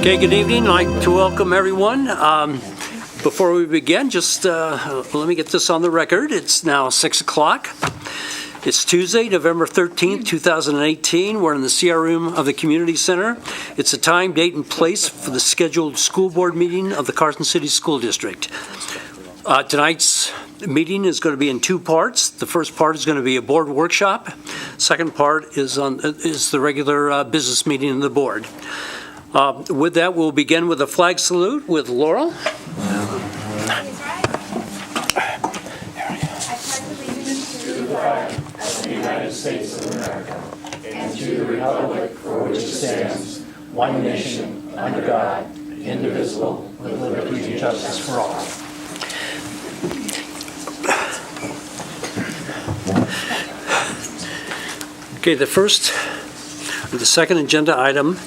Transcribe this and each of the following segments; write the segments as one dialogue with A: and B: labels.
A: Okay, good evening. I'd like to welcome everyone. Before we begin, just let me get this on the record. It's now 6 o'clock. It's Tuesday, November 13th, 2018. We're in the CR room of the Community Center. It's a time, date, and place for the scheduled school board meeting of the Carson City School District. Tonight's meeting is going to be in two parts. The first part is going to be a board workshop. Second part is the regular business meeting of the board. With that, we'll begin with a flag salute with Laurel.
B: I pledge allegiance to the flag of the United States of America and to the republic for which it stands, one nation, under God, indivisible, with liberty and justice for all.
A: Okay, the second agenda item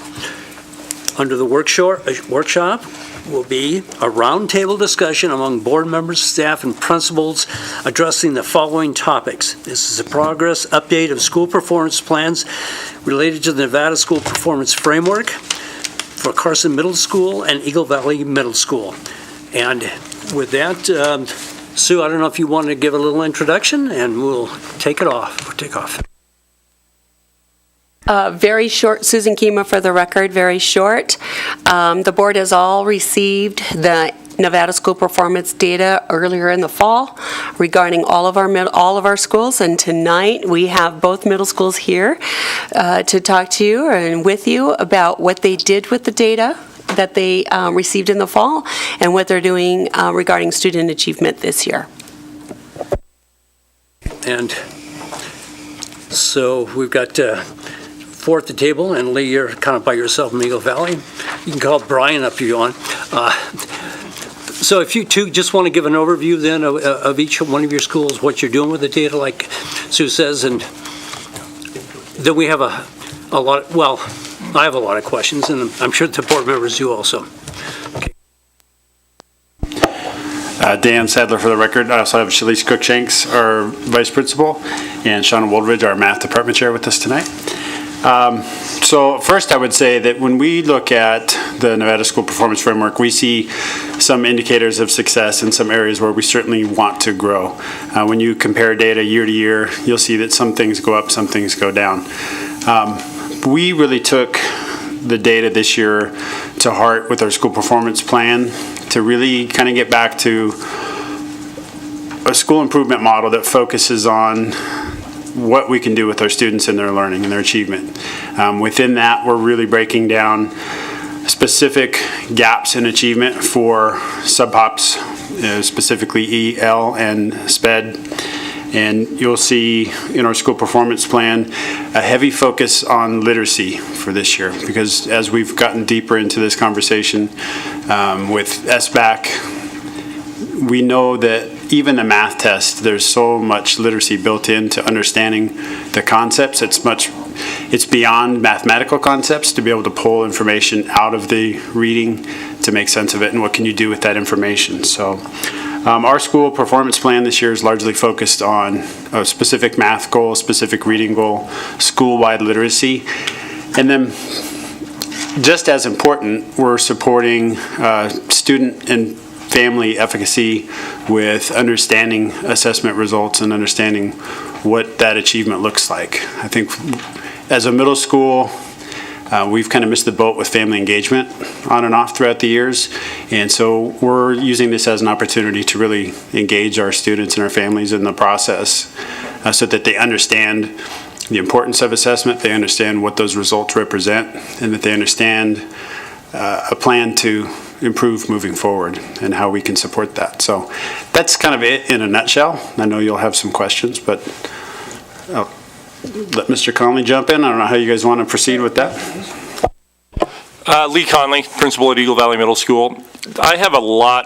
A: under the workshop will be a roundtable discussion among board members, staff, and principals addressing the following topics. This is a progress update of school performance plans related to the Nevada School Performance Framework for Carson Middle School and Eagle Valley Middle School. And with that, Sue, I don't know if you want to give a little introduction, and we'll take off.
C: Very short, Susan Kima for the record, very short. The board has all received the Nevada school performance data earlier in the fall regarding all of our schools, and tonight we have both middle schools here to talk to you and with you about what they did with the data that they received in the fall and what they're doing regarding student achievement this year.
A: And so we've got four at the table, and Lee, you're kind of by yourself in Eagle Valley. You can call Brian up if you want. So if you two just want to give an overview then of each one of your schools, what you're doing with the data, like Sue says, and then we have a lot, I have a lot of questions, and I'm sure the board members do also. Okay.
D: Dan Sadler for the record. I also have Shalise Cookshanks, our vice principal, and Shauna Woldridge, our math department chair, with us tonight. So first I would say that when we look at the Nevada School Performance Framework, we see some indicators of success in some areas where we certainly want to grow. When you compare data year to year, you'll see that some things go up, some things go down. We really took the data this year to heart with our school performance plan to really kind of get back to a school improvement model that focuses on what we can do with our students and their learning and their achievement. Within that, we're really breaking down specific gaps in achievement for sub-pops, specifically E, L, and SPED. And you'll see in our school performance plan a heavy focus on literacy for this year, because as we've gotten deeper into this conversation with SBAC, we know that even the math test, there's so much literacy built into understanding the concepts. It's beyond mathematical concepts to be able to pull information out of the reading to make sense of it, and what can you do with that information. So our school performance plan this year is largely focused on a specific math goal, specific reading goal, school-wide literacy, and then just as important, we're supporting student and family efficacy with understanding assessment results and understanding what that achievement looks like. I think as a middle school, we've kind of missed the boat with family engagement on and off throughout the years, and so we're using this as an opportunity to really engage our students and our families in the process so that they understand the importance of assessment, they understand what those results represent, and that they understand a plan to improve moving forward and how we can support that. So that's kind of it in a nutshell. I know you'll have some questions, but I'll let Mr. Conley jump in. I don't know how you guys want to proceed with that.
E: Lee Conley, principal at Eagle Valley Middle School.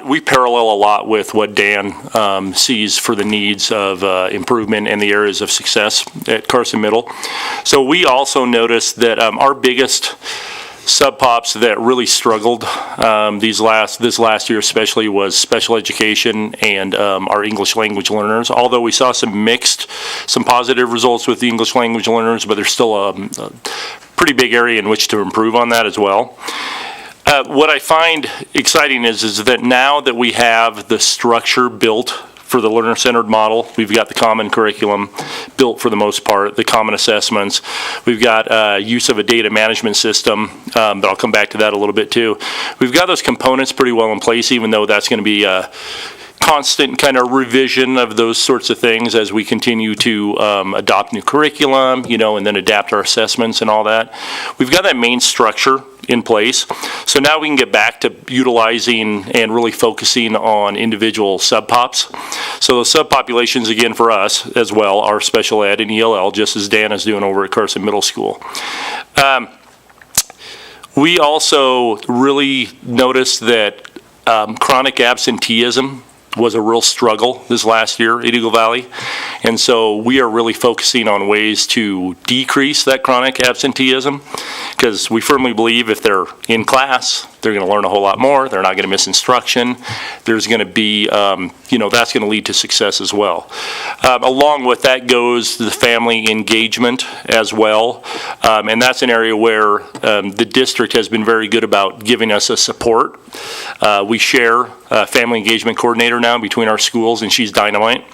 E: We parallel a lot with what Dan sees for the needs of improvement in the areas of success at Carson Middle. So we also noticed that our biggest sub-pops that really struggled this last year especially was special education and our English language learners. Although we saw some positive results with the English language learners, but there's still a pretty big area in which to improve on that as well. What I find exciting is that now that we have the structure built for the learner-centered model, we've got the common curriculum built for the most part, the common assessments. We've got use of a data management system, but I'll come back to that a little bit too. We've got those components pretty well in place, even though that's going to be a constant kind of revision of those sorts of things as we continue to adopt new curriculum, and then adapt our assessments and all that. We've got that main structure in place. So now we can get back to utilizing and really focusing on individual subpops. So those subpopulations, again, for us as well, are special ed and ELL, just as Dan is doing over at Carson Middle School. We also really noticed that chronic absenteeism was a real struggle this last year at Eagle Valley. And so we are really focusing on ways to decrease that chronic absenteeism, because we firmly believe if they're in class, they're going to learn a whole lot more. They're not going to miss instruction. There's going to be, that's going to lead to success as well. Along with that goes the family engagement as well. And that's an area where the district has been very good about giving us a support. We share a family engagement coordinator now between our schools, and she's dynamite.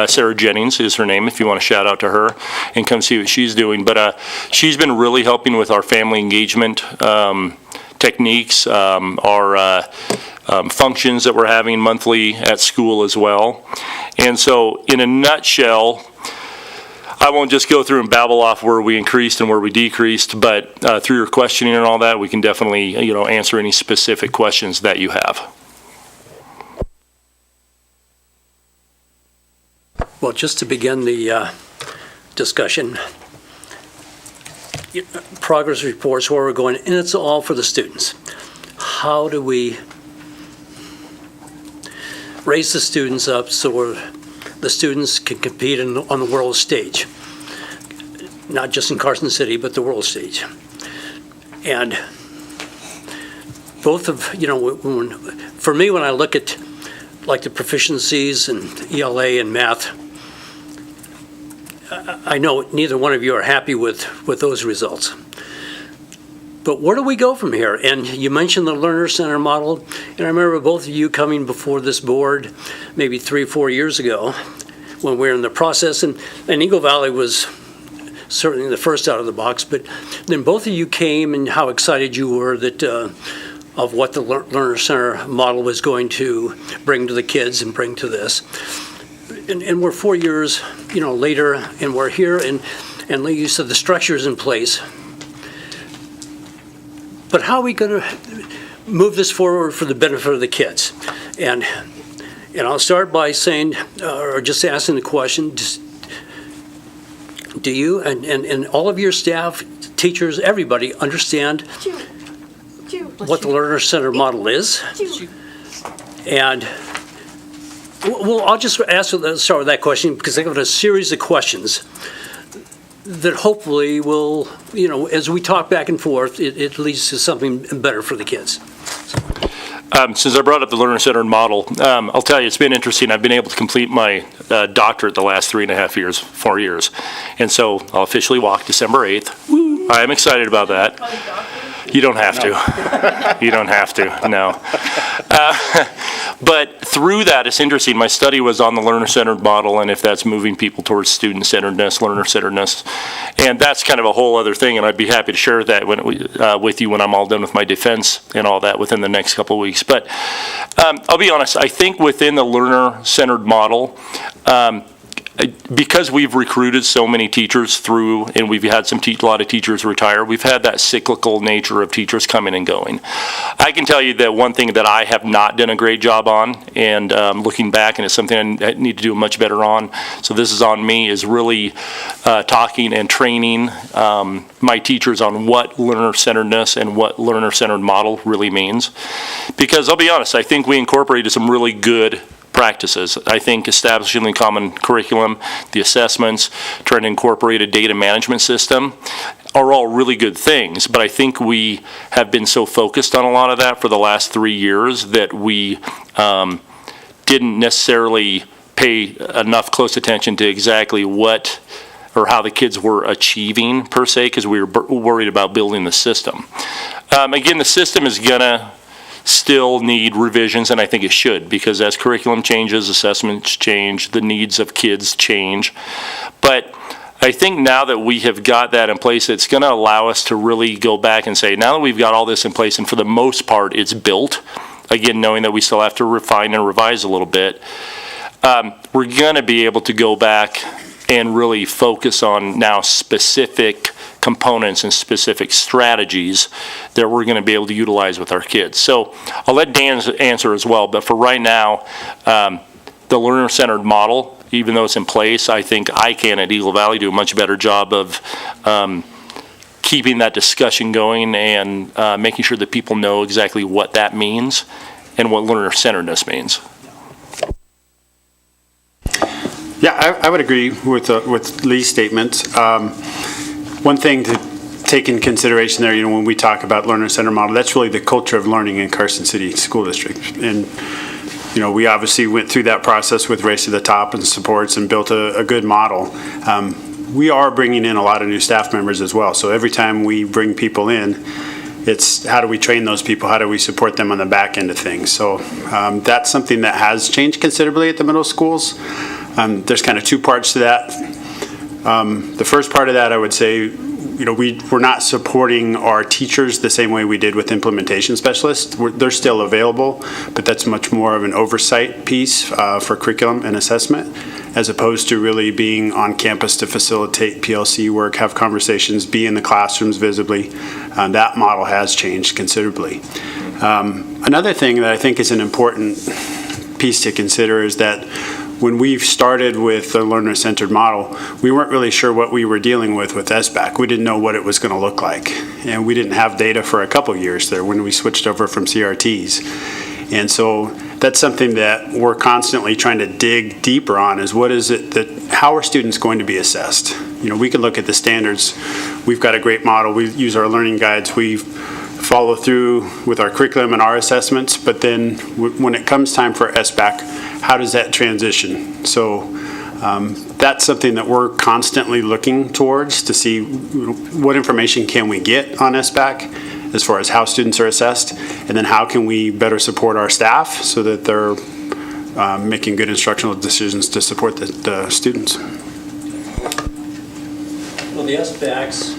E: Sarah Jennings is her name, if you want to shout out to her and come see what she's doing. But she's been really helping with our family engagement techniques, our functions that we're having monthly at school as well. And so in a nutshell, I won't just go through and babble off where we increased and where we decreased, but through your questioning and all that, we can definitely answer any specific questions that you have.
A: Well, just to begin the discussion, progress reports, where we're going, and it's all for the students. How do we raise the students up so the students can compete on the world stage? Not just in Carson City, but the world stage. And both of, for me, when I look at like the proficiencies in ELA and math, I know neither one of you are happy with those results. But where do we go from here? And you mentioned the learner center model, and I remember both of you coming before this board maybe 3 or 4 years ago when we were in the process, and Eagle Valley was certainly the first out of the box, but then both of you came and how excited you were that of what the learner center model was going to bring to the kids and bring to this. And we're 4 years, later, and we're here, and like you said, the structure is in place. But how are we going to move this forward for the benefit of the kids? And I'll start by saying, or just asking the question, do you and all of your staff, teachers, everybody understand what the learner center model is? And well, I'll just start with that question because I have a series of questions that hopefully will, as we talk back and forth, it leads to something better for the kids.
E: Since I brought up the learner-centered model, I'll tell you, it's been interesting. I've been able to complete my doctorate the last 4 years. And so I'll officially walk December 8th. Woo. I am excited about that. You don't have to. You don't have to, no. But through that, it's interesting. My study was on the learner-centered model and if that's moving people towards student-centeredness, learner-centeredness. And that's kind of a whole other thing, and I'd be happy to share that with you when I'm all done with my defense and all that within the next couple of weeks. But I'll be honest, I think within the learner-centered model, because we've recruited so many teachers through, and we've had a lot of teachers retire, we've had that cyclical nature of teachers coming and going. I can tell you that one thing that I have not done a great job on, and looking back, and it's something I need to do much better on, so this is on me, is really talking and training my teachers on what learner-centeredness and what learner-centered model really means. Because I'll be honest, I think we incorporated some really good practices. I think establishing the common curriculum, the assessments, trying to incorporate a data management system are all really good things, but I think we have been so focused on a lot of that for the last 3 years that we didn't necessarily pay enough close attention to exactly what or how the kids were achieving per se, because we were worried about building the system. Again, the system is going to still need revisions, and I think it should, because as curriculum changes, assessments change, the needs of kids change. But I think now that we have got that in place, it's going to allow us to really go back and say, now that we've got all this in place, and for the most part it's built, again, knowing that we still have to refine and revise a little bit, we're going to be able to go back and really focus on now specific components and specific strategies that we're going to be able to utilize with our kids. So I'll let Dan answer as well, but for right now, the learner-centered model, even though it's in place, I think I can at Eagle Valley do a much better job of keeping that discussion going and making sure that people know exactly what that means and what learner-centeredness means.
D: Yeah, I would agree with Lee's statements. One thing to take in consideration there, when we talk about learner-centered model, that's really the culture of learning in Carson City School District. And, we obviously went through that process with Race to the Top and supports and built a good model. We are bringing in a lot of new staff members as well. So every time we bring people in, it's how do we train those people? How do we support them on the back end of things? So that's something that has changed considerably at the middle schools. There's kind of two parts to that. The first part of that, I would say, we're not supporting our teachers the same way we did with implementation specialists. They're still available, but that's much more of an oversight piece for curriculum and assessment, as opposed to really being on campus to facilitate PLC work, have conversations, be in the classrooms visibly. That model has changed considerably. Another thing that I think is an important piece to consider is that when we started with the learner-centered model, we weren't really sure what we were dealing with SBAC. We didn't know what it was going to look like. And we didn't have data for a couple years there when we switched over from CRTs. And so that's something that we're constantly trying to dig deeper on, is what is it how are students going to be assessed? We can look at the standards. We've got a great model. We use our learning guides. We follow through with our curriculum and our assessments, but then when it comes time for SBAC, how does that transition? So that's something that we're constantly looking towards to see what information can we get on SBAC as far as how students are assessed, and then how can we better support our staff so that they're making good instructional decisions to support the students.
A: Well, the SBACs,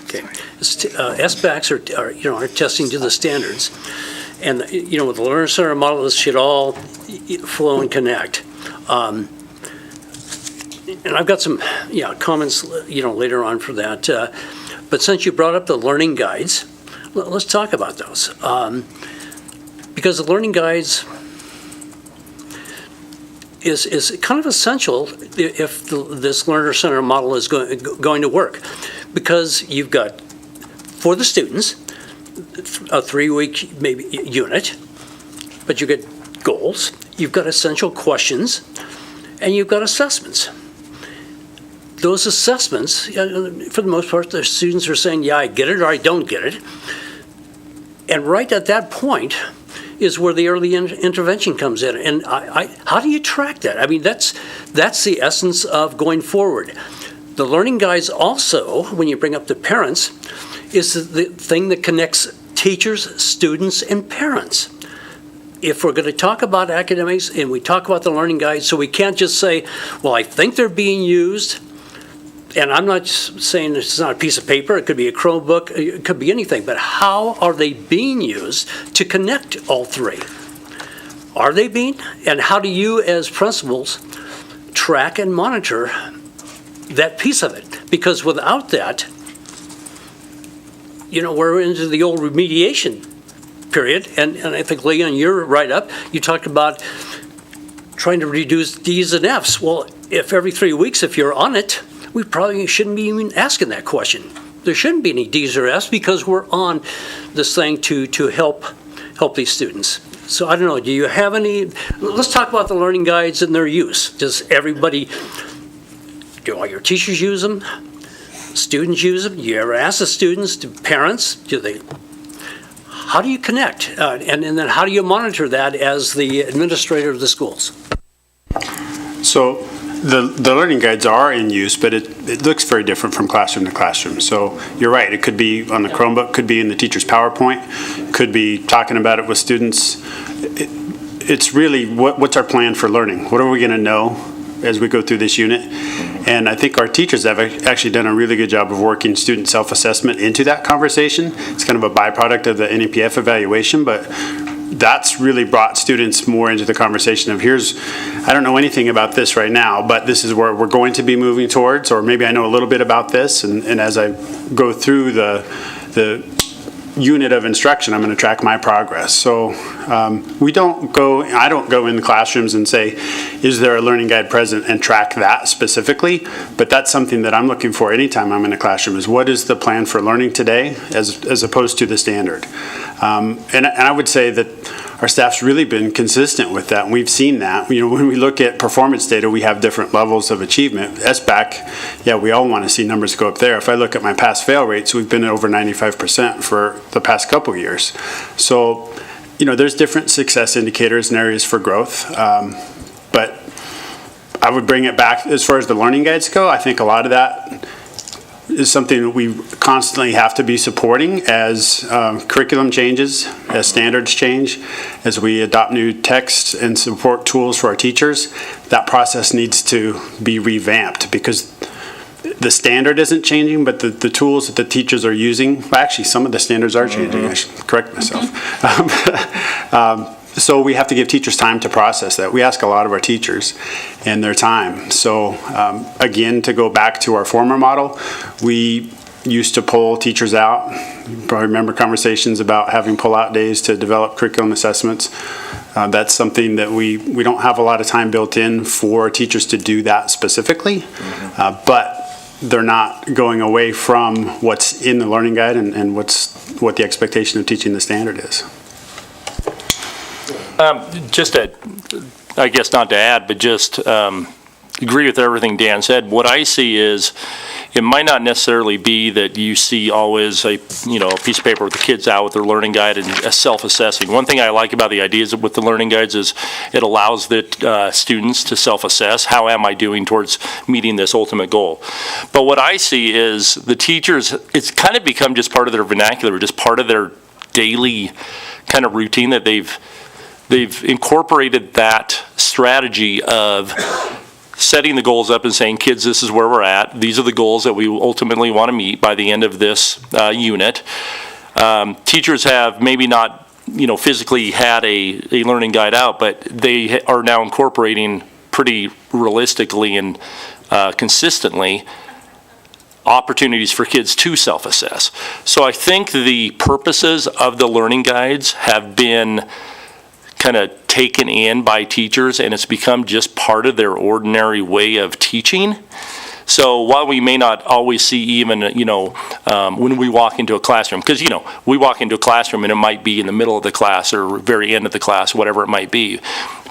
A: okay. SBACs are testing to the standards, and with the learner center model, this should all flow and connect. And I've got some comments later on for that. But since you brought up the learning guides, let's talk about those, because the learning guides is kind of essential if this learner center model is going to work. Because you've got, for the students, a 3-week maybe unit, but you get goals, you've got essential questions, and you've got assessments. Those assessments, for the most part, the students are saying, yeah, I get it or I don't get it. And right at that point is where the early intervention comes in. And how do you track that? I mean, that's the essence of going forward. The learning guides also, when you bring up the parents, is the thing that connects teachers, students, and parents. If we're going to talk about academics and we talk about the learning guides, so we can't just say, well, I think they're being used, and I'm not saying it's not a piece of paper, it could be a Chromebook, it could be anything, but how are they being used to connect all three? Are they being? And how do you as principals track and monitor that piece of it? Because without that, we're into the old remediation period. And I think, Leon, you're right up. You talked about trying to reduce D's and F's. Well, if every 3 weeks, if you're on it, we probably shouldn't be even asking that question. There shouldn't be any D's or F's because we're on this thing to help these students. So I don't know, do you have any, let's talk about the learning guides and their use. Does everybody, do all your teachers use them? Students use them? Do you ever ask the students, do parents, how do you connect? And then how do you monitor that as the administrator of the schools?
D: So the learning guides are in use, but it looks very different from classroom to classroom. So you're right, it could be on the Chromebook, could be in the teacher's PowerPoint, could be talking about it with students. It's really, what's our plan for learning? What are we going to know as we go through this unit? And I think our teachers have actually done a really good job of working student self-assessment into that conversation. It's kind of a byproduct of the NEPF evaluation, but that's really brought students more into the conversation of I don't know anything about this right now, but this is where we're going to be moving towards, or maybe I know a little bit about this, and as I go through the unit of instruction, I'm going to track my progress. So I don't go in the classrooms and say, is there a learning guide present, and track that specifically, but that's something that I'm looking for anytime I'm in a classroom, is what is the plan for learning today as opposed to the standard. And I would say that our staff's really been consistent with that, and we've seen that. When we look at performance data, we have different levels of achievement. SBAC, yeah, we all want to see numbers go up there. If I look at my pass-fail rates, we've been at over 95% for the past couple years. So, there's different success indicators and areas for growth, but I would bring it back as far as the learning guides go. I think a lot of that is something that we constantly have to be supporting as curriculum changes, as standards change, as we adopt new texts and support tools for our teachers. That process needs to be revamped, because the standard isn't changing, but the tools that the teachers are using, well, actually some of the standards are changing, I should correct myself. So we have to give teachers time to process that. We ask a lot of our teachers and their time. So again, to go back to our former model, we used to pull teachers out. You probably remember conversations about having pull-out days to develop curriculum assessments. That's something that we don't have a lot of time built in for teachers to do that specifically, but they're not going away from what's in the learning guide and what the expectation of teaching the standard is.
E: Just I guess not to add, but just agree with everything Dan said. What I see is it might not necessarily be that you see always a piece of paper with the kids out with their learning guide and self-assessing. One thing I like about the ideas with the learning guides is it allows the students to self-assess. How am I doing towards meeting this ultimate goal? But what I see is the teachers, it's kind of become just part of their vernacular, just part of their daily kind of routine that they've incorporated that strategy of setting the goals up and saying, kids, this is where we're at. These are the goals that we ultimately want to meet by the end of this unit. Teachers have maybe not, physically had a learning guide out, but they are now incorporating pretty realistically and consistently opportunities for kids to self-assess. So I think the purposes of the learning guides have been kind of taken in by teachers, and it's become just part of their ordinary way of teaching. So while we may not always see even, when we walk into a classroom, because, we walk into a classroom and it might be in the middle of the class or very end of the class, whatever it might be,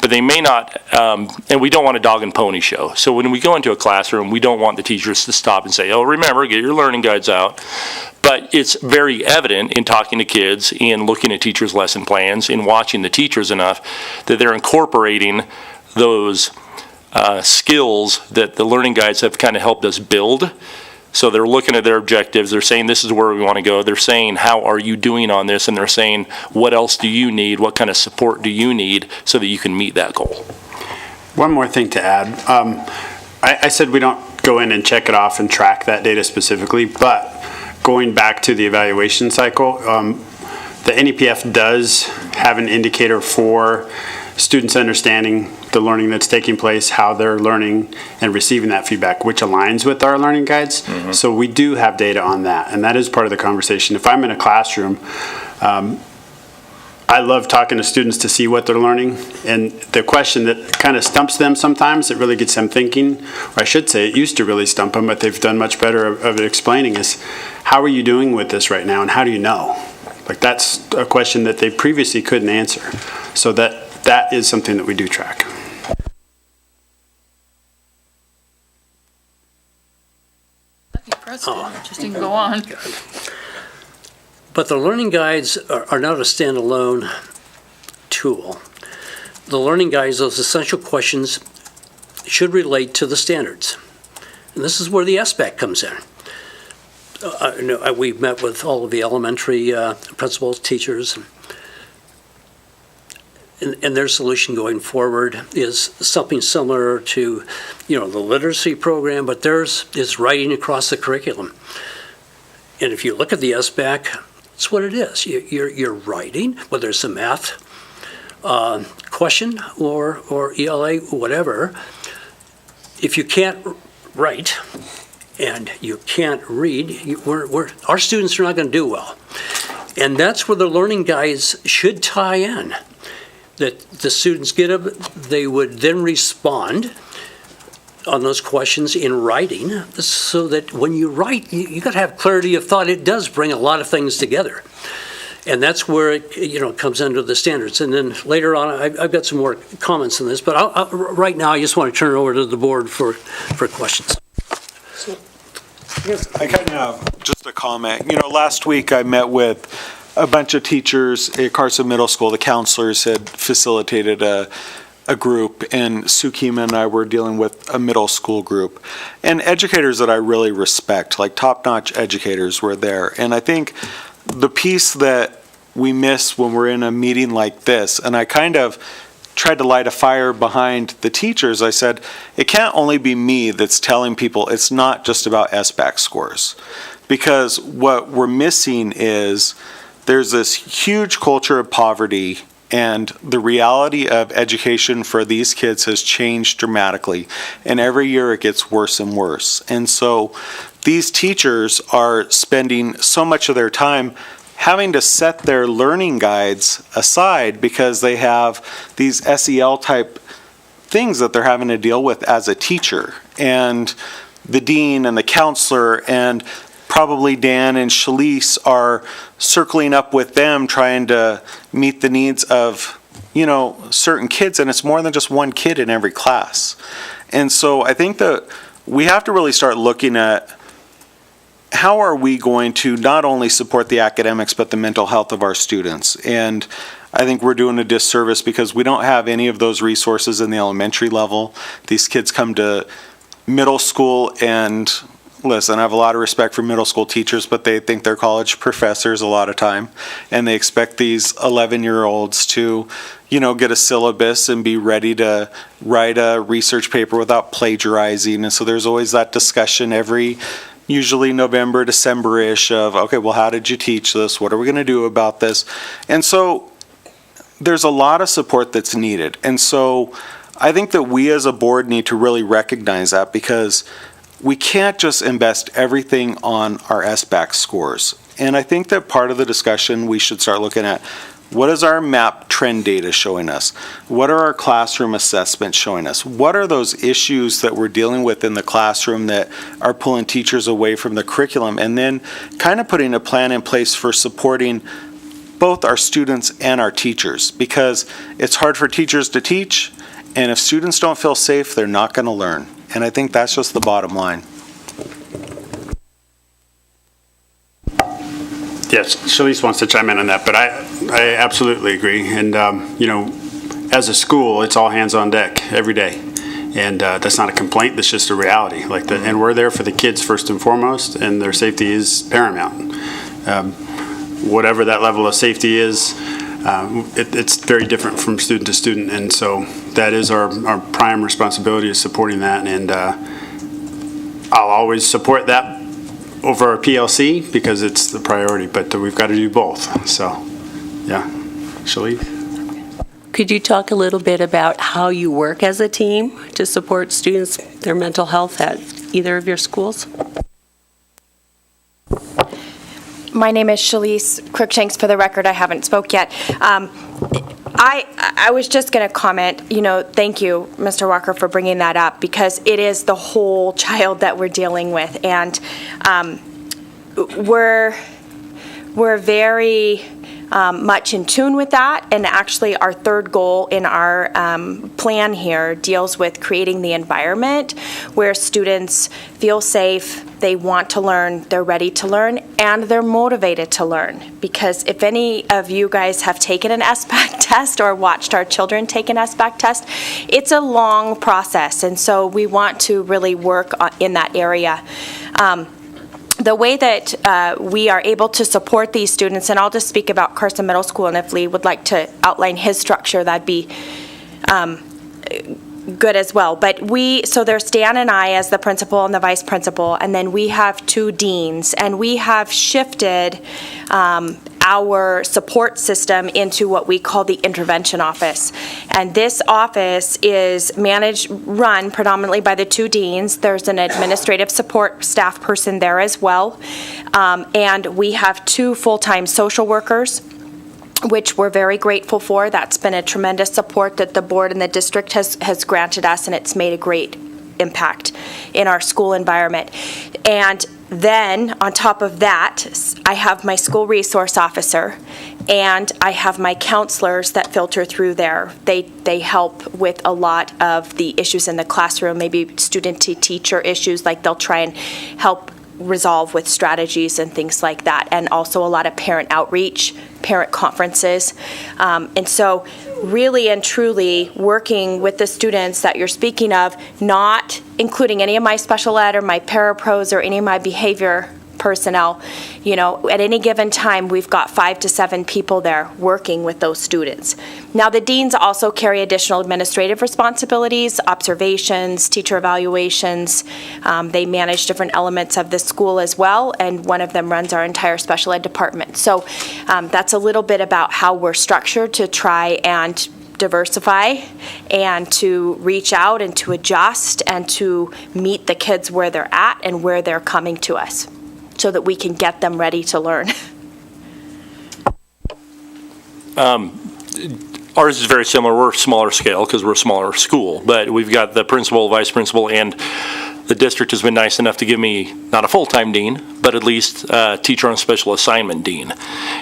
E: but they may not, and we don't want a dog and pony show. So when we go into a classroom, we don't want the teachers to stop and say, oh, remember, get your learning guides out. But it's very evident in talking to kids, in looking at teachers' lesson plans, in watching the teachers enough, that they're incorporating those skills that the learning guides have kind of helped us build. So they're looking at their objectives. They're saying, this is where we want to go. They're saying, how are you doing on this? And they're saying, what else do you need? What kind of support do you need so that you can meet that goal?
D: One more thing to add. I said we don't go in and check it off and track that data specifically, but going back to the evaluation cycle, the NEPF does have an indicator for students understanding the learning that's taking place, how they're learning and receiving that feedback, which aligns with our learning guides. Mm-hmm. So we do have data on that, and that is part of the conversation. If I'm in a classroom, I love talking to students to see what they're learning, and the question that kind of stumps them sometimes, it really gets them thinking, or I should say it used to really stump them, but they've done much better of explaining, is how are you doing with this right now, and how do you know? Like, that's a question that they previously couldn't answer. So that is something that we do track.
F: Just didn't go on.
A: But the learning guides are not a standalone tool. The learning guides, those essential questions should relate to the standards. And this is where the SBAC comes in. We've met with all of the elementary principals, teachers, and their solution going forward is something similar to, the literacy program, but theirs is writing across the curriculum. And if you look at the SBAC, it's what it is. You're writing, whether it's a math question or ELA, whatever. If you can't write and you can't read, our students are not going to do well. And that's where the learning guides should tie in. That the students get up, they would then respond on those questions in writing, so that when you write, you got to have clarity of thought. It does bring a lot of things together. And that's where it comes under the standards. And then later on, I've got some more comments on this, but right now I just want to turn it over to the board for questions.
F: I kind of have just a comment. Last week I met with a bunch of teachers at Carson Middle School. The counselors had facilitated a group, and Sukima and I were dealing with a middle school group. And educators that I really respect, like top-notch educators, were there. And I think the piece that we miss when we're in a meeting like this, and I kind of tried to light a fire behind the teachers, I said, it can't only be me that's telling people it's not just about SBAC scores. Because what we're missing is there's this huge culture of poverty, and the reality of education for these kids has changed dramatically. And every year it gets worse and worse. And so these teachers are spending so much of their time having to set their learning guides aside because they have these SEL type things that they're having to deal with as a teacher. And the dean and the counselor and probably Dan and Shalise are circling up with them trying to meet the needs of, certain kids, and it's more than just one kid in every class. And so I think that we have to really start looking at how are we going to not only support the academics but the mental health of our students. And I think we're doing a disservice because we don't have any of those resources in the elementary level. These kids come to middle school, and listen, I have a lot of respect for middle school teachers, but they think they're college professors a lot of time, and they expect these 11-year-olds to, get a syllabus and be ready to write a research paper without plagiarizing. And so there's always that discussion usually November, December-ish of, okay, well, how did you teach this? What are we going to do about this? And so there's a lot of support that's needed. And so I think that we as a board need to really recognize that, because we can't just invest everything on our SBAC scores. And I think that part of the discussion we should start looking at, what is our MAP trend data showing us? What are our classroom assessments showing us? What are those issues that we're dealing with in the classroom that are pulling teachers away from the curriculum? And then kind of putting a plan in place for supporting both our students and our teachers, because it's hard for teachers to teach, and if students don't feel safe, they're not going to learn. And I think that's just the bottom line.
D: Yes, Shalise wants to chime in on that, but I absolutely agree. And, as a school, it's all hands on deck every day. And that's not a complaint, that's just a reality. And we're there for the kids first and foremost, and their safety is paramount. Whatever that level of safety is, it's very different from student to student. And so that is our prime responsibility, is supporting that. And I'll always support that over our PLC because it's the priority, but we've got to do both. So, yeah. Shalise?
C: Could you talk a little bit about how you work as a team to support students, their mental health at either of your schools?
G: My name is Shalise Crookshanks. For the record, I haven't spoke yet. I was just going to comment, thank you, Mr. Walker, for bringing that up, because it is the whole child that we're dealing with. And we're very much in tune with that. And actually, our third goal in our plan here deals with creating the environment where students feel safe, they want to learn, they're ready to learn, and they're motivated to learn. Because if any of you guys have taken an SBAC test or watched our children take an SBAC test, it's a long process, and so we want to really work in that area. The way that we are able to support these students, and I'll just speak about Carson Middle School, and if Lee would like to outline his structure, that'd be good as well. But so there's Dan and I as the principal and the vice principal, and then we have 2 deans, and we have shifted our support system into what we call the intervention office. And this office is run predominantly by the 2 deans. There's an administrative support staff person there as well. And we have 2 full-time social workers, which we're very grateful for. That's been a tremendous support that the board and the district has granted us, and it's made a great impact in our school environment. And then, on top of that, I have my school resource officer, and I have my counselors that filter through there. They help with a lot of the issues in the classroom, maybe student-to-teacher issues, like they'll try and help resolve with strategies and things like that, and also a lot of parent outreach, parent conferences. And so really and truly working with the students that you're speaking of, not including any of my special ed or my parapros or any of my behavior personnel. At any given time, we've got 5 to 7 people there working with those students. Now, the deans also carry additional administrative responsibilities, observations, teacher evaluations. They manage different elements of the school as well, and one of them runs our entire special ed department. So that's a little bit about how we're structured to try and diversify and to reach out and to adjust and to meet the kids where they're at and where they're coming to us, so that we can get them ready to learn.
E: Ours is very similar. We're a smaller scale because we're a smaller school, but we've got the principal, vice principal, and the district has been nice enough to give me not a full-time dean, but at least a teacher on special assignment dean.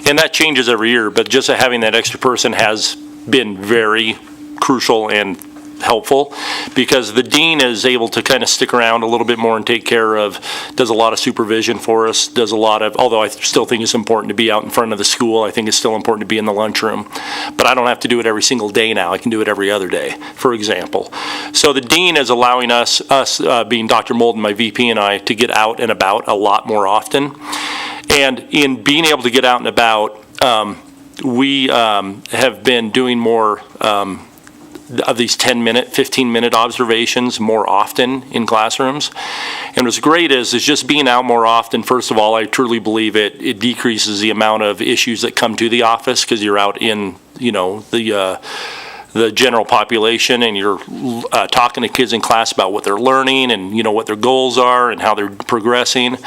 E: And that changes every year, but just having that extra person has been very crucial and helpful, because the dean is able to kind of stick around a little bit more and take care of, does a lot of supervision for us, does a lot of, although I still think it's important to be out in front of the school, I think it's still important to be in the lunchroom, but I don't have to do it every single day now. I can do it every other day, for example. So the dean is allowing us being Dr. Molden, my VP, and I, to get out and about a lot more often. And in being able to get out and about, we have been doing more of these 10-minute, 15-minute observations more often in classrooms. And what's great is just being out more often. First of all, I truly believe it decreases the amount of issues that come to the office, because you're out in, the general population, and you're talking to kids in class about what they're learning and, what their goals are and how they're progressing.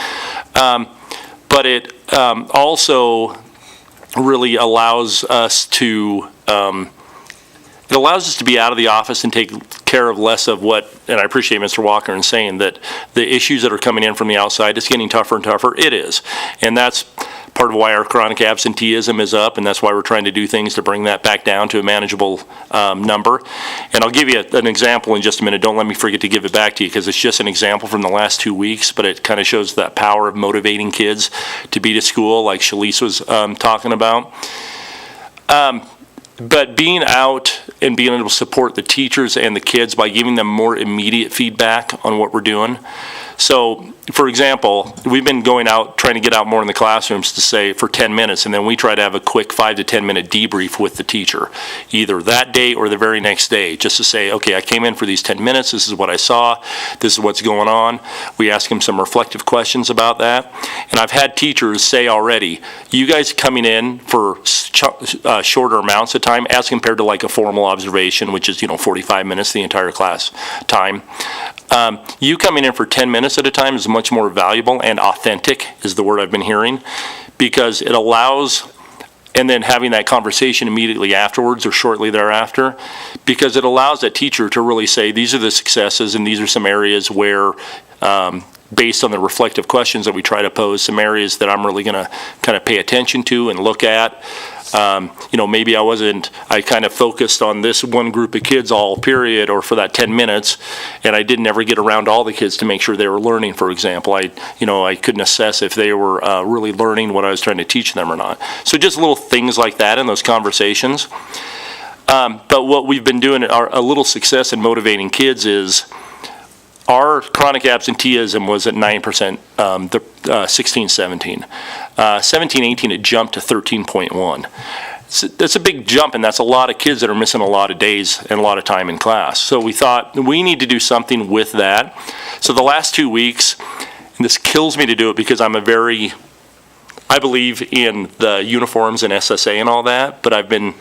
E: But it also really allows us to it allows us to be out of the office and take care of less of what, and I appreciate Mr. Walker in saying that the issues that are coming in from the outside, it's getting tougher and tougher. It is. And that's part of why our chronic absenteeism is up, and that's why we're trying to do things to bring that back down to a manageable number. And I'll give you an example in just a minute. Don't let me forget to give it back to you, because it's just an example from the last 2 weeks, but it kind of shows that power of motivating kids to be to school, like Shalise was talking about. But being out and being able to support the teachers and the kids by giving them more immediate feedback on what we're doing. So, for example, we've been going out, trying to get out more in the classrooms to say for 10 minutes, and then we try to have a quick 5 to 10 minute debrief with the teacher, either that day or the very next day, just to say, okay, I came in for these 10 minutes, this is what I saw, this is what's going on. We ask them some reflective questions about that. And I've had teachers say already, you guys coming in for shorter amounts of time as compared to like a formal observation, which is, 45 minutes, the entire class time. You coming in for 10 minutes at a time is much more valuable, and authentic is the word I've been hearing, because it allows, and then having that conversation immediately afterwards or shortly thereafter, because it allows that teacher to really say, these are the successes and these are some areas where based on the reflective questions that we try to pose, some areas that I'm really going to kind of pay attention to and look at. Maybe I kind of focused on this one group of kids all period or for that 10 minutes, and I didn't ever get around to all the kids to make sure they were learning, for example. I couldn't assess if they were really learning what I was trying to teach them or not. So just little things like that in those conversations. But what we've been doing, a little success in motivating kids is our chronic absenteeism was at 9%, 16-17. 17-18, it jumped to 13.1. That's a big jump, and that's a lot of kids that are missing a lot of days and a lot of time in class. So we thought we need to do something with that. So the last 2 weeks, and this kills me to do it because I believe in the uniforms and SSA and all that, but I've been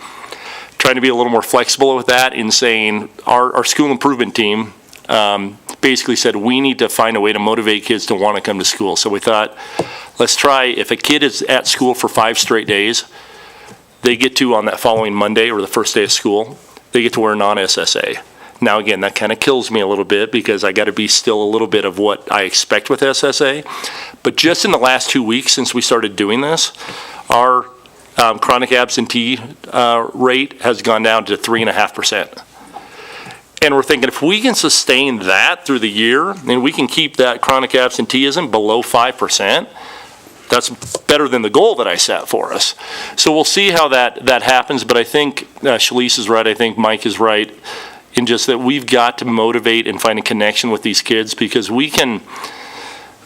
E: trying to be a little more flexible with that in saying our school improvement team basically said we need to find a way to motivate kids to want to come to school. So we thought, let's try, if a kid is at school for 5 straight days, they get to, on that following Monday or the first day of school, they get to wear non-SSA. Now again, that kind of kills me a little bit because I got to be still a little bit of what I expect with SSA. But just in the last 2 weeks since we started doing this, our chronic absentee rate has gone down to 3.5%. And we're thinking if we can sustain that through the year and we can keep that chronic absenteeism below 5%, that's better than the goal that I set for us. So we'll see how that happens, but I think Shalise is right, I think Mike is right, in just that we've got to motivate and find a connection with these kids because we can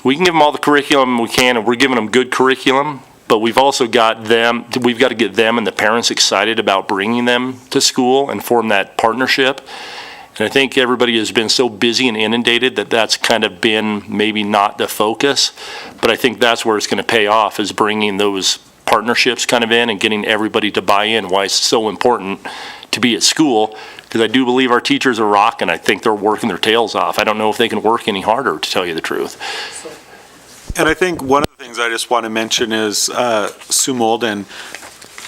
E: give them all the curriculum we can, and we're giving them good curriculum, but we've also got them, we've got to get them and the parents excited about bringing them to school and form that partnership. And I think everybody has been so busy and inundated that that's kind of been maybe not the focus, but I think that's where it's going to pay off, is bringing those partnerships kind of in and getting everybody to buy in, why it's so important to be at school, because I do believe our teachers are rocking. I think they're working their tails off. I don't know if they can work any harder, to tell you the truth.
F: And I think one of the things I just want to mention is Sue Molden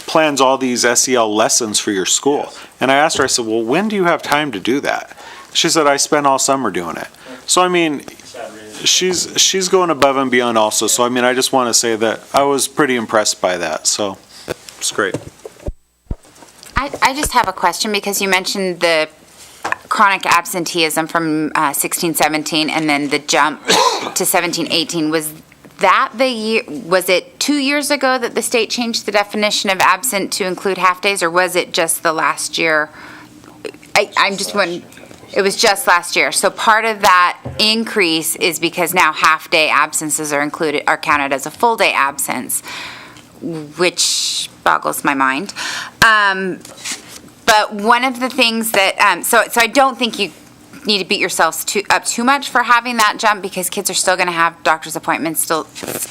F: plans all these SEL lessons for your school. And I asked her, I said, well, when do you have time to do that? She said, I spend all summer doing it. So, I mean, she's going above and beyond also. So, I mean, I just want to say that I was pretty impressed by that. So, it's great.
H: I just have a question because you mentioned the chronic absenteeism from 16-17 and then the jump to 17-18. Was that the year, was it 2 years ago that the state changed the definition of absent to include half days, or was it just the last year? I'm just wondering, it was just last year. So part of that increase is because now half day absences are counted as a full day absence, which boggles my mind. But one of the things that, so I don't think you need to beat yourselves up too much for having that jump, because kids are still going to have doctor's appointments.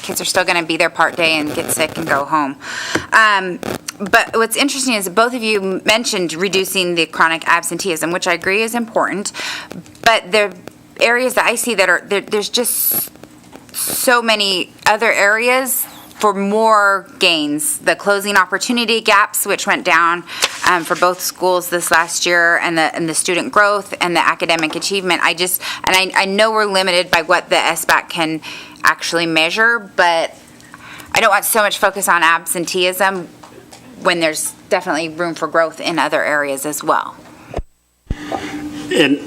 H: Kids are still going to be there part day and get sick and go home. But what's interesting is that both of you mentioned reducing the chronic absenteeism, which I agree is important. But the areas that I see that are there's just so many other areas for more gains. The closing opportunity gaps, which went down for both schools this last year, and the student growth and the academic achievement. I know we're limited by what the SBAC can actually measure, but I don't want so much focus on absenteeism when there's definitely room for growth in other areas as well.
D: And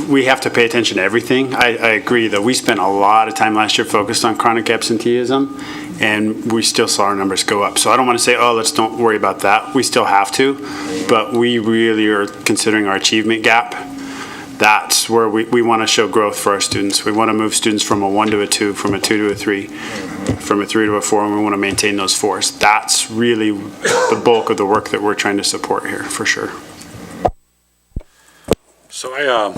D: we have to pay attention to everything. I agree, though. We spent a lot of time last year focused on chronic absenteeism, and we still saw our numbers go up. So I don't want to say, don't worry about that. We still have to, but we really are considering our achievement gap. That's where we want to show growth for our students. We want to move students from a 1 to a 2, from a 2 to a 3, from a 3 to a 4, and we want to maintain those 4s. That's really the bulk of the work that we're trying to support here, for sure.
I: So I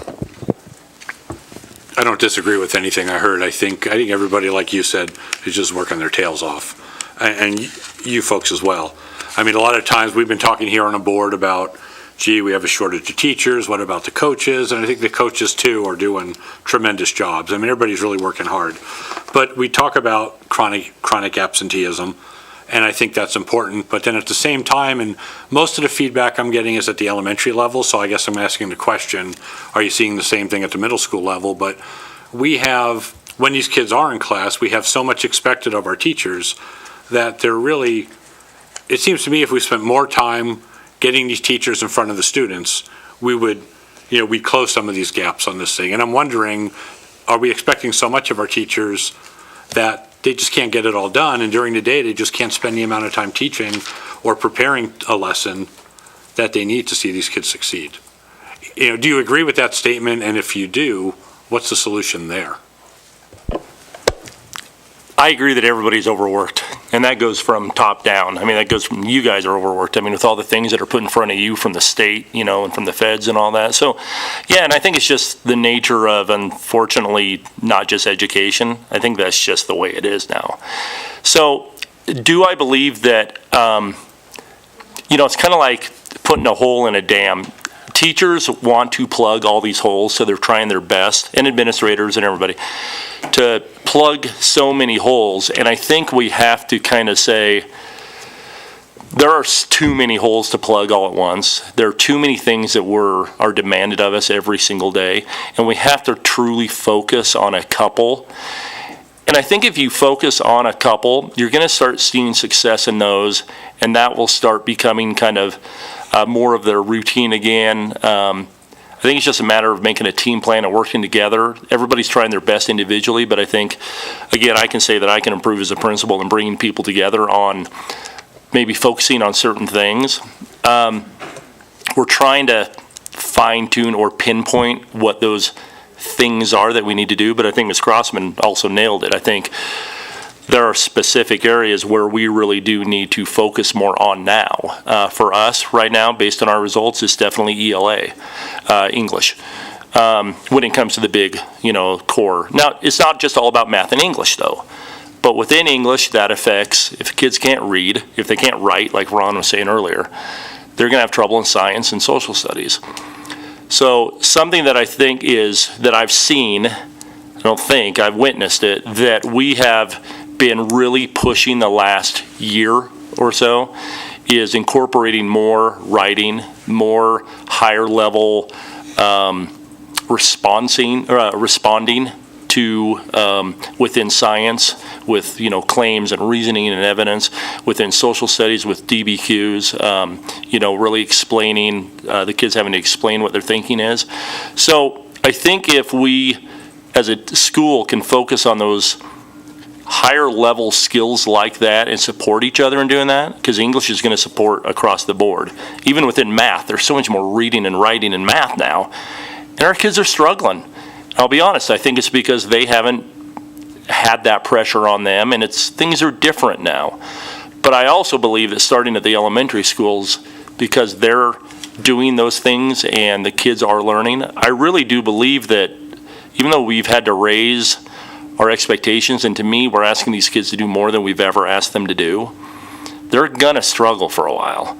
I: don't disagree with anything I heard. I think everybody, like you said, is just working their tails off, and you folks as well. I mean, a lot of times we've been talking here on a board about, gee, we have a shortage of teachers. What about the coaches? And I think the coaches too are doing tremendous jobs. I mean, everybody's really working hard. But we talk about chronic absenteeism, and I think that's important. But then at the same time, and most of the feedback I'm getting is at the elementary level, so I guess I'm asking the question, are you seeing the same thing at the middle school level? But we have, when these kids are in class, we have so much expected of our teachers that they're really, it seems to me if we spent more time getting these teachers in front of the students, we would, we'd close some of these gaps on this thing. And I'm wondering, are we expecting so much of our teachers that they just can't get it all done, and during the day, they just can't spend the amount of time teaching or preparing a lesson that they need to see these kids succeed? Do you agree with that statement? And if you do, what's the solution there?
E: I agree that everybody's overworked, and that goes from top down. I mean, that goes from you guys are overworked. I mean, with all the things that are put in front of you from the state, and from the feds and all that. So, yeah, and I think it's just the nature of, unfortunately, not just education. I think that's just the way it is now. So, do I believe that, it's kind of like putting a hole in a dam. Teachers want to plug all these holes, so they're trying their best, and administrators and everybody, to plug so many holes. And I think we have to kind of say, there are too many holes to plug all at once. There are too many things that are demanded of us every single day, and we have to truly focus on a couple. And I think if you focus on a couple, you're going to start seeing success in those, and that will start becoming kind of more of their routine again. I think it's just a matter of making a team plan and working together. Everybody's trying their best individually, but I think, again, I can say that I can improve as a principal in bringing people together on maybe focusing on certain things. We're trying to fine-tune or pinpoint what those things are that we need to do, but I think Ms. Crossman also nailed it. I think there are specific areas where we really do need to focus more on now. For us right now, based on our results, it's definitely ELA, English, when it comes to the big, core. Now, it's not just all about math and English, though. But within English, that affects, if kids can't read, if they can't write, like Ron was saying earlier, they're going to have trouble in science and social studies. So something that I think is, that I've seen, I've witnessed it, that we have been really pushing the last year or so is incorporating more writing, more higher level responding to within science with claims and reasoning and evidence, within social studies with DBQs, really explaining, the kids having to explain what their thinking is. So I think if we as a school can focus on those higher level skills like that and support each other in doing that, because English is going to support across the board. Even within math, there's so much more reading and writing in math now, and our kids are struggling. I'll be honest, I think it's because they haven't had that pressure on them, and things are different now. But I also believe that starting at the elementary schools, because they're doing those things and the kids are learning, I really do believe that even though we've had to raise our expectations, and to me, we're asking these kids to do more than we've ever asked them to do, they're gonna struggle for a while.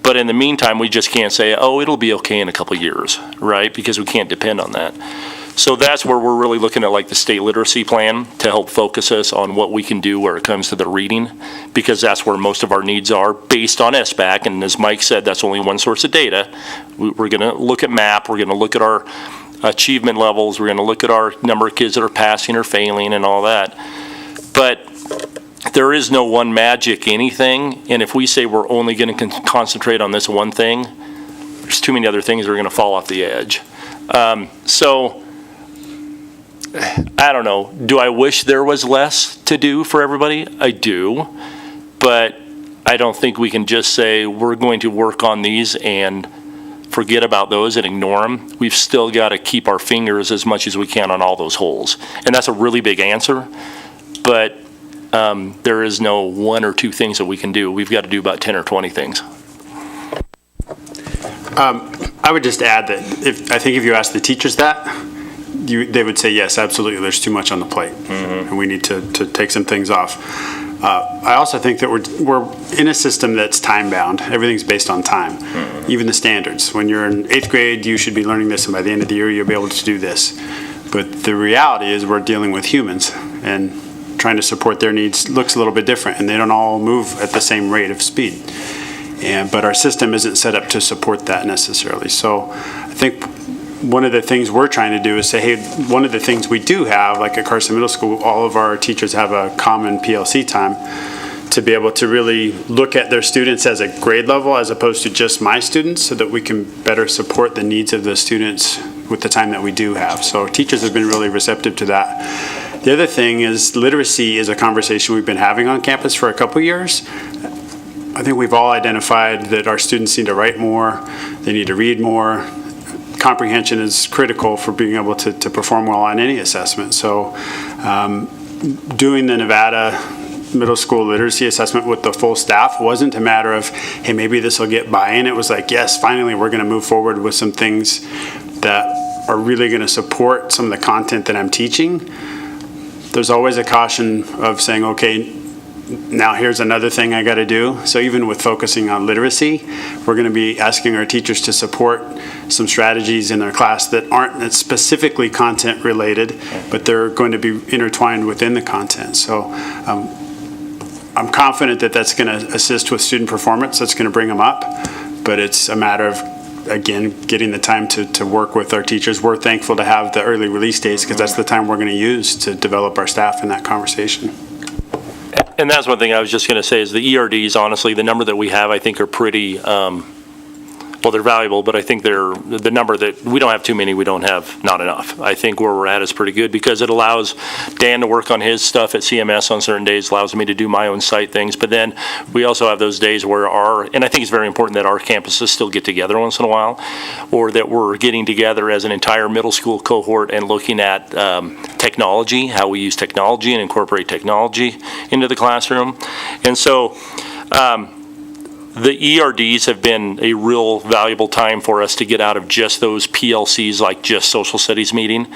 E: But in the meantime, we just can't say, oh, it'll be okay in a couple years, right? Because we can't depend on that. So that's where we're really looking at, like, the state literacy plan to help focus us on what we can do where it comes to the reading, because that's where most of our needs are based on SBAC. And as Mike said, that's only one source of data. We're gonna look at MAP, we're gonna look at our achievement levels, we're going to look at our number of kids that are passing or failing and all that. But there is no one magic anything, and if we say we're only going to concentrate on this one thing, there's too many other things that are going to fall off the edge. So I don't know. Do I wish there was less to do for everybody? I do, but I don't think we can just say we're going to work on these and forget about those and ignore them. We've still got to keep our fingers as much as we can on all those holes. And that's a really big answer, but there is no one or two things that we can do. We've got to do about 10 or 20 things.
D: I would just add that I think if you ask the teachers that, they would say, yes, absolutely, there's too much on the plate, and we need to take some things off. I also think that we're in a system that's time-bound. Everything's based on time, even the standards. When you're in 8th grade, you should be learning this, and by the end of the year, you'll be able to do this. But the reality is we're dealing with humans, and trying to support their needs looks a little bit different, and they don't all move at the same rate of speed. But our system isn't set up to support that necessarily. So I think one of the things we're trying to do is say, hey, one of the things we do have, like at Carson Middle School, all of our teachers have a common PLC time to be able to really look at their students as a grade level as opposed to just my students, so that we can better support the needs of the students with the time that we do have. So teachers have been really receptive to that. The other thing is literacy is a conversation we've been having on campus for a couple years. I think we've all identified that our students need to write more, they need to read more. Comprehension is critical for being able to perform well on any assessment. So doing the Nevada Middle School Literacy Assessment with the full staff wasn't a matter of, hey, maybe this will get buy-in. It was like, yes, finally we're going to move forward with some things that are really going to support some of the content that I'm teaching. There's always a caution of saying, okay, now here's another thing I got to do. So even with focusing on literacy, we're going to be asking our teachers to support some strategies in their class that aren't specifically content related, but they're going to be intertwined within the content. So I'm confident that that's going to assist with student performance. That's going to bring them up, but it's a matter of, again, getting the time to work with our teachers. We're thankful to have the early release days because that's the time we're going to use to develop our staff in that conversation.
E: And that's one thing I was just going to say is the ERDs, honestly, the number that we have, I think are pretty, well, they're valuable, but I think they're the number that we don't have too many, we don't have not enough. I think where we're at is pretty good because it allows Dan to work on his stuff at CMS on certain days, allows me to do my own site things. But then we also have those days where and I think it's very important that our campuses still get together once in a while, or that we're getting together as an entire middle school cohort and looking at technology, how we use technology and incorporate technology into the classroom. And so, the ERDs have been a real valuable time for us to get out of just those PLCs, like just social studies meeting,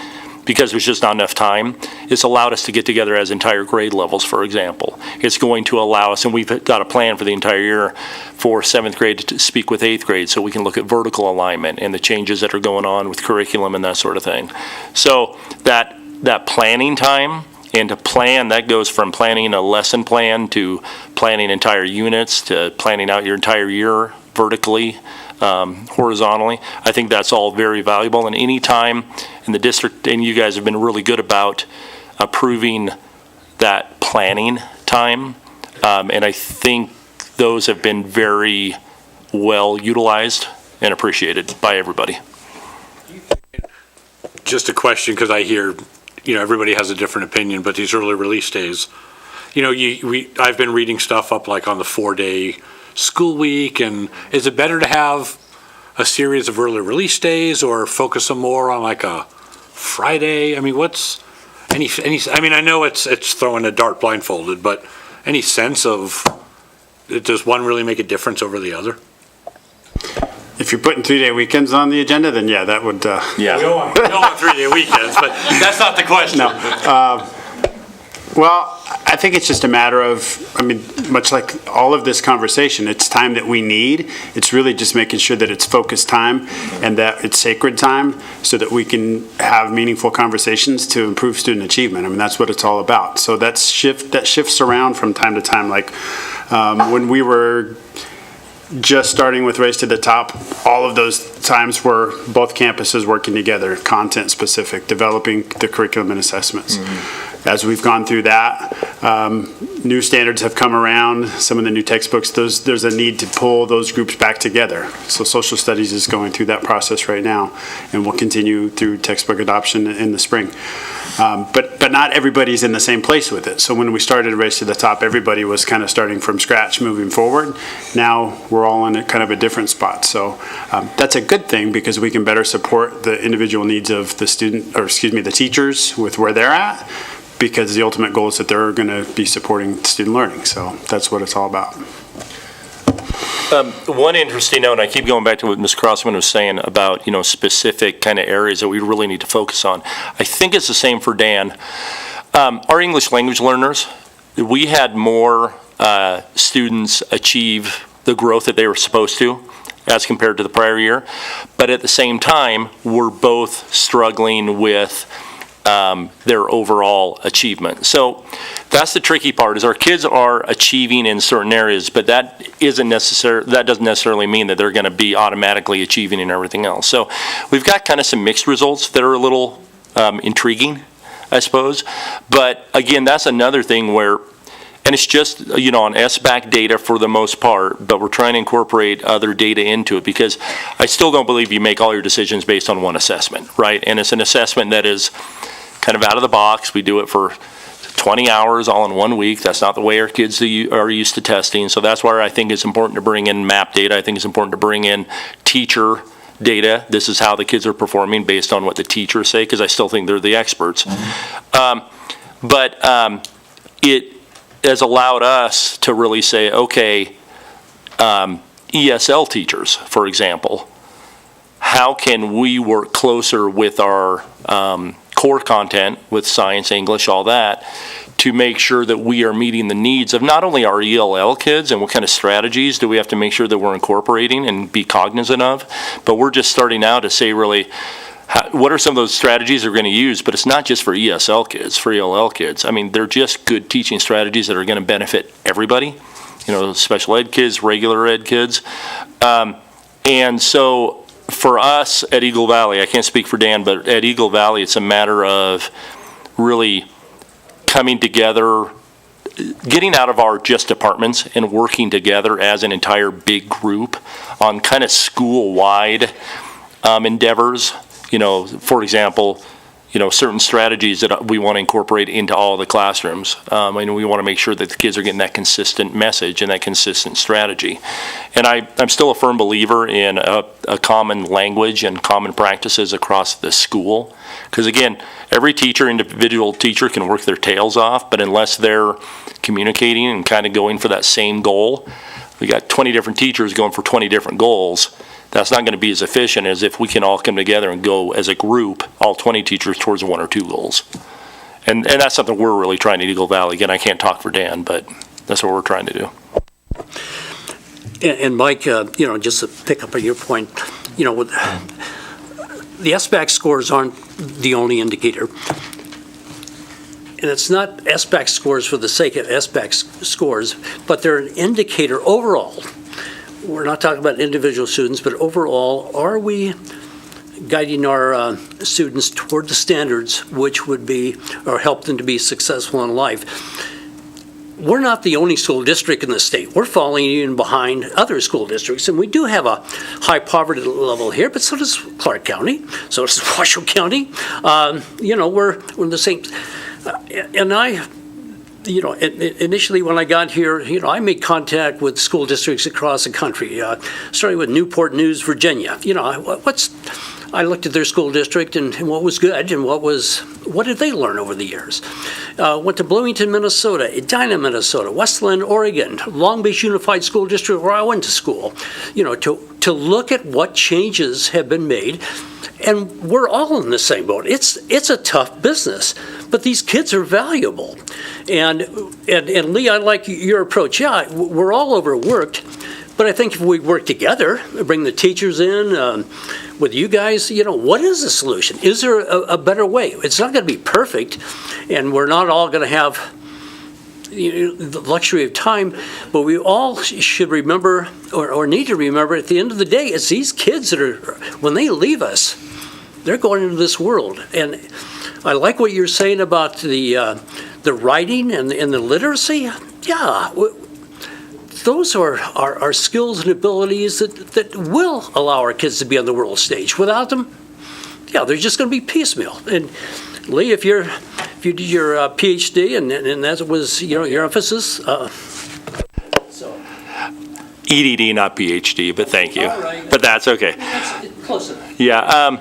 E: because there's just not enough time. It's allowed us to get together as entire grade levels, for example. It's going to allow us, and we've got a plan for the entire year for 7th grade to speak with 8th grade so we can look at vertical alignment and the changes that are going on with curriculum and that sort of thing. So that planning time, and to plan, that goes from planning a lesson plan to planning entire units to planning out your entire year vertically, horizontally. I think that's all very valuable. And any time in the district, and you guys have been really good about approving that planning time. And I think those have been very well utilized and appreciated by everybody.
I: Just a question, because I hear, everybody has a different opinion, but these early release days, I've been reading stuff up like on the 4-day school week, and is it better to have a series of early release days or focus some more on like a Friday? I mean, what's any, I mean, I know it's throwing a dart blindfolded, but any sense of, does one really make a difference over the other?
D: If you're putting 3-day weekends on the agenda, then yeah, that would.
E: Yeah.
I: We don't want 3-day weekends, but that's not the question.
D: No. Well, I think it's just a matter of, much like all of this conversation, it's time that we need. It's really just making sure that it's focused time and that it's sacred time so that we can have meaningful conversations to improve student achievement. That's what it's all about. So that shifts around from time to time. Like when we were just starting with Race to the Top, all of those times were both campuses working together, content specific, developing the curriculum and assessments. As we've gone through that, new standards have come around, some of the new textbooks, there's a need to pull those groups back together. So social studies is going through that process right now, and will continue through textbook adoption in the spring. But not everybody's in the same place with it. So when we started Race to the Top, everybody was kind of starting from scratch moving forward. Now we're all in a kind of a different spot. So that's a good thing because we can better support the individual needs of the teachers with where they're at, because the ultimate goal is that they're going to be supporting student learning. So that's what it's all about.
E: One interesting note, and I keep going back to what Ms. Crossman was saying about, specific kind of areas that we really need to focus on. I think it's the same for Dan. Our English language learners, we had more students achieve the growth that they were supposed to as compared to the prior year. But at the same time, we're both struggling with their overall achievement. So That's the tricky part, is our kids are achieving in certain areas, but that doesn't necessarily mean that they're going to be automatically achieving in everything else. So we've got kind of some mixed results that are a little intriguing, I suppose. But again, that's another thing where, and it's just, on SBAC data for the most part, but we're trying to incorporate other data into it, because I still don't believe you make all your decisions based on one assessment, right? And it's an assessment that is kind of out of the box. We do it for 20 hours all in 1 week. That's not the way our kids are used to testing. So that's why I think it's important to bring in MAP data. I think it's important to bring in teacher data. This is how the kids are performing based on what the teachers say, because I still think they're the experts. But it has allowed us to really say, okay, ESL teachers, for example, how can we work closer with our core content, with science, English, all that, to make sure that we are meeting the needs of not only our ELL kids, and what kind of strategies do we have to make sure that we're incorporating and be cognizant of, but we're just starting now to say really, what are some of those strategies we're going to use? But it's not just for ESL kids, for ELL kids. I mean, they're just good teaching strategies that are going to benefit everybody, special ed kids, regular ed kids. And so for us at Eagle Valley, I can't speak for Dan, but at Eagle Valley, it's a matter of really coming together, getting out of our just departments and working together as an entire big group on kind of school-wide endeavors. For example, certain strategies that we want to incorporate into all the classrooms. And we want to make sure that the kids are getting that consistent message and that consistent strategy. And I'm still a firm believer in a common language and common practices across the school. Because again, every individual teacher can work their tails off, but unless they're communicating and kind of going for that same goal, we got 20 different teachers going for 20 different goals. That's not going to be as efficient as if we can all come together and go as a group, all 20 teachers, towards one or two goals. And that's something we're really trying to Eagle Valley. Again, I can't talk for Dan, but that's what we're trying to do.
A: And Mike, just to pick up on your point, with the SBAC scores aren't the only indicator. And it's not SBAC scores for the sake of SBAC scores, but they're an indicator overall. We're not talking about individual students, but overall, are we guiding our students toward the standards which would be, or help them to be successful in life? We're not the only school district in the state. We're falling in behind other school districts, and we do have a high poverty level here, but so does Clark County, so does Washoe County. We're in the same, initially when I got here, I made contact with school districts across the country, starting with Newport News, Virginia. I looked at their school district and what was good and what did they learn over the years? Went to Bloomington, Minnesota, Edina, Minnesota, Westland, Oregon, Long Beach Unified School District, where I went to school, to look at what changes have been made. And we're all in the same boat. It's a tough business, but these kids are valuable. And Lee, I like your approach. Yeah, we're all overworked, but I think if we work together, bring the teachers in with you guys, what is the solution? Is there a better way? It's not going to be perfect, and we're not all going to have the luxury of time, but we all should remember or need to remember at the end of the day, it's these kids that are, when they leave us, they're going into this world. And I like what you're saying about the writing and the literacy. Yeah, those are skills and abilities that will allow our kids to be on the world stage. Without them, yeah, they're just going to be piecemeal. And Lee, if you did your PhD and that was your emphasis.
E: EDD, not PhD, but thank you.
A: All right.
E: But that's okay.
A: That's close enough.
E: Yeah.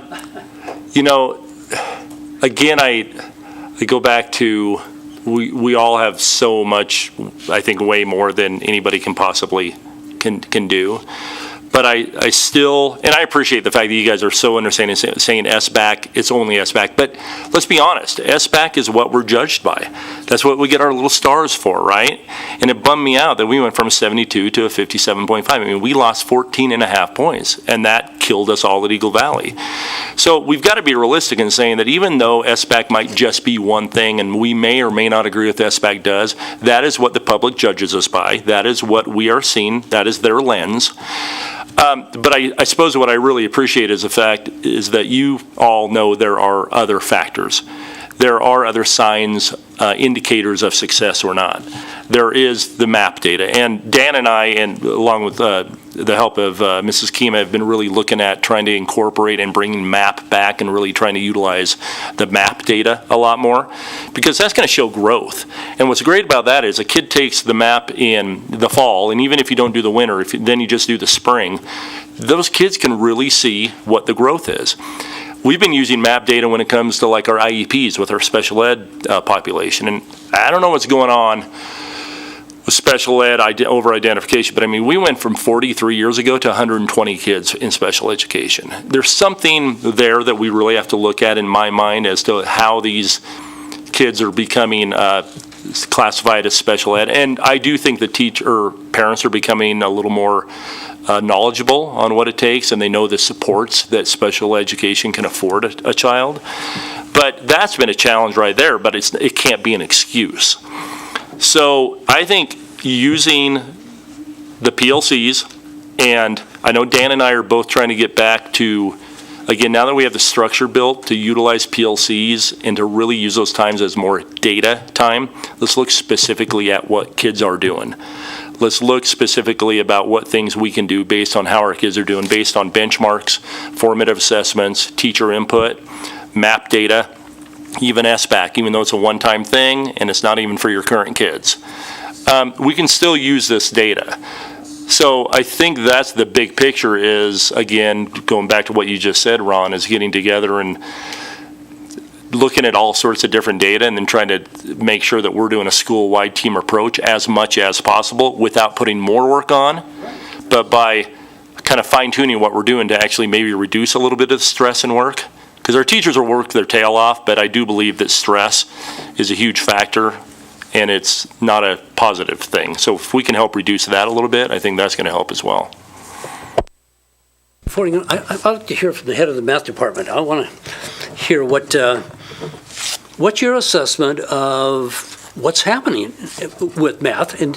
E: Again, I go back to we all have so much, I think way more than anybody can possibly can do. But I still, and I appreciate the fact that you guys are so understanding saying SBAC, it's only SBAC. But let's be honest, SBAC is what we're judged by. That's what we get our little stars for, right? And it bummed me out that we went from a 72 to a 57.5. I mean, we lost 14 and a half points, and that killed us all at Eagle Valley. So we've got to be realistic in saying that even though SBAC might just be one thing, and we may or may not agree with SBAC does, that is what the public judges us by. That is what we are seeing. That is their lens. But I suppose what I really appreciate is the fact is that you all know there are other factors. There are other signs, indicators of success or not. There is the MAP data. And Dan and I, and along with the help of Mrs. Kima, have been really looking at trying to incorporate and bringing MAP back and really trying to utilize the MAP data a lot more, because that's going to show growth. And what's great about that is a kid takes the MAP in the fall, and even if you don't do the winter, then you just do the spring, those kids can really see what the growth is. We've been using MAP data when it comes to like our IEPs with our special ed population, and I don't know what's going on with special ed over-identification, but I mean, we went from 43 years ago to 120 kids in special education. There's something there that we really have to look at in my mind as to how these kids are becoming classified as special ed, and I do think the parents are becoming a little more knowledgeable on what it takes, and they know the supports that special education can afford a child. But that's been a challenge right there, but it can't be an excuse. So I think using the PLCs, and I know Dan and I are both trying to get back to, again, now that we have the structure built to utilize PLCs and to really use those times as more data time, let's look specifically at what kids are doing. Let's look specifically about what things we can do based on how our kids are doing, based on benchmarks, formative assessments, teacher input, MAP data, even SBAC, even though it's a one-time thing and it's not even for your current kids. We can still use this data. So I think that's the big picture is, again, going back to what you just said, Ron, is getting together and looking at all sorts of different data and then trying to make sure that we're doing a school-wide team approach as much as possible without putting more work on, but by kind of fine-tuning what we're doing to actually maybe reduce a little bit of the stress and work. Because our teachers will work their tail off, but I do believe that stress is a huge factor and it's not a positive thing. So if we can help reduce that a little bit, I think that's going to help as well.
A: Before you go, I'd like to hear from the head of the math department. I want to hear what's your assessment of what's happening with math and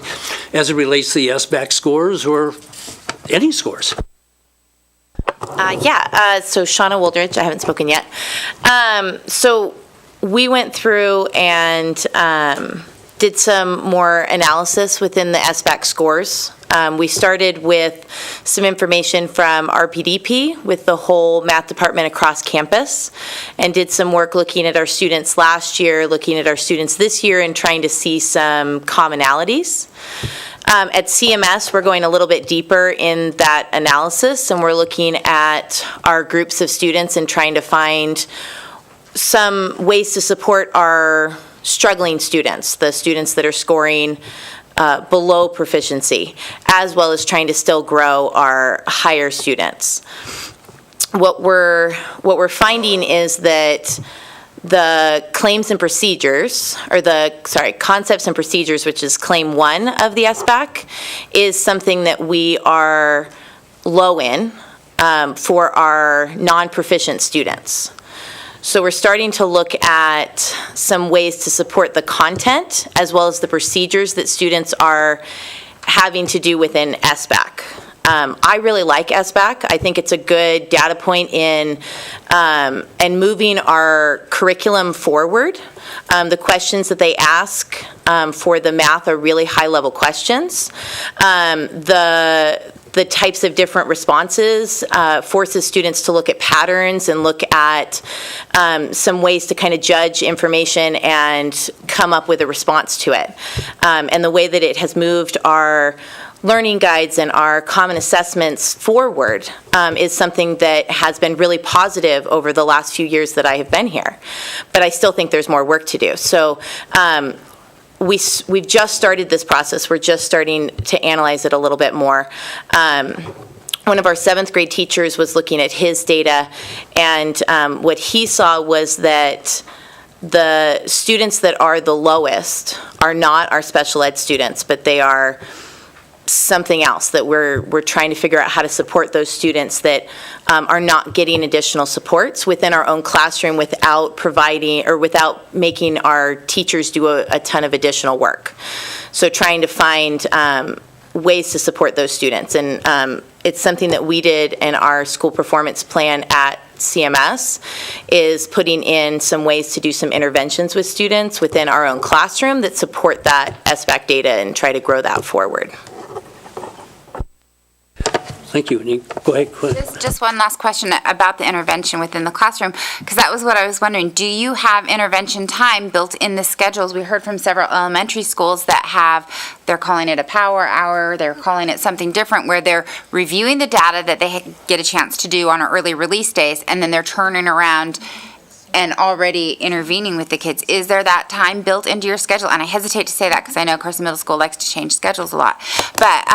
A: as it relates to the SBAC scores or any scores.
J: So Shauna Woldridge, I haven't spoken yet. So we went through and did some more analysis within the SBAC scores. We started with some information from RPDP with the whole math department across campus and did some work looking at our students last year, looking at our students this year, and trying to see some commonalities. At CMS, we're going a little bit deeper in that analysis, and we're looking at our groups of students and trying to find some ways to support our struggling students, the students that are scoring below proficiency, as well as trying to still grow our higher students. What we're finding is that the claims and procedures, or concepts and procedures, which is claim 1 of the SBAC, is something that we are low in for our non-proficient students. So we're starting to look at some ways to support the content as well as the procedures that students are having to do within SBAC. I really like SBAC. I think it's a good data point in and moving our curriculum forward. The questions that they ask for the math are really high-level questions. The types of different responses forces students to look at patterns and look at some ways to kind of judge information and come up with a response to it. And the way that it has moved our learning guides and our common assessments forward is something that has been really positive over the last few years that I have been here. But I still think there's more work to do. So we've just started this process. We're just starting to analyze it a little bit more. One of our 7th grade teachers was looking at his data, and what he saw was that the students that are the lowest are not our special ed students, but they are something else that we're trying to figure out how to support those students that are not getting additional supports within our own classroom without providing or without making our teachers do a ton of additional work. So trying to find ways to support those students. And it's something that we did in our school performance plan at CMS, is putting in some ways to do some interventions with students within our own classroom that support that SBAC data and try to grow that forward.
A: Thank you. Go ahead, Clint.
H: Just one last question about the intervention within the classroom, because that was what I was wondering. Do you have intervention time built in the schedules? We heard from several elementary schools that they're calling it a power hour, they're calling it something different, where they're reviewing the data that they get a chance to do on our early release days, and then they're turning around and already intervening with the kids. Is there that time built into your schedule? And I hesitate to say that because I know Carson Middle School likes to change schedules a lot. But,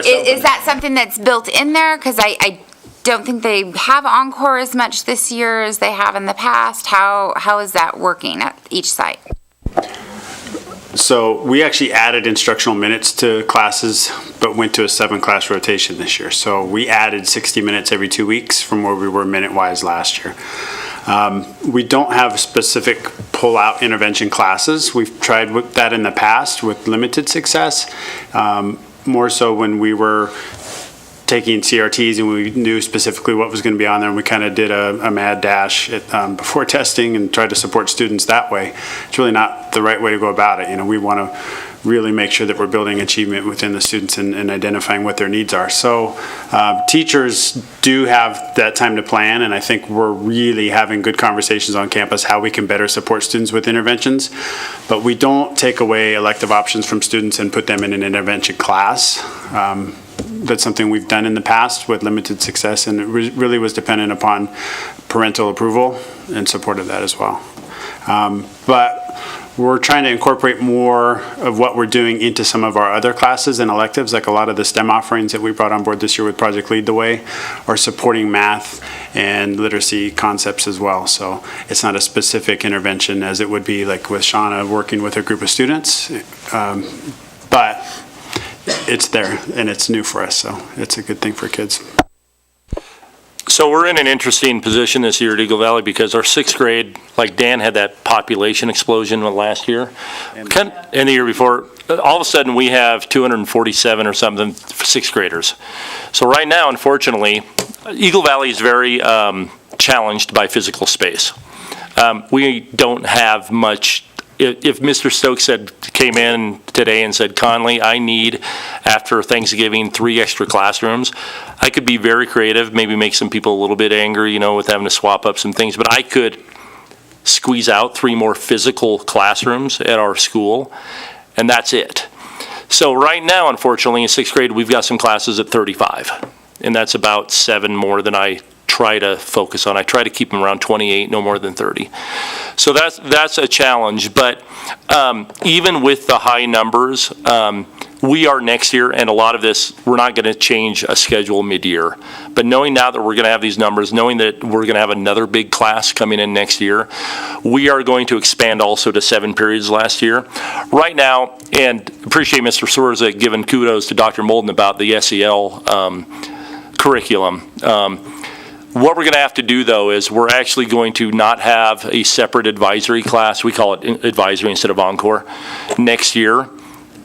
H: is that something that's built in there? Because I don't think they have Encore as much this year as they have in the past. How is that working at each site?
D: So we actually added instructional minutes to classes, but went to a 7-class rotation this year. So we added 60 minutes every 2 weeks from where we were minute-wise last year. We don't have specific pull-out intervention classes. We've tried with that in the past with limited success. More so when we were taking CRTs and we knew specifically what was going to be on there, and we kind of did a mad dash before testing and tried to support students that way. It's really not the right way to go about it. You know, we want to really make sure that we're building achievement within the students and identifying what their needs are. So teachers do have that time to plan, and I think we're really having good conversations on campus how we can better support students with interventions. But we don't take away elective options from students and put them in an intervention class. That's something we've done in the past with limited success, and it really was dependent upon parental approval and support of that as well. But we're trying to incorporate more of what we're doing into some of our other classes and electives, like a lot of the STEM offerings that we brought on board this year with Project Lead the Way are supporting math and literacy concepts as well. So it's not a specific intervention as it would be like with Shauna working with a group of students, but it's there and it's new for us, so it's a good thing for kids.
E: So we're in an interesting position this year at Eagle Valley because our 6th grade, like Dan had that population explosion last year. And the year before, all of a sudden we have 247 or something 6th graders. So right now, unfortunately, Eagle Valley is very challenged by physical space. We don't have much. If Mr. Stokes came in today and said, Conley, I need, after Thanksgiving, 3 extra classrooms, I could be very creative, maybe make some people a little bit angry, with having to swap up some things, but I could squeeze out 3 more physical classrooms at our school, and that's it. So right now, unfortunately, in 6th grade, we've got some classes at 35, and that's about 7 more than I try to focus on. I try to keep them around 28, no more than 30. So that's a challenge, but even with the high numbers, we are next year, and a lot of this, we're not going to change a schedule mid-year. But knowing now that we're going to have these numbers, knowing that we're going to have another big class coming in next year, we are going to expand also to 7 periods last year. Right now, and appreciate Mr. Swerza giving kudos to Dr. Molden about the SEL curriculum. What we're going to have to do, though, is we're actually going to not have a separate advisory class. We call it advisory instead of Encore next year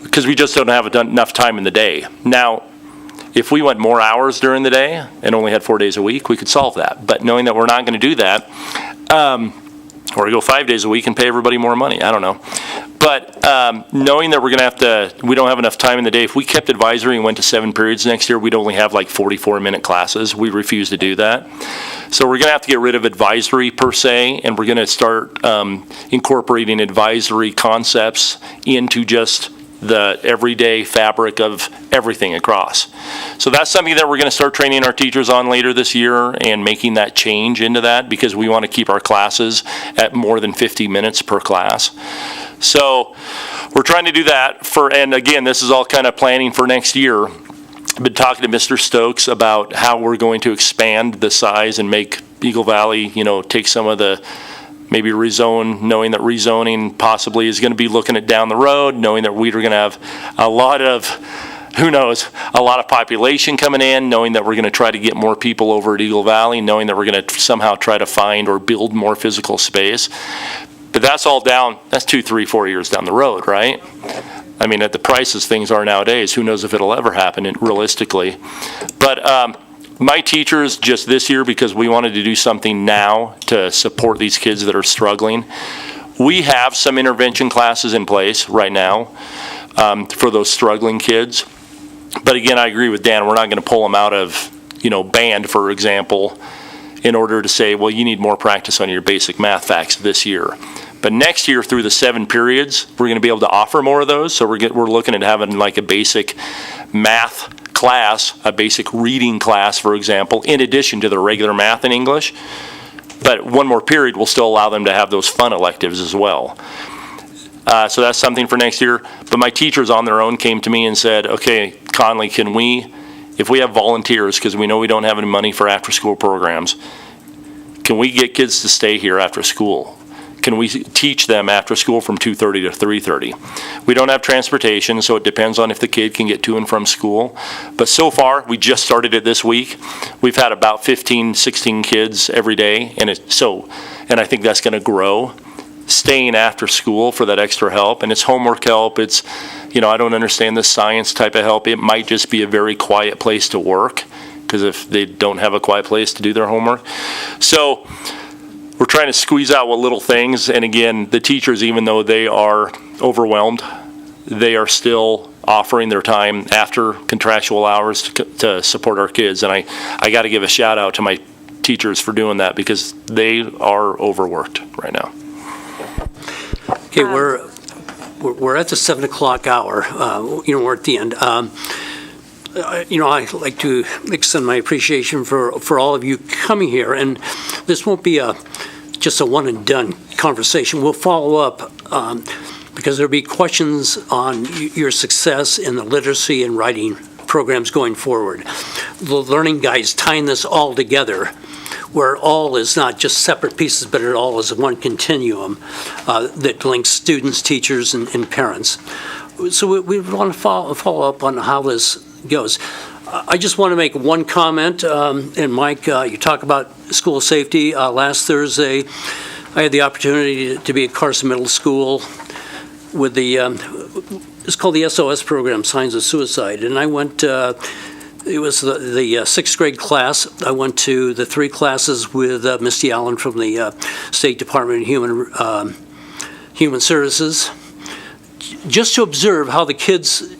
E: because we just don't have enough time in the day. Now, if we went more hours during the day and only had 4 days a week, we could solve that. But knowing that we're not going to do that, or to go 5 days a week and pay everybody more money, I don't know. But knowing that we're going to we don't have enough time in the day, if we kept advisory and went to 7 periods next year, we'd only have like 44-minute classes. We refuse to do that. So we're going to have to get rid of advisory per se, and we're going to start incorporating advisory concepts into just the everyday fabric of everything across. So that's something that we're going to start training our teachers on later this year and making that change into that because we want to keep our classes at more than 50 minutes per class. So we're trying to do that and again, this is all kind of planning for next year. been talking to Mr. Stokes about how we're going to expand the size and make Eagle Valley, take some of the maybe rezone, knowing that rezoning possibly is going to be looking at down the road, knowing that we're going to have a lot of, who knows, a lot of population coming in, knowing that we're going to try to get more people over at Eagle Valley, knowing that we're going to somehow try to find or build more physical space. But that's all that's 2, 3, 4 years down the road, right? I mean, at the prices things are nowadays, who knows if it'll ever happen realistically. But my teachers just this year, because we wanted to do something now to support these kids that are struggling, we have some intervention classes in place right now for those struggling kids. But again, I agree with Dan, we're not going to pull them out of, band, for example, in order to say, well, you need more practice on your basic math facts this year. But next year, through the 7 periods, we're going to be able to offer more of those. So we're looking at having like a basic math class, a basic reading class, for example, in addition to the regular math and English. But one more period will still allow them to have those fun electives as well. So that's something for next year. But my teachers on their own came to me and said, okay, Conley, can we, if we have volunteers, because we know we don't have any money for after-school programs, can we get kids to stay here after school? Can we teach them after school from 2:30 to 3:30? We don't have transportation, so it depends on if the kid can get to and from school. But so far, we just started it this week. We've had about 15, 16 kids every day, and I think that's going to grow, staying after school for that extra help. And it's homework help. It's, I don't understand the science type of help. It might just be a very quiet place to work, because if they don't have a quiet place to do their homework. So we're trying to squeeze out what little things, and again, the teachers, even though they are overwhelmed, they are still offering their time after contractual hours to support our kids. And I got to give a shout out to my teachers for doing that, because they are overworked right now.
A: Okay, we're at the 7 o'clock hour. We're at the end. I'd like to extend my appreciation for all of you coming here, and this won't be just a one and done conversation. We'll follow up because there'll be questions on your success in the literacy and writing programs going forward. The learning guides tying this all together, where all is not just separate pieces, but it all is one continuum that links students, teachers, and parents. So we want to follow up on how this goes. I just want to make one comment, and Mike, you talk about school safety. Last Thursday, I had the opportunity to be at Carson Middle School with it's called the SOS program, Signs of Suicide, and I went, it was the 6th grade class. I went to the 3 classes with Misty Allen from the State Department of Human Services, just to observe how the kids,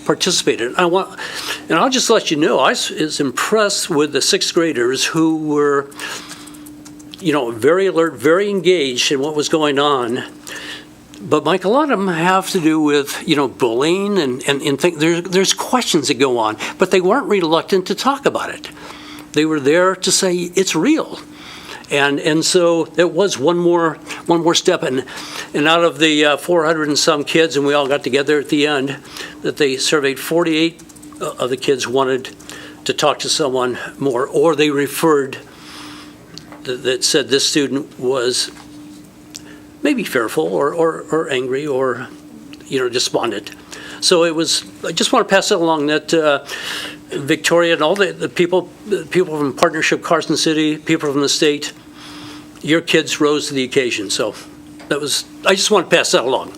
A: participated. And I'll just let you know, I was impressed with the 6th graders who were, very alert, very engaged in what was going on. But Mike, a lot of them have to do with, bullying and there's questions that go on, but they weren't reluctant to talk about it. They were there to say it's real. And so it was one more step, and out of the 400 and some kids, and we all got together at the end, that they surveyed, 48 of the kids wanted to talk to someone more, or they referred that said this student was maybe fearful or angry or despondent. So it was. I just want to pass it along that Victoria and all the people from Partnership Carson City, people from the state, your kids rose to the occasion. So that was. I just want to pass that along.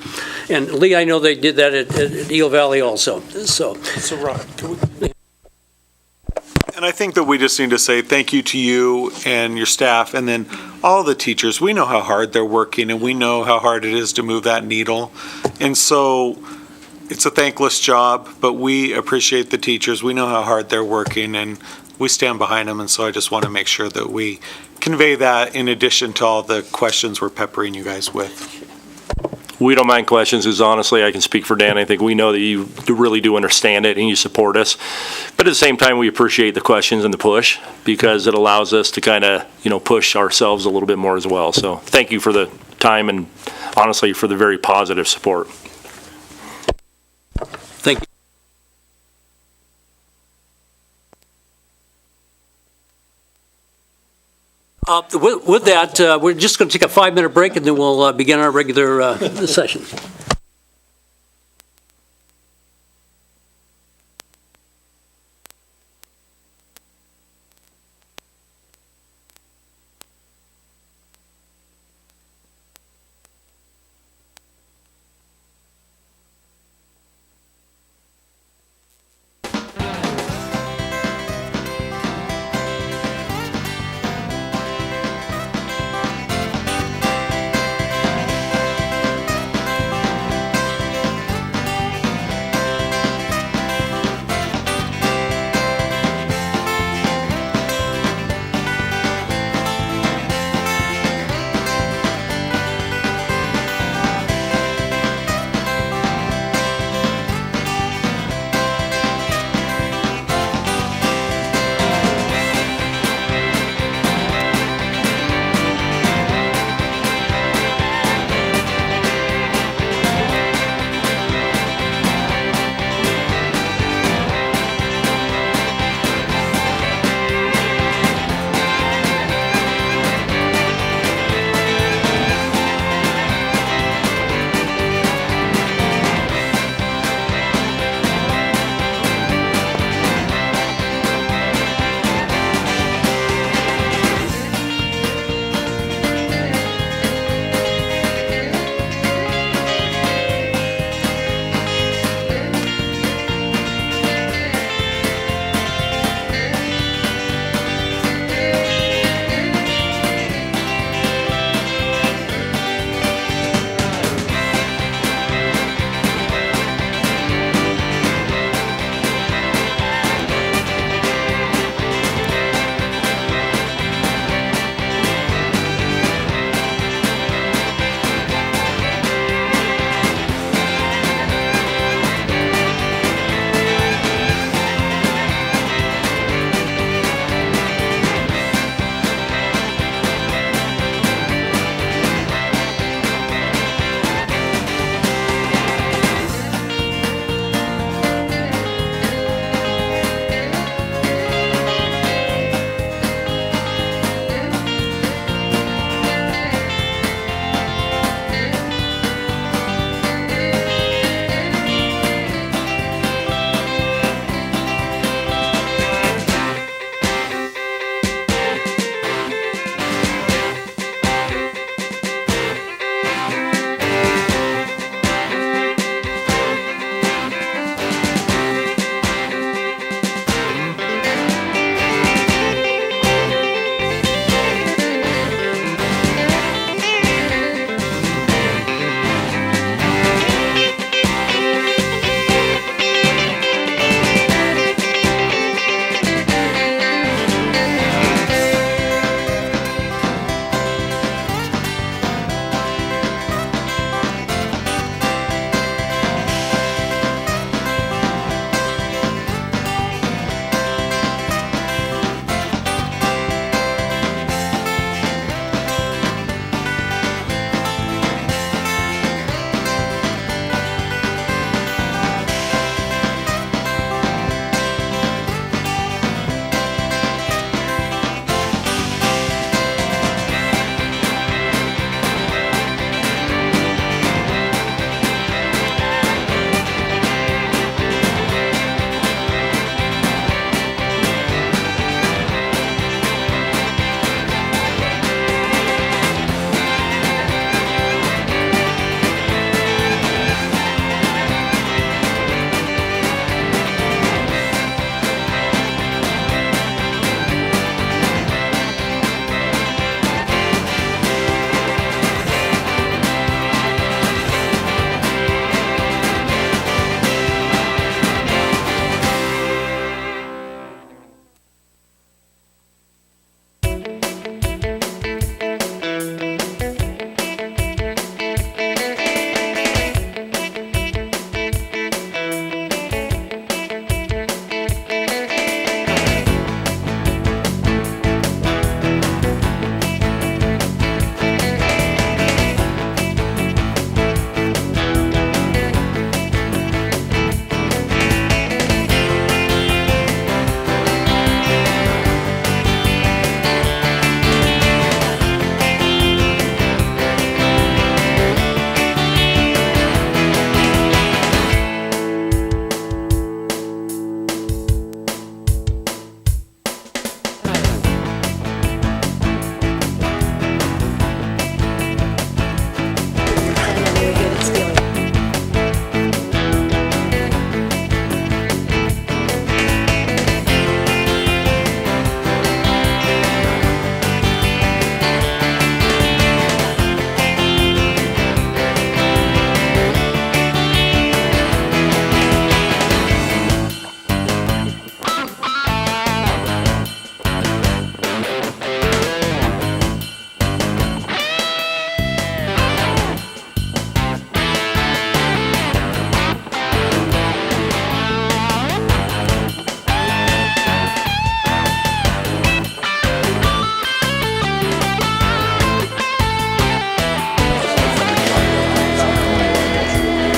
A: And Lee, I know they did that at Eagle Valley also. So
F: Ron, can we? And I think that we just need to say thank you to you and your staff, and then all the teachers. We know how hard they're working, and we know how hard it is to move that needle. And so it's a thankless job, but we appreciate the teachers. We know how hard they're working, and we stand behind them. And so I just want to make sure that we convey that in addition to all the questions we're peppering you guys with.
E: We don't mind questions, because honestly, I can speak for Dan. I think we know that you really do understand it and you support us. But at the same time, we appreciate the questions and the push, because it allows us to kind of, push ourselves a little bit more as well. So thank you for the time and honestly for the very positive support.
A: thank you. With that, we're just going to take a 5-minute break, and then we'll begin our regular session.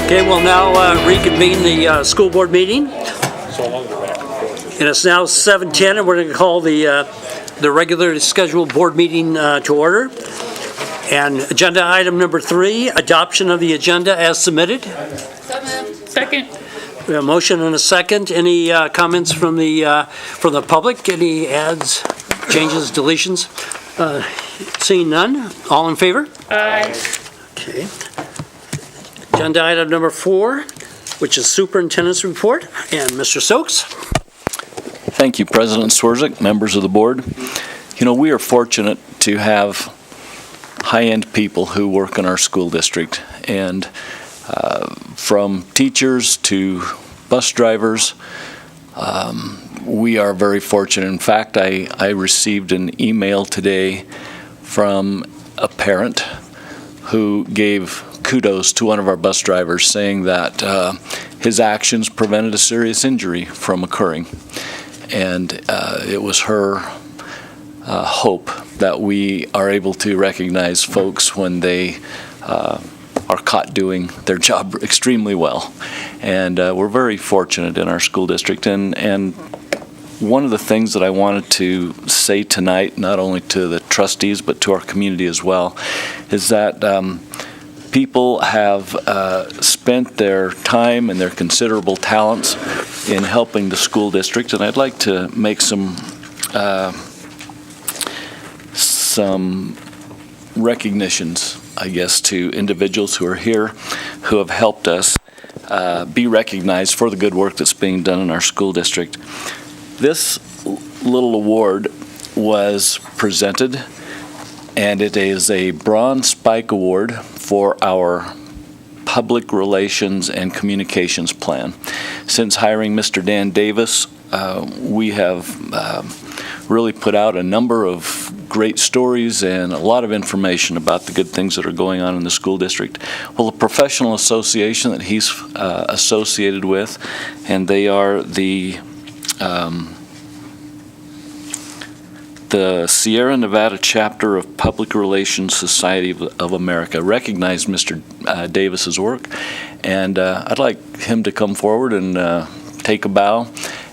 A: Okay, we'll now reconvene the school board meeting. And it's now 7:10, and we're going to call the regularly scheduled board meeting to order. And agenda item number 3, adoption of the agenda as submitted.
K: Second.
A: We have a motion and a second. Any comments from the public? Any adds, changes, deletions? Seeing none, all in favor?
K: Aye.
A: Okay. Agenda item number 4, which is superintendent's report, and Mr. Stokes.
L: Thank you, President Swerzik, members of the board. You know, we are fortunate to have high-end people who work in our school district, and from teachers to bus drivers, we are very fortunate. In fact, I received an email today from a parent who gave kudos to one of our bus drivers, saying that his actions prevented a serious injury from occurring. And it was her hope that we are able to recognize folks when they are caught doing their job extremely well. And we're very fortunate in our school district. And one of the things that I wanted to say tonight, not only to the trustees but to our community as well, is that people have spent their time and their considerable talents in helping the school district, and I'd like to make some recognitions, I guess, to individuals who are here who have helped us be recognized for the good work that's being done in our school district. This little award was presented, and it is a Bronze Spike Award for our public relations and communications plan. Since hiring Mr. Dan Davis, we have really put out a number of great stories and a lot of information about the good things that are going on in the school district. Well, a professional association that he's associated with, and they are the Sierra Nevada chapter of Public Relations Society of America, recognized Mr. Davis's work, and I'd like him to come forward and take a bow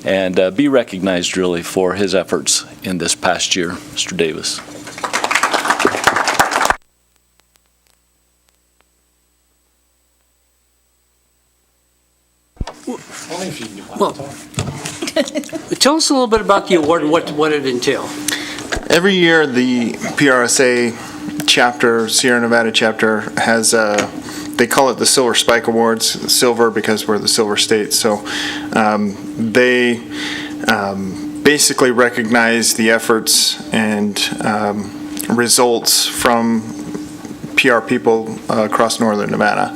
L: and be recognized really for his efforts in this past year. Mr. Davis.
A: Well, tell us a little bit about the award and what it entails.
M: Every year, the PRSA chapter, Sierra Nevada chapter, has they call it the Silver Spike Awards, silver because we're the Silver State. So they basically recognize the efforts and results from PR people across northern Nevada.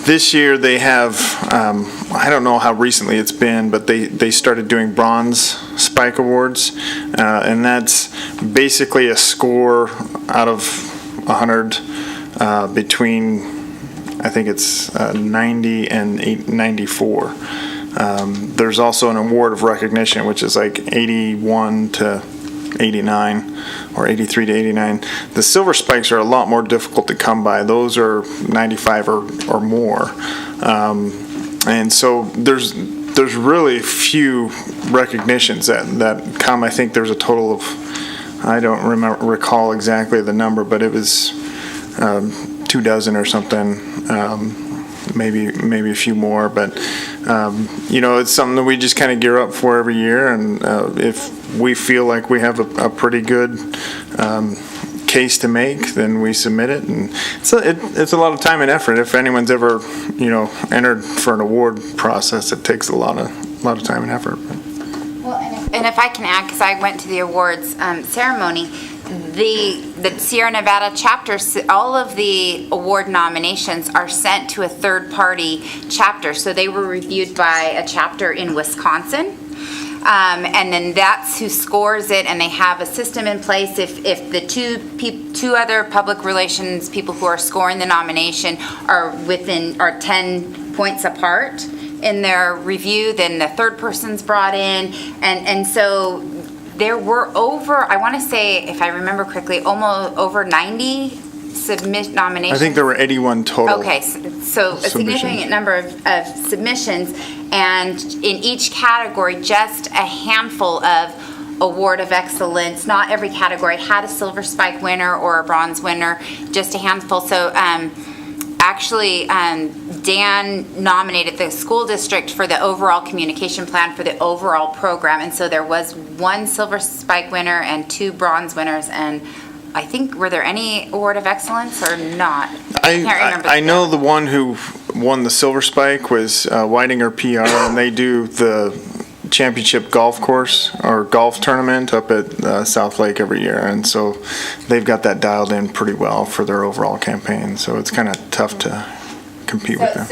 M: This year they have, I don't know how recently it's been, but they started doing Bronze Spike Awards, and that's basically a score out of 100 between, I think it's 90 and 94. There's also an award of recognition, which is like 81 to 89 or 83 to 89. The Silver Spikes are a lot more difficult to come by. Those are 95 or more. And so there's really few recognitions that come. I think there's a total of, I don't recall exactly the number, but it was 24 or something, maybe a few more, but it's something that we just kind of gear up for every year, and if we feel like we have a pretty good case to make, then we submit it, and it's a lot of time and effort. If anyone's ever entered for an award process, it takes a lot of time and effort.
H: Well, and if I can add, because I went to the awards ceremony, the Sierra Nevada chapter, all of the award nominations are sent to a third-party chapter. So they were reviewed by a chapter in Wisconsin. And then that's who scores it, and they have a system in place. If the two other public relations people who are scoring the nomination are 10 points apart in their review, then the third person's brought in, and so there were over, I want to say, if I remember correctly, almost over 90 submit nominations?
M: I think there were 81 total.
H: Okay, so a significant number of submissions, and in each category, just a handful of award of excellence. Not every category had a silver spike winner or a bronze winner, just a handful. So actually, Dan nominated the school district for the overall communication plan for the overall program, and so there was one silver spike winner and 2 bronze winners, and I think, were there any award of excellence or not? I can't remember.
M: I know the one who won the silver spike was Whitinger PR, and they do the championship golf course or golf tournament up at South Lake every year, and so they've got that dialed in pretty well for their overall campaign, so it's kind of tough to compete with them.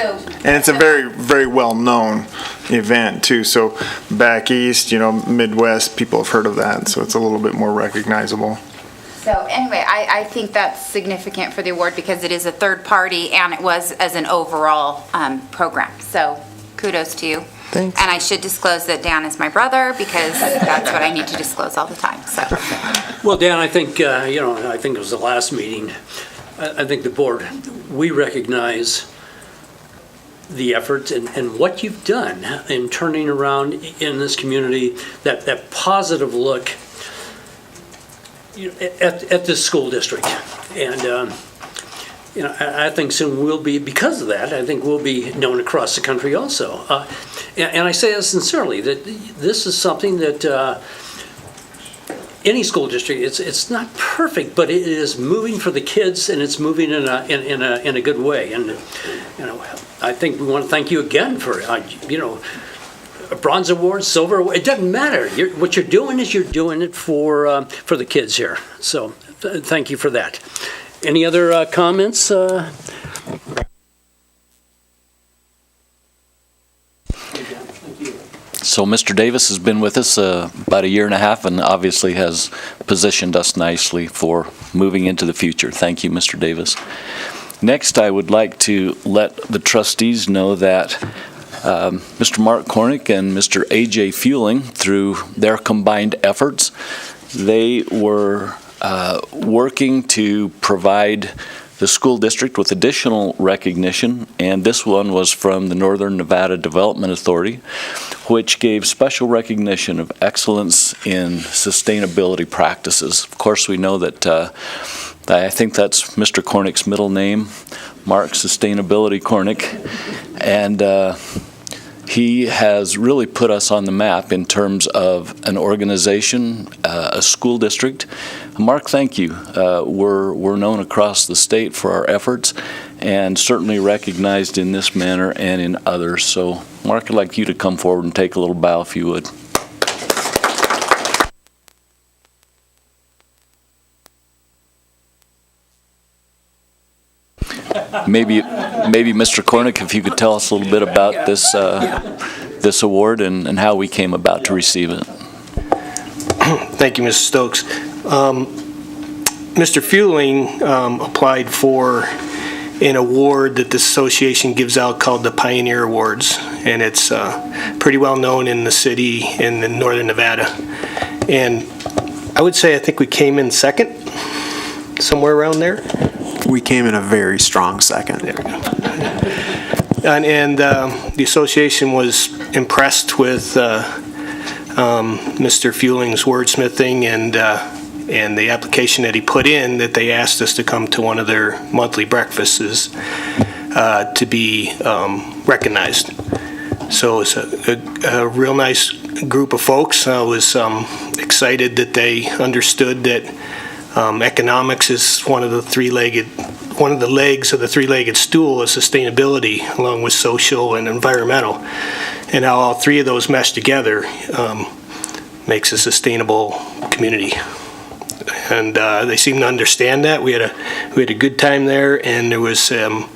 M: And it's a very, very well-known event too, so back east, Midwest, people have heard of that, so it's a little bit more recognizable.
H: So anyway, I think that's significant for the award because it is a third party and it was as an overall program. So kudos to you.
M: Thanks.
H: And I should disclose that Dan is my brother because that's what I need to disclose all the time. So.
A: Well, Dan, I think, I think it was the last meeting. I think the board, we recognize the effort and what you've done in turning around in this community, that positive look at this school district. And, I think soon we'll be, because of that, I think we'll be known across the country also. And I say that sincerely, that this is something that any school district, it's not perfect, but it is moving for the kids, and it's moving in a good way. And I think we want to thank you again for a bronze award, silver award. It doesn't matter. What you're doing is you're doing it for the kids here. So thank you for that. Any other comments?
L: So Mr. Davis has been with us about a year and a half and obviously has positioned us nicely for moving into the future. Thank you, Mr. Davis. Next, I would like to let the trustees know that Mr. Mark Cornick and Mr. A.J. Fueling, through their combined efforts, they were working to provide the school district with additional recognition, and this one was from the Northern Nevada Development Authority, which gave special recognition of excellence in sustainability practices. Of course, we know that I think that's Mr. Cornick's middle name, Mark Sustainability Cornick, and he has really put us on the map in terms of an organization, a school district. Mark, thank you. We're known across the state for our efforts and certainly recognized in this manner and in others. So, Mark, I'd like you to come forward and take a little bow if you would. Maybe Mr. Cornick, if you could tell us a little bit about this this award and how we came about to receive it.
N: Thank you, Mr. Stokes. Mr. Fueling applied for an award that this association gives out called the Pioneer Awards, and it's pretty well known in the city in northern Nevada. And I would say I think we came in second, somewhere around there.
O: We came in a very strong second.
N: There we go. And the association was impressed with Mr. Fueling's wordsmithing and the application that he put in, that they asked us to come to one of their monthly breakfasts to be recognized. So it's a real nice group of folks. I was excited that they understood that economics is one of the legs of the three-legged stool of sustainability, along with social and environmental, and how all three of those mesh together makes a sustainable community. And they seem to understand that. We had a good time there, and there was some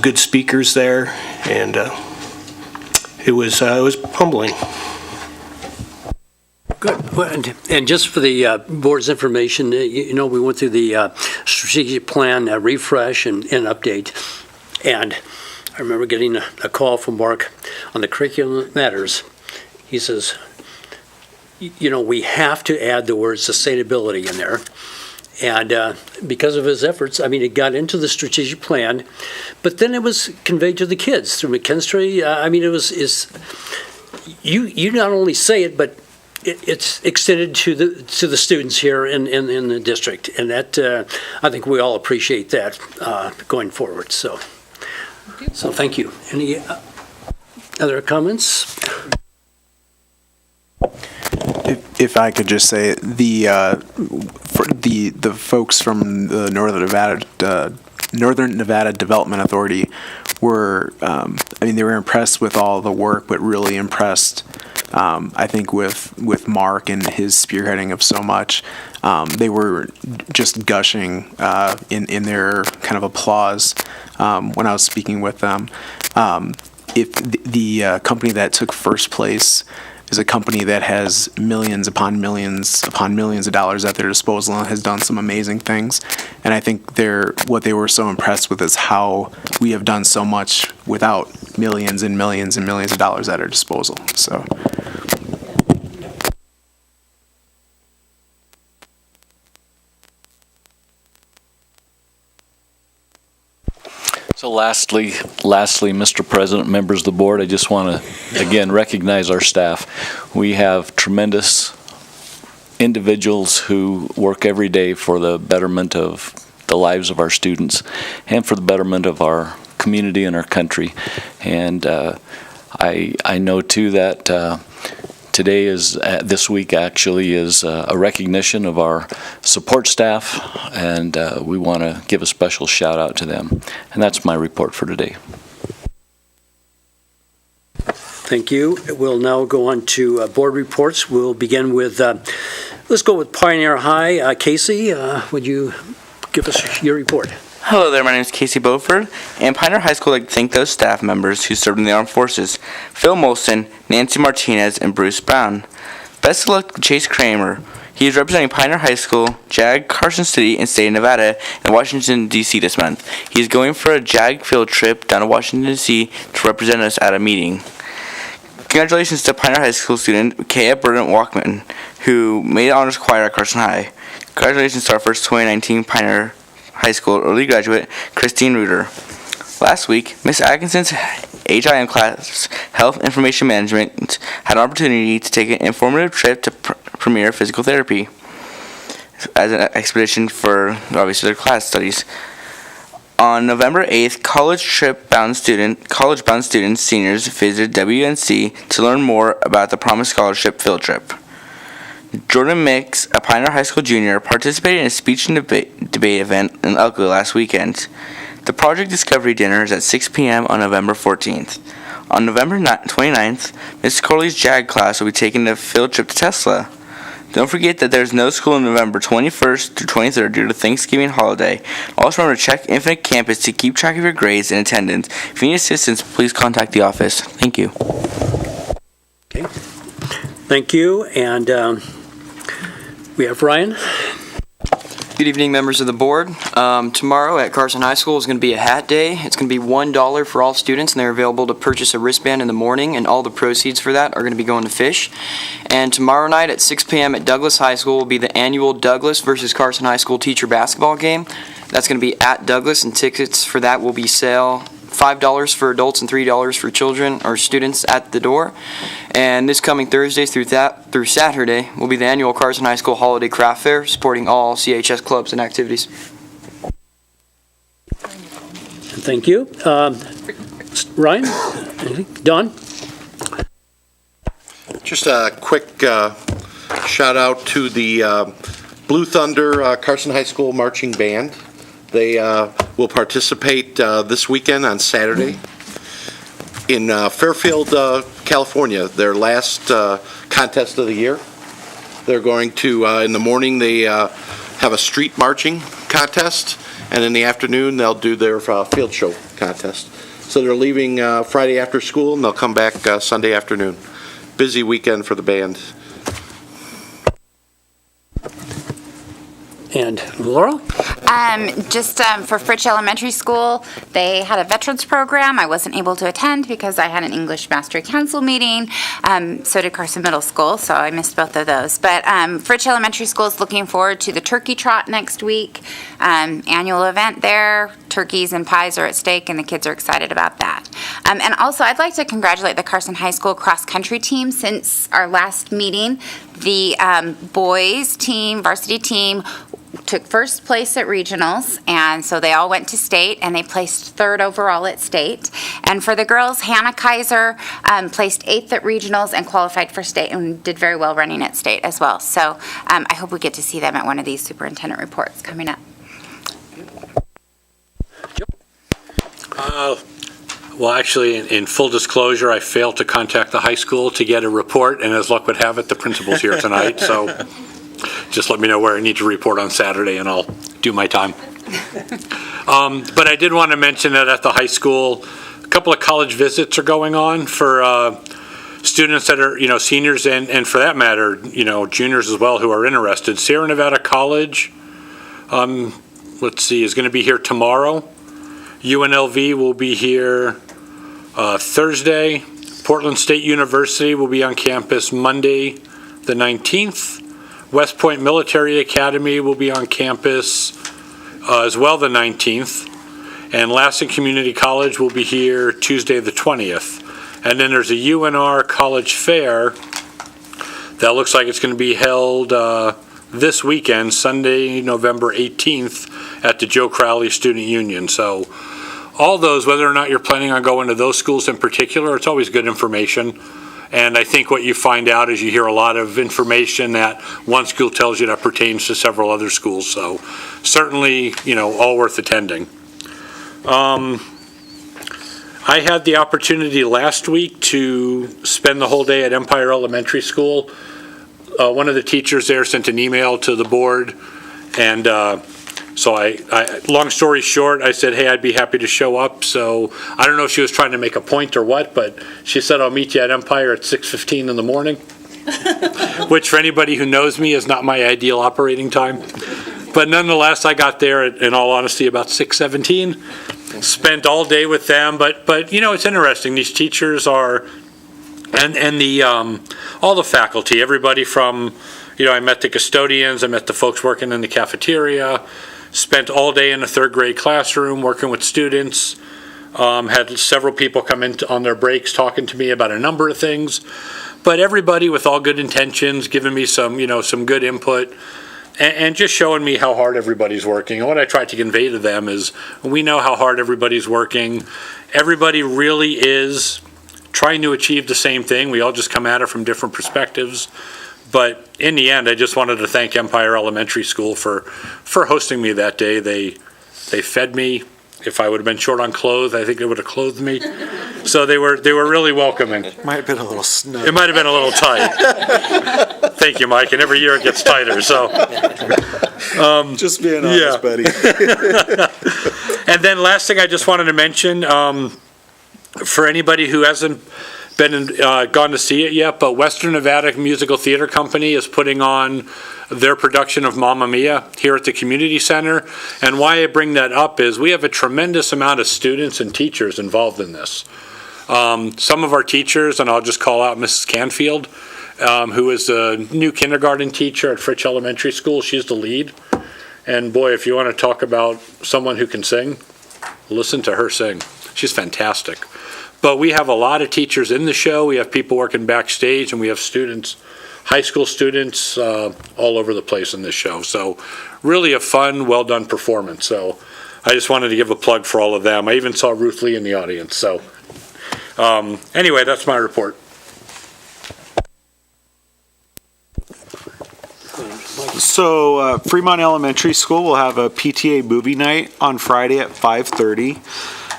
N: good speakers there, and it was humbling.
A: Good. And just for the board's information, we went through the strategic plan refresh and update. And I remember getting a call from Mark on the curriculum matters. He says, we have to add the word sustainability in there. And because of his efforts, I mean, it got into the strategic plan, but then it was conveyed to the kids through McKinstry. I mean, you not only say it, but it's extended to the students here in the district, and that I think we all appreciate that going forward. So thank you. Any other comments?
O: If I could just say, the folks from the Northern Nevada Development Authority were, they were impressed with all the work, but really impressed, I think, with Mark and his spearheading of so much. They were just gushing in their kind of applause when I was speaking with them. If the company that took first place is a company that has millions upon millions of dollars at their disposal and has done some amazing things. And I think what they were so impressed with is how we have done so much without millions and millions and millions of dollars at our disposal. So.
L: So lastly, Mr. President, members of the board, I just want to, again, recognize our staff. We have tremendous individuals who work every day for the betterment of the lives of our students and for the betterment of our community and our country. And I know, too, that today this week actually is a recognition of our support staff, and we want to give a special shout out to them. And that's my report for today.
A: Thank you. We'll now go on to board reports. We'll begin with, let's go with Pioneer High. Casey, would you give us your report?
P: Hello there, my name is Casey Beauford, and Pioneer High School would like to thank those staff members who served in the armed forces: Phil Molson, Nancy Martinez, and Bruce Brown. Best of luck to Chase Kramer. He is representing Pioneer High School, JAG, Carson City, and State of Nevada, and Washington, D.C. this month. He is going for a JAG field trip down to Washington, D.C. to represent us at a meeting. Congratulations to Pioneer High School student Kaya Burden Walkman, who made honors choir at Carson High. Congratulations to our first 2019 Pioneer High School early graduate, Christine Reuter. Last week, Miss Atkinson's HIM class, Health Information Management, had an opportunity to take an informative trip to Premier Physical Therapy as an expedition for, obviously, their class studies. On November 8th, college-bound students, seniors, visited WNC to learn more about the Promise Scholarship field trip. Jordan Mix, a Pioneer High School junior, participated in a speech and debate event in Elko last weekend. The Project Discovery Dinner is at 6 p.m. on November 14th. On November 29th, Ms. Corley's JAG class will be taking a field trip to Tesla. Don't forget that there's no school on November 21st through 23rd due to Thanksgiving holiday. Also remember to check Infinite Campus to keep track of your grades and attendance. If you need assistance, please contact the office. Thank you.
A: Okay. Thank you. And we have Ryan.
Q: Good evening, members of the board. Tomorrow at Carson High School is going to be a hat day. It's going to be $1 for all students, and they're available to purchase a wristband in the morning, and all the proceeds for that are going to be going to Fish. And tomorrow night at 6 p.m. at Douglas High School will be the annual Douglas versus Carson High School teacher basketball game. That's going to be at Douglas, and tickets for that will be sale $5 for adults and $3 for children or students at the door. And this coming Thursday through Saturday will be the annual Carson High School Holiday Craft Fair, supporting all CHS clubs and activities.
A: Thank you. Ryan? Don?
R: Just a quick shout out to the Blue Thunder Carson High School Marching Band. They will participate this weekend on Saturday in Fairfield, California, their last contest of the year. They're going to, in the morning, they have a street marching contest, and in the afternoon, they'll do their field show contest. So they're leaving Friday after school, and they'll come back Sunday afternoon. Busy weekend for the band.
A: And Laura?
H: Just for Fritch Elementary School, they had a veterans program. I wasn't able to attend because I had an English Mastery Council meeting. So did Carson Middle School, so I missed both of those. But Fritch Elementary School is looking forward to the Turkey Trot next week. Annual event there. Turkeys and pies are at stake, and the kids are excited about that. And also, I'd like to congratulate the Carson High School cross-country team. Since our last meeting, the boys team, varsity team, took first place at regionals, and so they all went to state, and they placed third overall at state. And for the girls, Hannah Kaiser placed 8th at regionals and qualified for state and did very well running at state as well. So I hope we get to see them at one of these superintendent reports coming up.
I: Well, actually, in full disclosure, I failed to contact the high school to get a report, and as luck would have it, the principal's here tonight, so just let me know where I need to report on Saturday, and I'll do my time. But I did want to mention that at the high school, a couple of college visits are going on for students that are, seniors and for that matter, juniors as well who are interested. Sierra Nevada College, let's see, is going to be here tomorrow. UNLV will be here Thursday. Portland State University will be on campus Monday, the 19th. West Point Military Academy will be on campus as well the 19th. And Lassen Community College will be here Tuesday, the 20th. And then there's a UNR College Fair that looks like it's going to be held this weekend, Sunday, November 18th, at the Joe Crowley Student Union. So all those, whether or not you're planning on going to those schools in particular, it's always good information. And I think what you find out is you hear a lot of information that one school tells you that pertains to several other schools. So certainly, all worth attending. I had the opportunity last week to spend the whole day at Empire Elementary School. One of the teachers there sent an email to the board, and so I long story short, I said, hey, I'd be happy to show up. So I don't know if she was trying to make a point or what, but she said, I'll meet you at Empire at 6:15 in the morning, which for anybody who knows me is not my ideal operating time. But nonetheless, I got there, in all honesty, about 6:17, spent all day with them. But it's interesting. These teachers are, and the all the faculty, everybody from, I met the custodians, I met the folks working in the cafeteria, spent all day in a third grade classroom working with students, had several people come in on their breaks talking to me about a number of things, but everybody with all good intentions, giving me some good input, and just showing me how hard everybody's working. And what I tried to convey to them is, we know how hard everybody's working. Everybody really is trying to achieve the same thing. We all just come at it from different perspectives. But in the end, I just wanted to thank Empire Elementary School for hosting me that day. They fed me. If I would have been short on clothes, I think they would have clothed me. So they were really welcoming.
F: Might have been a little snug.
I: It might have been a little tight. Thank you, Mike. And every year it gets tighter. So
F: just being honest, buddy.
I: And then last thing I just wanted to mention, for anybody who hasn't gone to see it yet, but Western Nevada Musical Theater Company is putting on their production of Mamma Mia here at the community center. And why I bring that up is we have a tremendous amount of students and teachers involved in this. Some of our teachers, and I'll just call out Mrs. Canfield, who is the new kindergarten teacher at Fritch Elementary School. She's the lead. And boy, if you want to talk about someone who can sing, listen to her sing. She's fantastic. But we have a lot of teachers in the show. We have people working backstage, and we have students, high school students, all over the place in this show. So really a fun, well-done performance. So I just wanted to give a plug for all of them. I even saw Ruth Lee in the audience. So anyway, that's my report.
F: So Fremont Elementary School will have a PTA movie night on Friday at 5:30.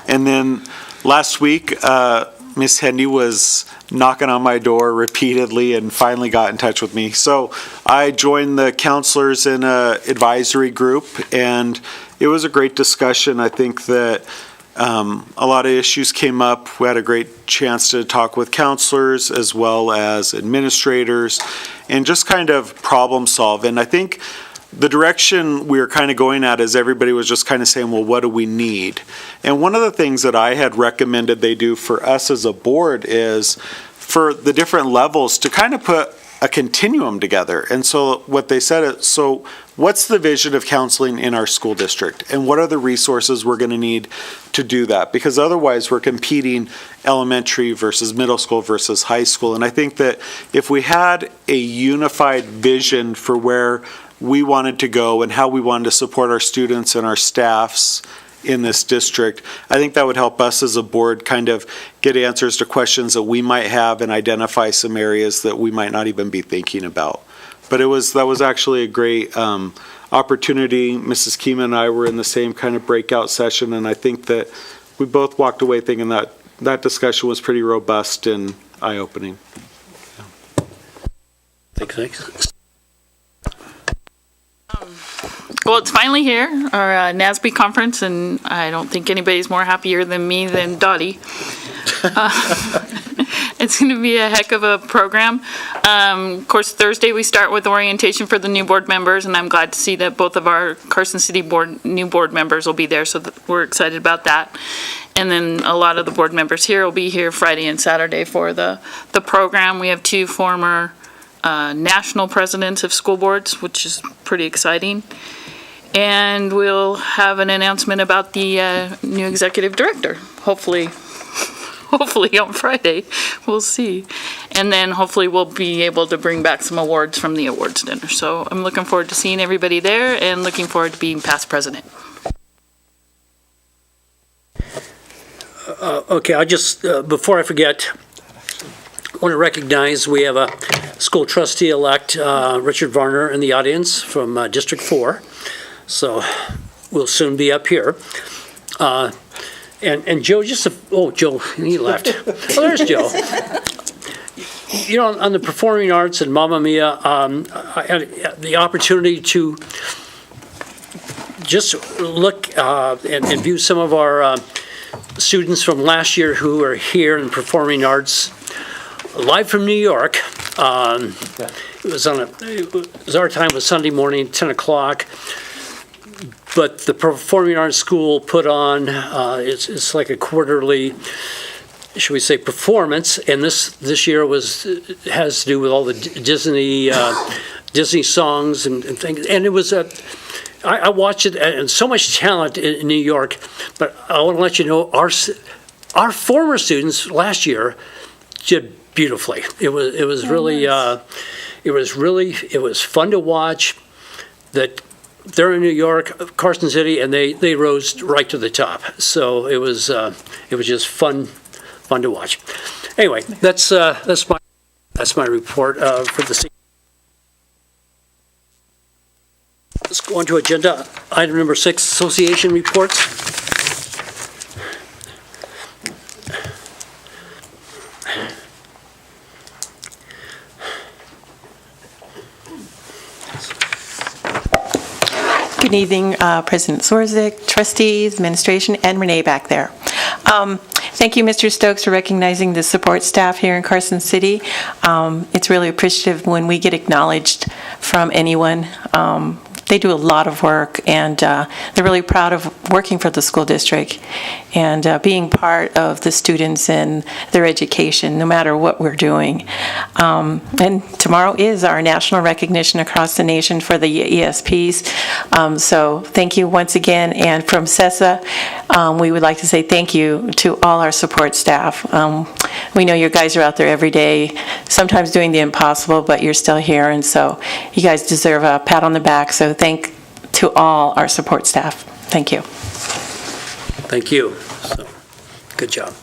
F: And then last week, Miss Hendy was knocking on my door repeatedly and finally got in touch with me. So I joined the counselors in an advisory group, and it was a great discussion. I think that a lot of issues came up. We had a great chance to talk with counselors as well as administrators and just kind of problem solve. And I think the direction we were kind of going at is everybody was just kind of saying, well, what do we need? And one of the things that I had recommended they do for us as a board is for the different levels to kind of put a continuum together. And so what they said is, so what's the vision of counseling in our school district? And what are the resources we're going to need to do that? Because otherwise we're competing elementary versus middle school versus high school. And I think that if we had a unified vision for where we wanted to go and how we wanted to support our students and our staffs in this district, I think that would help us as a board kind of get answers to questions that we might have and identify some areas that we might not even be thinking about. But that was actually a great opportunity. Mrs. Keeman and I were in the same kind of breakout session, and I think that we both walked away thinking that that discussion was pretty robust and eye-opening.
A: Thanks.
K: Well, it's finally here, our NASB conference, and I don't think anybody's more happier than me than Dottie. It's going to be a heck of a program. Of course, Thursday we start with orientation for the new board members, and I'm glad to see that both of our Carson City new board members will be there, so we're excited about that. And then a lot of the board members here will be here Friday and Saturday for the program. We have 2 former national presidents of school boards, which is pretty exciting. And we'll have an announcement about the new executive director, hopefully on Friday. We'll see. And then hopefully we'll be able to bring back some awards from the awards dinner. So I'm looking forward to seeing everybody there and looking forward to being past president.
A: Okay, I just, before I forget, I want to recognize we have a school trustee-elect, Richard Varner, in the audience from District 4. So we'll soon be up here. And Joe, Joe, he left. Oh, there's Joe. You know, on the performing arts and Mamma Mia, I had the opportunity to just look and view some of our students from last year who are here in performing arts, live from New York. It was our time was Sunday morning, 10 o'clock. But the Performing Arts School put on, it's like a quarterly, should we say, performance, and this year has to do with all the Disney songs and things, and it was I watched it, and so much talent in New York. But I want to let you know our former students last year did beautifully. It was really it was fun to watch. That they're in New York, Carson City, and they rose right to the top. So it was just fun to watch. Anyway, that's my report for the evening. Let's go on to agenda item number 6, association reports.
S: Good evening, President Sorzik, trustees, administration, and Renee back there. Thank you, Mr. Stokes, for recognizing the support staff here in Carson City. It's really appreciative when we get acknowledged from anyone. They do a lot of work, and they're really proud of working for the school district and being part of the students and their education, no matter what we're doing. And tomorrow is our national recognition across the nation for the ESPs. So thank you once again. And from CESA, we would like to say thank you to all our support staff. We know you guys are out there every day, sometimes doing the impossible, but you're still here, and so you guys deserve a pat on the back. So thank to all our support staff. Thank you.
A: Thank you. So, good job.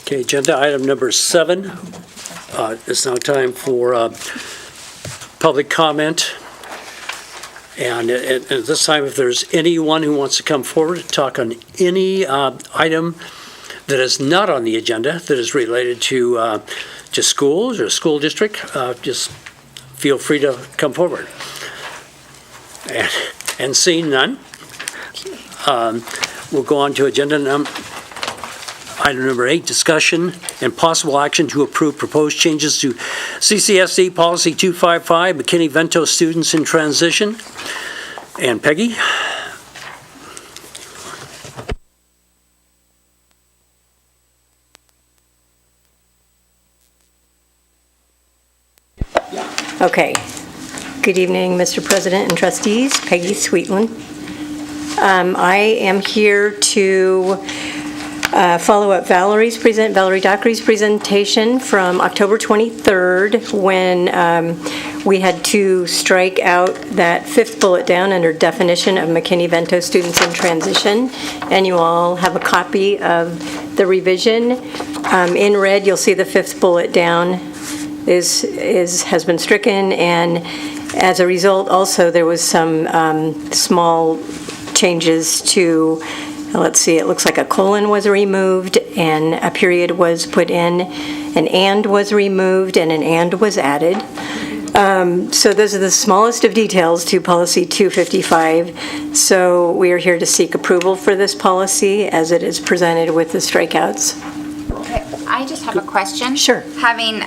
A: Okay, agenda item number 7. It's now time for public comment. And at this time, if there's anyone who wants to come forward to talk on any item that is not on the agenda that is related to schools or school district, just feel free to come forward. And seeing none, we'll go on to agenda Item number 8, discussion and possible action to approve proposed changes to CCSD Policy 255, McKinney-Vento students in transition. And Peggy?
T: Okay. Good evening, Mr. President and trustees. Peggy Sweetland. I am here to follow up Valerie Dockery's presentation from October 23rd when we had to strike out that 5th bullet down under definition of McKinney-Vento students in transition. And you all have a copy of the revision. In red, you'll see the 5th bullet down has been stricken, and as a result, also, there was some small changes to, let's see, it looks like a colon was removed, and a period was put in, an and was removed, and an and was added. So those are the smallest of details to Policy 255. So we are here to seek approval for this policy as it is presented with the strikeouts.
H: I just have a question.
T: Sure.
H: Having,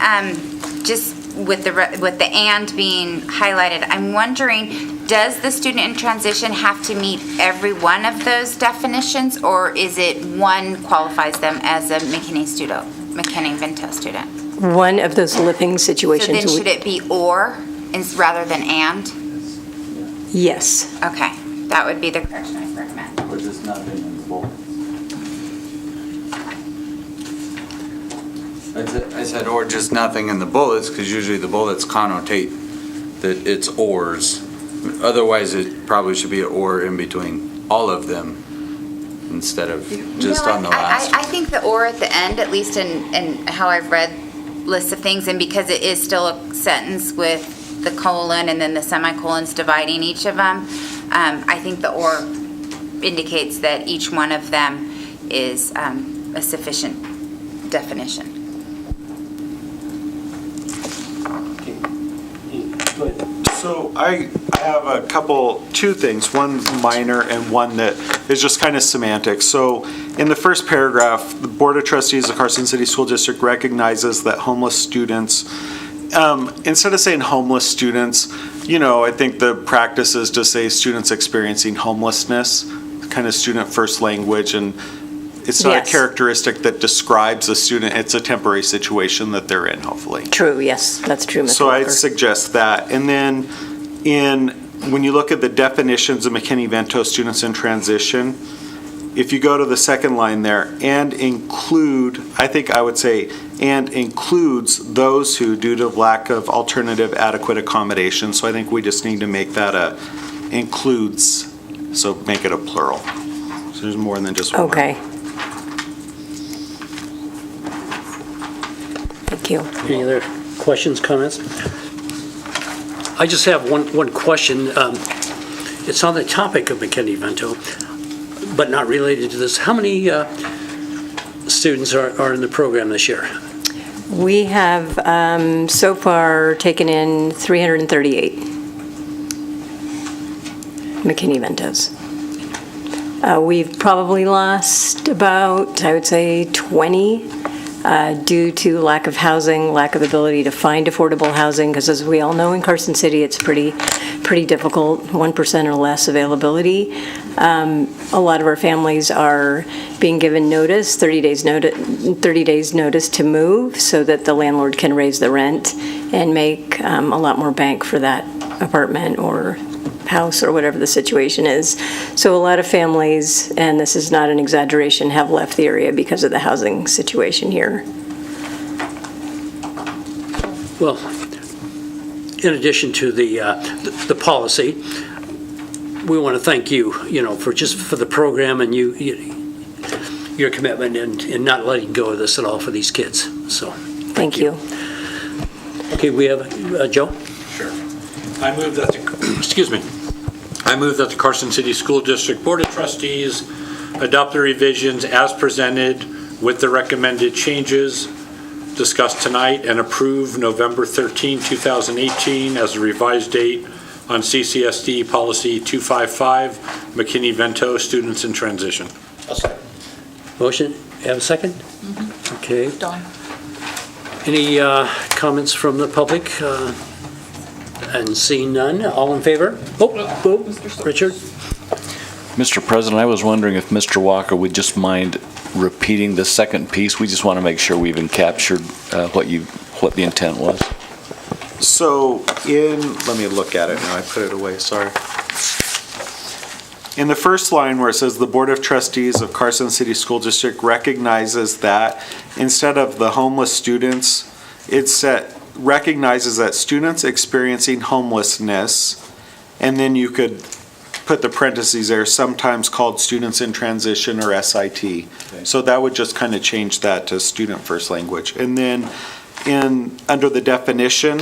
H: just with the and being highlighted, I'm wondering, does the student in transition have to meet every one of those definitions, or is it one qualifies them as a McKinney-Vento student?
T: One of those living situations.
H: So then should it be or rather than and?
T: Yes.
H: Okay, that would be the correction I recommend.
L: Or just nothing in the bullet?
U: I said, or just nothing in the bullets, because usually the bullets connotate that it's ors. Otherwise, it probably should be an or in between all of them instead of just on the last.
H: I think the or at the end, at least in how I've read lists of things, and because it is still a sentence with the colon and then the semicolons dividing each of them, I think the or indicates that each one of them is a sufficient definition.
F: So I have two things, one minor and one that is just kind of semantic. So in the first paragraph, the Board of Trustees of Carson City School District recognizes that homeless students, instead of saying homeless students, I think the practice is to say students experiencing homelessness, kind of student first language, and it's not a characteristic that describes a student, it's a temporary situation that they're in, hopefully.
T: True, yes, that's true, Mr.
F: So
T: Walker.
F: I'd suggest that. And then when you look at the definitions of McKinney-Vento students in transition, if you go to the second line there, and include, I think I would say, and includes those who, due to lack of alternative adequate accommodation. So I think we just need to make that includes, so make it a plural. So there's more than just one.
T: Okay. Thank you.
A: Any other questions, comments? I just have one question. It's on the topic of McKinney-Vento, but not related to this. How many students are in the program this year?
T: We have so far taken in 338 McKinney-Ventos. We've probably lost about, I would say, 20 due to lack of housing, lack of ability to find affordable housing, because as we all know in Carson City, it's pretty difficult, 1% or less availability. A lot of our families are being given notice, 30 days notice to move, so that the landlord can raise the rent and make a lot more bank for that apartment or house or whatever the situation is. So a lot of families, and this is not an exaggeration, have left the area because of the housing situation here.
A: Well, in addition to the policy, we want to thank you, for the program and your commitment and not letting go of this at all for these kids. So
T: thank you.
A: Okay, we have Joe.
I: Sure. I move that the Carson City School District Board of Trustees adopt the revisions as presented with the recommended changes discussed tonight and approve November 13, 2018 as a revised date on CCSD Policy 255, McKinney-Vento students in transition.
A: Motion, have a second? Okay. Any comments from the public? And seeing none, all in favor? Richard?
L: Mr. President, I was wondering if Mr. Walker would just mind repeating the second piece. We just want to make sure we've encaptured what the intent was.
F: So let me look at it now, I put it away, sorry. In the first line where it says, "The Board of Trustees of Carson City School District recognizes that," instead of the homeless students, recognizes that students experiencing homelessness, and then you could put the parentheses there, sometimes called students in transition or SIT. So that would just kind of change that to student first language. And then under the definition,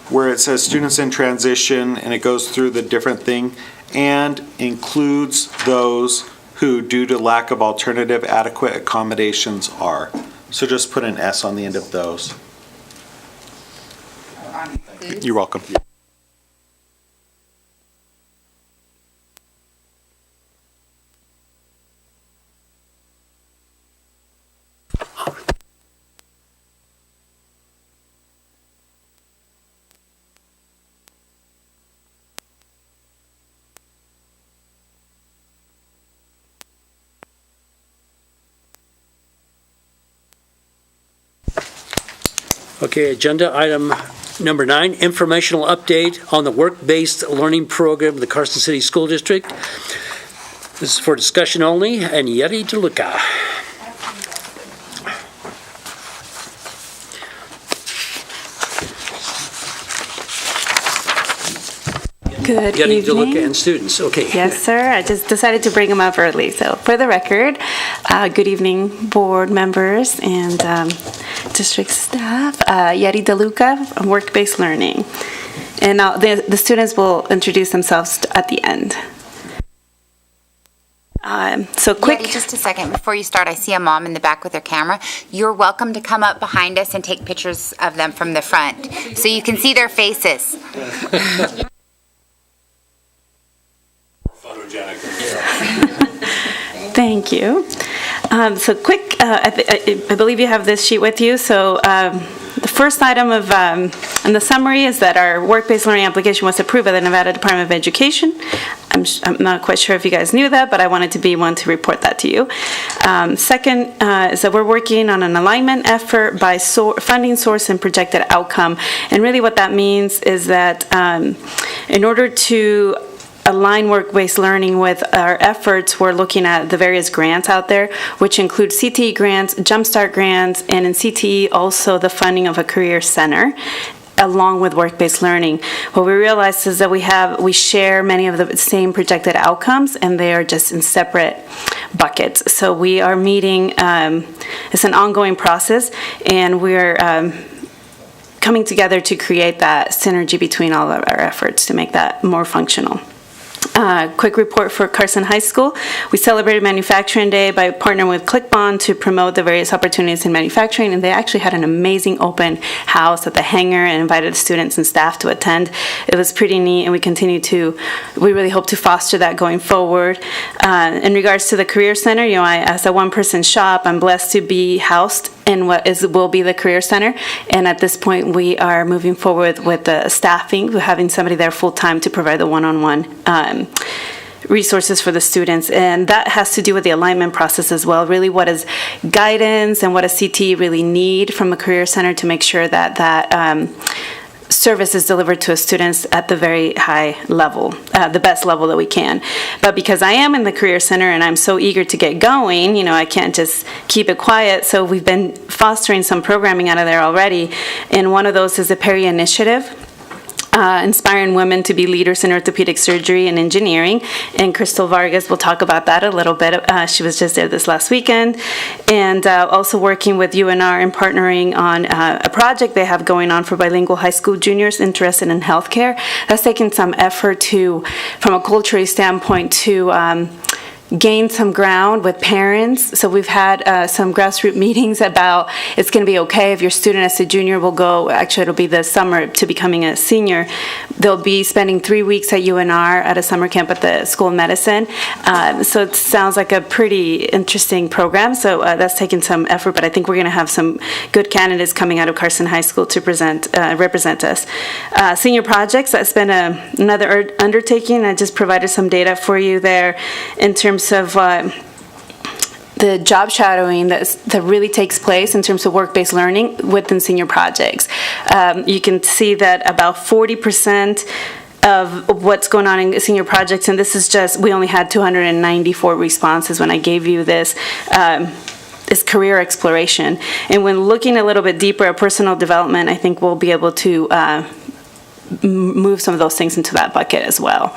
F: where it says students in transition, and it goes through the different thing, and includes those who, due to lack of alternative adequate accommodations, are. So just put an S on the end of those. You're welcome.
A: Okay, agenda item number 9, informational update on the work-based learning program of the Carson City School District. This is for discussion only, and Yeti DeLuca.
B: Good
A: Yeti
B: evening.
A: DeLuca and students, okay.
B: Yes, sir. I just decided to bring them up early. So for the record, good evening, board members and district staff. Yeti DeLuca, work-based learning. And now the students will introduce themselves at the end. So quick.
H: Yeti, just a second before you start. I see a mom in the back with her camera. You're welcome to come up behind us and take pictures of them from the front so you can see their faces.
B: Thank you. So quick, I believe you have this sheet with you. So the first item of in the summary is that our work-based learning application was approved by the Nevada Department of Education. I'm not quite sure if you guys knew that, but I wanted to be one to report that to you. Second is that we're working on an alignment effort by funding source and projected outcome. And really what that means is that in order to align work-based learning with our efforts, we're looking at the various grants out there, which include CTE grants, Jumpstart grants, and in CTE also the funding of a career center along with work-based learning. What we realized is that we share many of the same projected outcomes, and they are just in separate buckets. So we are meeting, it's an ongoing process, and we're coming together to create that synergy between all of our efforts to make that more functional. Quick report for Carson High School. We celebrated Manufacturing Day by partnering with ClickBond to promote the various opportunities in manufacturing, and they actually had an amazing open house at the hangar and invited students and staff to attend. It was pretty neat, and we really hope to foster that going forward. In regards to the Career Center, as a one-person shop, I'm blessed to be housed in what will be the Career Center, and at this point we are moving forward with the staffing, having somebody there full-time to provide the one-on-one resources for the students, and that has to do with the alignment process as well. Really, what is guidance and what does CTE really need from a Career Center to make sure that service is delivered to students at the very high level, the best level that we can. But because I am in the Career Center and I'm so eager to get going, I can't just keep it quiet. So we've been fostering some programming out of there already. And one of those is the Perry Initiative. Inspiring women to be leaders in orthopedic surgery and engineering. And Crystal Vargas will talk about that a little bit. She was just there this last weekend. And also working with UNR and partnering on a project they have going on for bilingual high school juniors interested in healthcare. That's taken some effort from a cultural standpoint, to gained some ground with parents. So we've had some grassroots meetings about it's going to be okay if your student as a junior will go, actually it'll be the summer to becoming a senior. They'll be spending 3 weeks at UNR at a summer camp at the School of Medicine. So it sounds like a pretty interesting program. So that's taken some effort, but I think we're going to have some good candidates coming out of Carson High School to represent us. Senior projects, that's been another undertaking. I just provided some data for you there in terms of the job shadowing that really takes place in terms of work-based learning within senior projects. You can see that about 40% of what's going on in senior projects, and this is just, we only had 294 responses when I gave you this, is career exploration. And when looking a little bit deeper at personal development, I think we'll be able to move some of those things into that bucket as well.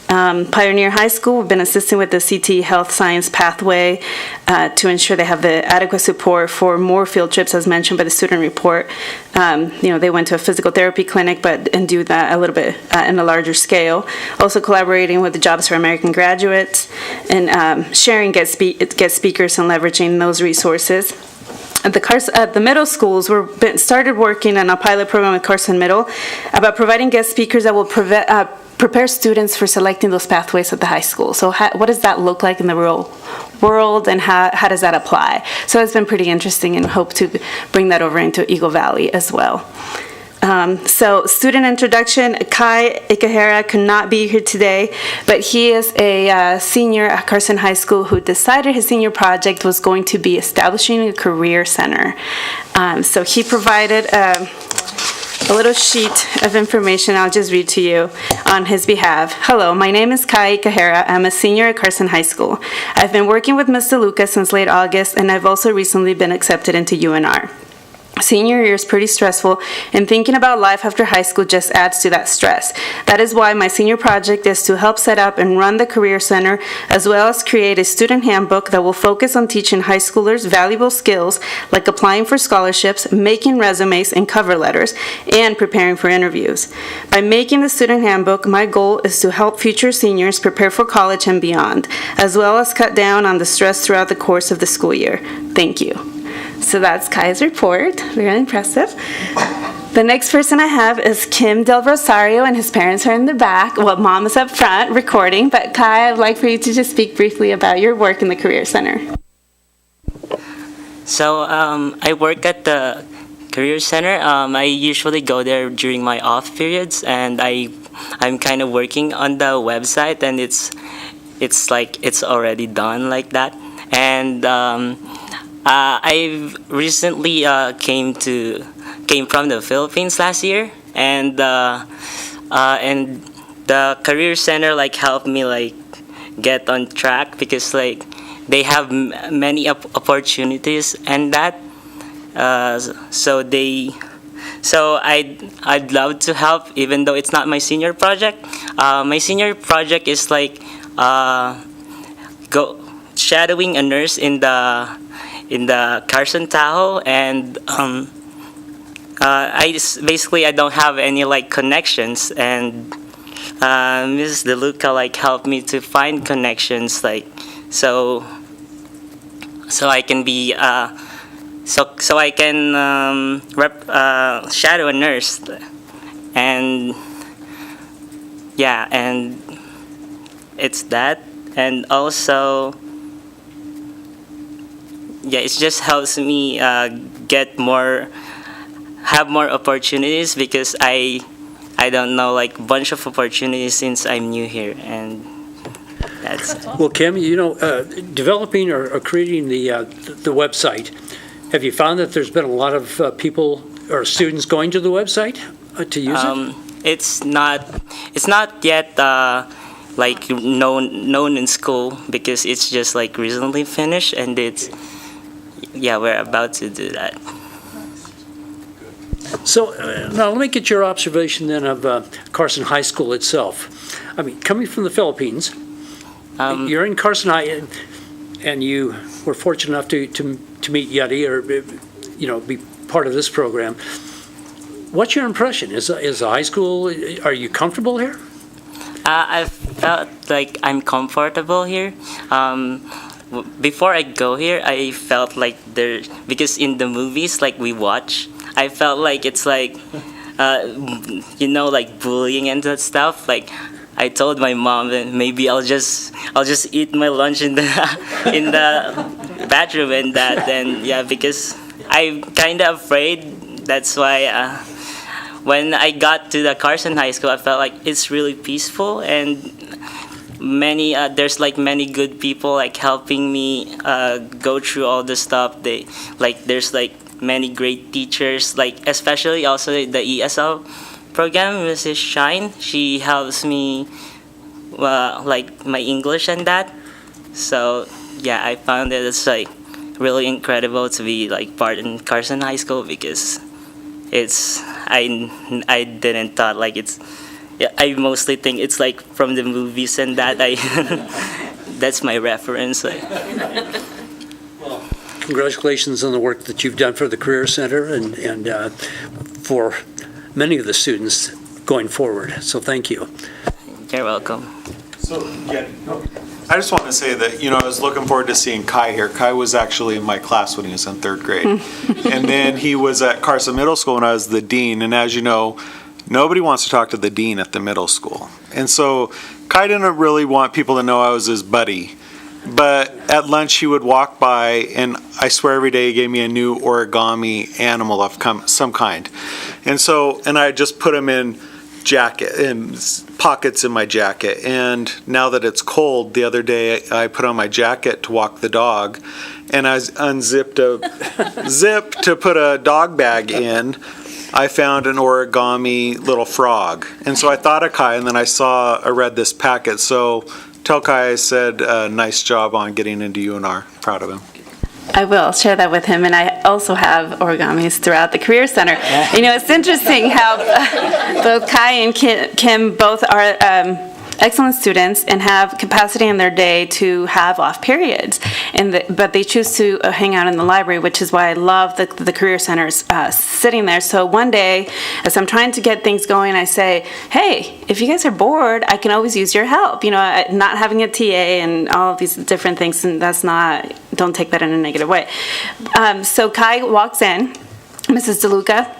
B: Pioneer High School, we've been assisting with the CT Health Science Pathway to ensure they have the adequate support for more field trips, as mentioned by the student report. They went to a physical therapy clinic, and do that a little bit in a larger scale. Also collaborating with the Jobs for American Graduates and sharing guest speakers and leveraging those resources. At the middle schools, we've started working on a pilot program with Carson Middle about providing guest speakers that will prepare students for selecting those pathways at the high school. So what does that look like in the real world, and how does that apply? So it's been pretty interesting, and hope to bring that over into Eagle Valley as well. So student introduction, Kai Ikahara could not be here today, but he is a senior at Carson High School who decided his senior project was going to be establishing a career center. So he provided a little sheet of information I'll just read to you on his behalf. Hello, my name is Kai Ikahara. I'm a senior at Carson High School. I've been working with Ms. DeLuca since late August, and I've also recently been accepted into UNR. Senior year is pretty stressful, and thinking about life after high school just adds to that stress. That is why my senior project is to help set up and run the Career Center, as well as create a student handbook that will focus on teaching high schoolers valuable skills like applying for scholarships, making resumes and cover letters, and preparing for interviews. By making the student handbook, my goal is to help future seniors prepare for college and beyond, as well as cut down on the stress throughout the course of the school year. Thank you. So that's Kai's report. Very impressive. The next person I have is Kim Del Rosario, and his parents are in the back. Well, mom is up front recording, but Kai, I'd like for you to just speak briefly about your work in the Career Center.
C: So I work at the Career Center. I usually go there during my off periods, and I'm kind of working on the website, and it's like it's already done like that. And I've recently came from the Philippines last year, and the Career Center helped me get on track, because they have many opportunities and that. So I'd love to help, even though it's not my senior project. My senior project is go shadowing a nurse in the Carson Tahoe, and I don't have any connections, and Mrs. DeLuca helped me to find connections, so I can be so I can shadow a nurse, and yeah, and it's that, and also. Yeah, it just helps me have more opportunities, because I don't know a bunch of opportunities since I'm new here, and that's it.
A: Well, Kim, developing or creating the website, have you found that there's been a lot of people or students going to the website to use it?
C: It's not yet known in school, because it's just recently finished, and we're about to do that.
A: So now let me get your observation then of Carson High School itself. I mean, coming from the Philippines, you're in Carson High, and you were fortunate enough to meet Yeti, or be part of this program. What's your impression? Is the high school? Are you comfortable here?
C: I've felt like I'm comfortable here. Before I go here, I felt like because in the movies like we watch, I felt like it's like, like bullying and that stuff. Like I told my mom that maybe I'll just eat my lunch in the in the bathroom and that, and yeah, because I'm kind of afraid. That's why when I got to the Carson High School, I felt like it's really peaceful and there's like many good people like helping me go through all the stuff. There's like many great teachers, like especially also the ESL program, Mrs. Shine. She helps me like my English and that. So yeah, I found that it's like really incredible to be like part in Carson High School because I didn't thought like it's. Yeah, I mostly think it's like from the movies and that. That's my reference.
A: Congratulations on the work that you've done for the Career Center and for many of the students going forward. So thank you.
C: You're welcome.
F: So, yeah, I just want to say that, I was looking forward to seeing Kai here. Kai was actually in my class when he was in third grade. And then he was at Carson Middle School when I was the dean. And as you know, nobody wants to talk to the dean at the middle school. And so Kai didn't really want people to know I was his buddy. But at lunch, he would walk by, and I swear every day he gave me a new origami animal of some kind. And I just put him in pockets in my jacket. And now that it's cold, the other day I put on my jacket to walk the dog, and I unzipped a zip to put a dog bag in. I found an origami little frog. And so I thought of Kai, and then I read this packet. So tell Kai I said, nice job on getting into UNR. Proud of him.
B: I will share that with him, and I also have origamis throughout the Career Center. It's interesting how both Kai and Kim both are excellent students and have capacity in their day to have off periods, but they choose to hang out in the library, which is why I love the Career Centers sitting there. So one day, as I'm trying to get things going, I say, hey, if you guys are bored, I can always use your help. Not having a TA and all of these different things, and don't take that in a negative way. So Kai walks in, Mrs. DeLuca,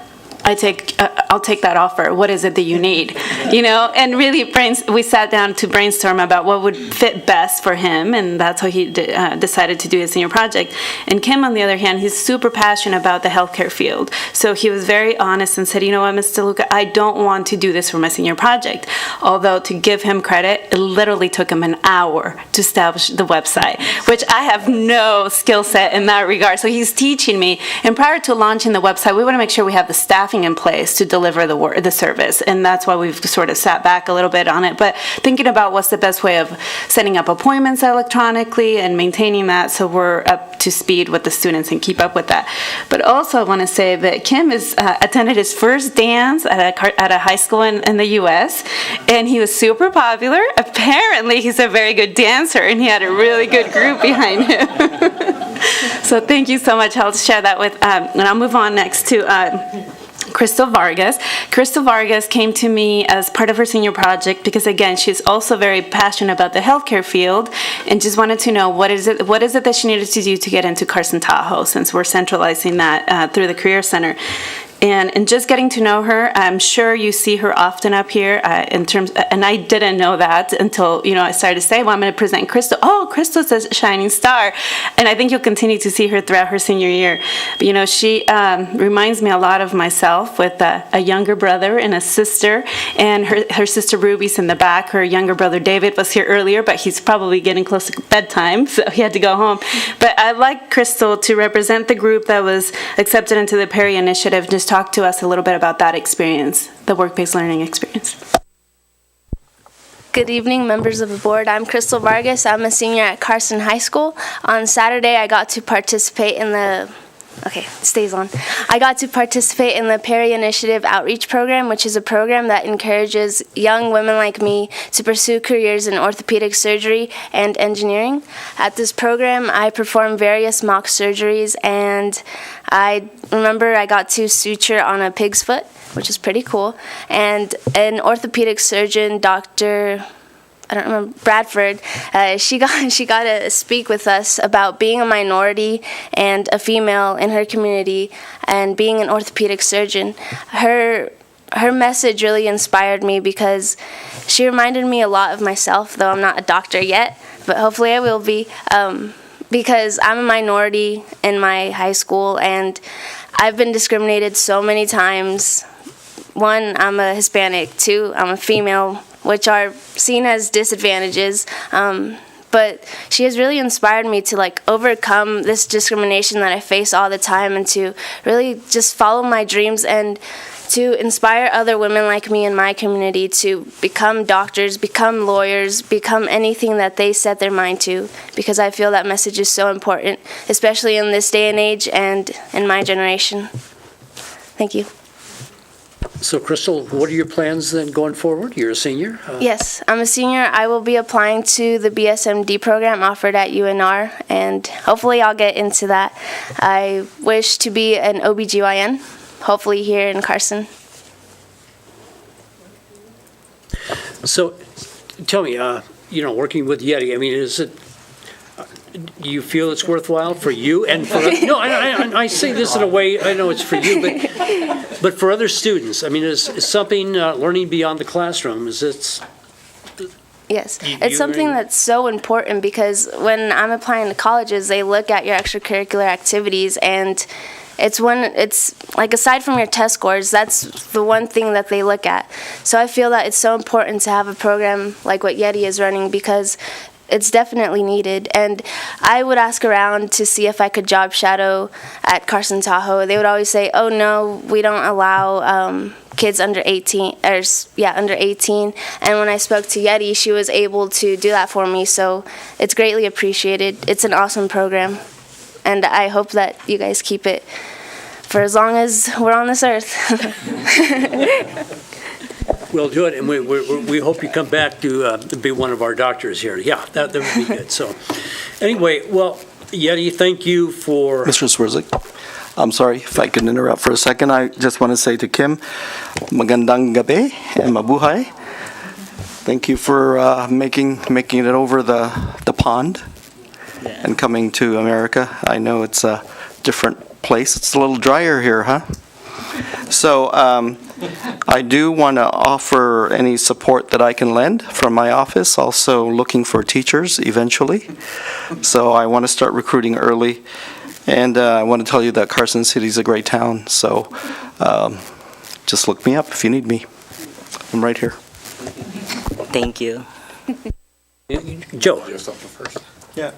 B: I'll take that offer. What is it that you need? And really we sat down to brainstorm about what would fit best for him, and that's how he decided to do his senior project. And Kim, on the other hand, he's super passionate about the healthcare field. So he was very honest and said, you know what, Ms. DeLuca, I don't want to do this for my senior project. Although, to give him credit, it literally took him an hour to establish the website, which I have no skill set in that regard. So he's teaching me. And prior to launching the website, we want to make sure we have the staffing in place to deliver the service, and that's why we've sort of sat back a little bit on it, but thinking about what's the best way of setting up appointments electronically and maintaining that so we're up to speed with the students and keep up with that. But also I want to say that Kim has attended his first dance at a high school in the U.S., and he was super popular. Apparently he's a very good dancer, and he had a really good group behind him. So thank you so much. I'll share that with, and I'll move on next to Crystal Vargas. Crystal Vargas came to me as part of her senior project because, again, she's also very passionate about the healthcare field and just wanted to know what is it that she needed to do to get into Carson Tahoe, since we're centralizing that through the Career Center. And just getting to know her, I'm sure you see her often up here and I didn't know that until, I started to say, well, I'm going to present Crystal. Oh, Crystal's a shining star. And I think you'll continue to see her throughout her senior year. But, she reminds me a lot of myself with a younger brother and a sister. And her sister Ruby's in the back. Her younger brother David was here earlier, but he's probably getting close to bedtime, so he had to go home. But I'd like Crystal to represent the group that was accepted into the Perry Initiative. Just talk to us a little bit about that experience, the work-based learning experience.
G: Good evening, members of the board. I'm Crystal Vargas. I'm a senior at Carson High School. On Saturday, I got to participate in the I got to participate in the Perry Initiative Outreach Program, which is a program that encourages young women like me to pursue careers in orthopedic surgery and engineering. At this program, I performed various mock surgeries, and I remember I got to suture on a pig's foot, which is pretty cool. And an orthopedic surgeon, Dr. I don't remember, Bradford, she got to speak with us about being a minority and a female in her community and being an orthopedic surgeon. Her message really inspired me because she reminded me a lot of myself, though I'm not a doctor yet, but hopefully I will be, because I'm a minority in my high school and I've been discriminated so many times. One, I'm a Hispanic. Two, I'm a female, which are seen as disadvantages. But she has really inspired me to overcome this discrimination that I face all the time and to really just follow my dreams and to inspire other women like me in my community to become doctors, become lawyers, become anything that they set their mind to, because I feel that message is so important, especially in this day and age and in my generation. Thank you.
A: So, Crystal, what are your plans then going forward? You're a senior?
G: Yes, I'm a senior. I will be applying to the BSMD program offered at UNR, and hopefully I'll get into that. I wish to be an OBGYN, hopefully here in Carson.
A: So, tell me, working with Yeti, I mean, do you feel it's worthwhile for you and for no? I say this in a way, I know it's for you, but for other students, I mean, is something learning beyond the classroom? Is it?
G: Yes, it's something that's so important because when I'm applying to colleges, they look at your extracurricular activities, and it's like aside from your test scores, that's the one thing that they look at. So I feel that it's so important to have a program like what Yeti is running because it's definitely needed. And I would ask around to see if I could job shadow at Carson Tahoe. They would always say, oh no, we don't allow kids under 18, under 18. And when I spoke to Yeti, she was able to do that for me. So it's greatly appreciated. It's an awesome program. And I hope that you guys keep it for as long as we're on this earth.
A: We'll do it, and we hope you come back to be one of our doctors here. Yeah, that would be good. So, anyway, well, Yeti, thank you for...
J: Mr. Swerzik, I'm sorry if I can interrupt for a second. I just want to say to Kim, magandang gabi and mabuhay. Thank you for making it over the pond and coming to America. I know it's a different place. It's a little drier here, huh? So I do want to offer any support that I can lend from my office, also looking for teachers eventually. So I want to start recruiting early. And I want to tell you that Carson City is a great town. So just look me up if you need me. I'm right here.
C: Thank you.
A: Joe.
F: Yeah.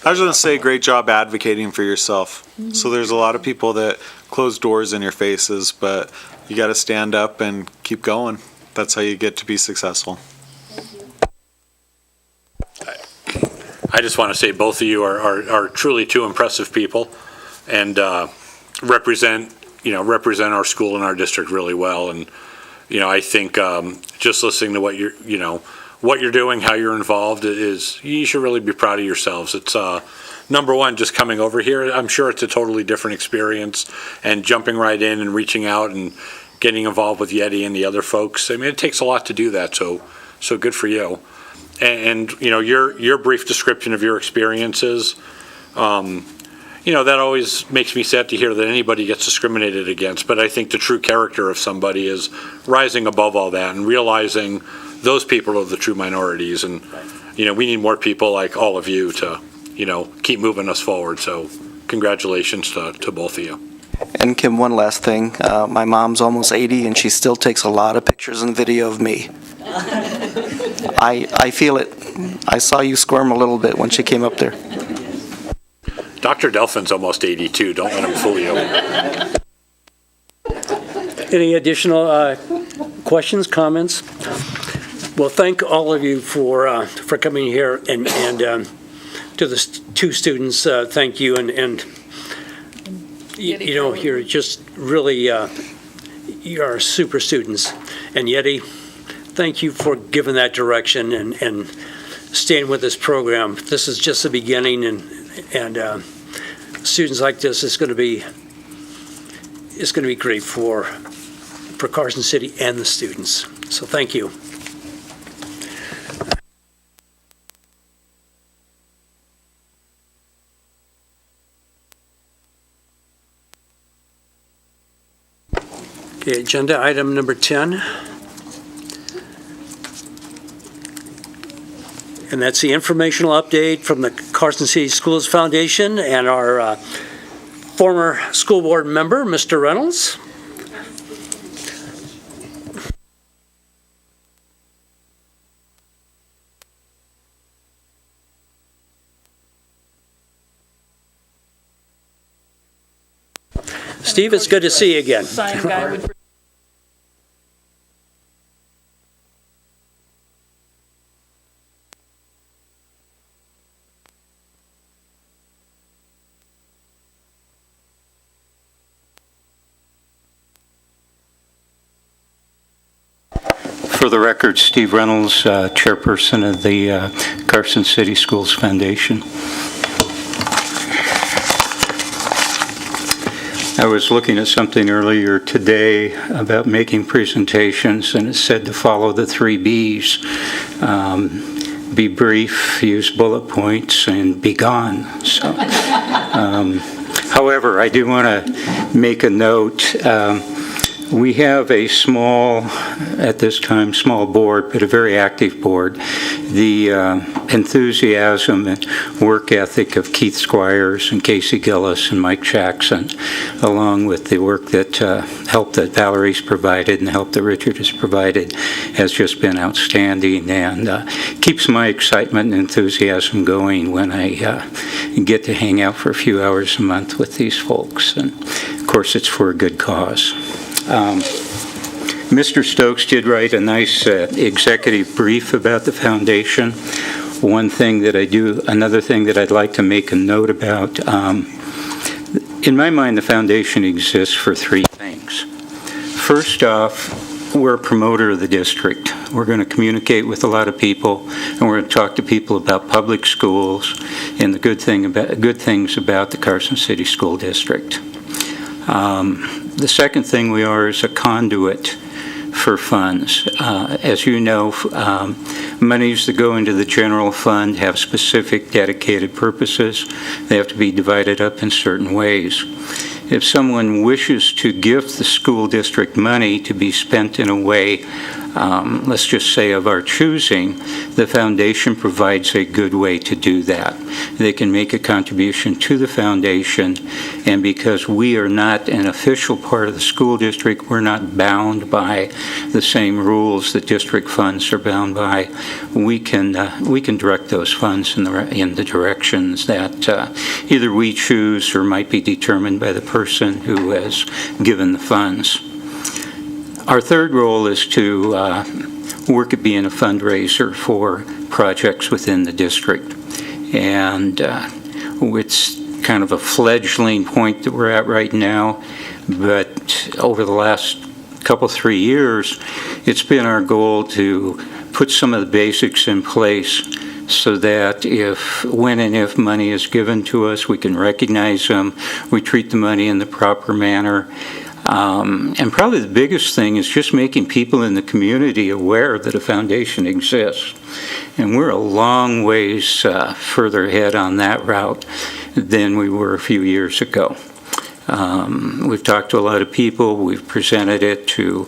F: I was going to say, great job advocating for yourself. Mm-hmm. So there's a lot of people that close doors in your faces, but you got to stand up and keep going. That's how you get to be successful.
I: I just want to say both of you are truly two impressive people and represent our school and our district really well. And, I think just listening to what you're doing, how you're involved you should really be proud of yourselves. It's number one, just coming over here. I'm sure it's a totally different experience and jumping right in and reaching out and getting involved with Yeti and the other folks. I mean, it takes a lot to do that. So good for you. And your brief description of your experiences, that always makes me sad to hear that anybody gets discriminated against. But I think the true character of somebody is rising above all that and realizing those people are the true minorities. And, we need more people like all of you to, keep moving us forward. So congratulations to both of you.
J: And Kim, one last thing. My mom's almost 80 and she still takes a lot of pictures and video of me. I feel it. I saw you squirm a little bit when she came up there.
I: Dr. Delphin's almost 82. Don't let him fool you.
A: Any additional questions, comments? Well, thank all of you for coming here, and to the two students, thank you, and you're just really you are super students, and Yeti, thank you for giving that direction and staying with this program. This is just the beginning, and students like this is going to be great for Carson City and the students. So thank you. Okay, agenda item number 10. And that's the informational update from the Carson City Schools Foundation and our former school board member, Mr. Reynolds. Steve, it's good to see you again.
K: Sign guy would-
D: For the record, Steve Reynolds, chairperson of the Carson City Schools Foundation. I was looking at something earlier today about making presentations, and it said to follow the 3 Bs. Be brief, use bullet points, and be gone. So, however, I do want to make a note. We have a small, at this time, small board, but a very active board. The enthusiasm and work ethic of Keith Squires and Casey Gillis and Mike Jackson, along with the work that help that Valerie's provided and the help that Richard has provided, has just been outstanding and keeps my excitement and enthusiasm going when I get to hang out for a few hours a month with these folks. And of course, it's for a good cause. Mr. Stokes did write a nice executive brief about the foundation. Another thing that I'd like to make a note about, in my mind, the foundation exists for 3 things. First off, we're a promoter of the district. We're going to communicate with a lot of people, and we're going to talk to people about public schools and the good things about the Carson City School District. The second thing we are is a conduit for funds. As you know, monies that go into the general fund have specific dedicated purposes. They have to be divided up in certain ways. If someone wishes to gift the school district money to be spent in a way, let's just say of our choosing, the foundation provides a good way to do that. They can make a contribution to the foundation, and because we are not an official part of the school district, we're not bound by the same rules that district funds are bound by. We can direct those funds in the directions that either we choose or might be determined by the person who has given the funds. Our third role is to work at being a fundraiser for projects within the district. And it's kind of a fledgling point that we're at right now, but over the last couple, 3 years, it's been our goal to put some of the basics in place so that when and if money is given to us, we can recognize them, we treat the money in the proper manner. And probably the biggest thing is just making people in the community aware that a foundation exists. And we're a long ways further ahead on that route than we were a few years ago. We've talked to a lot of people. We've presented it to,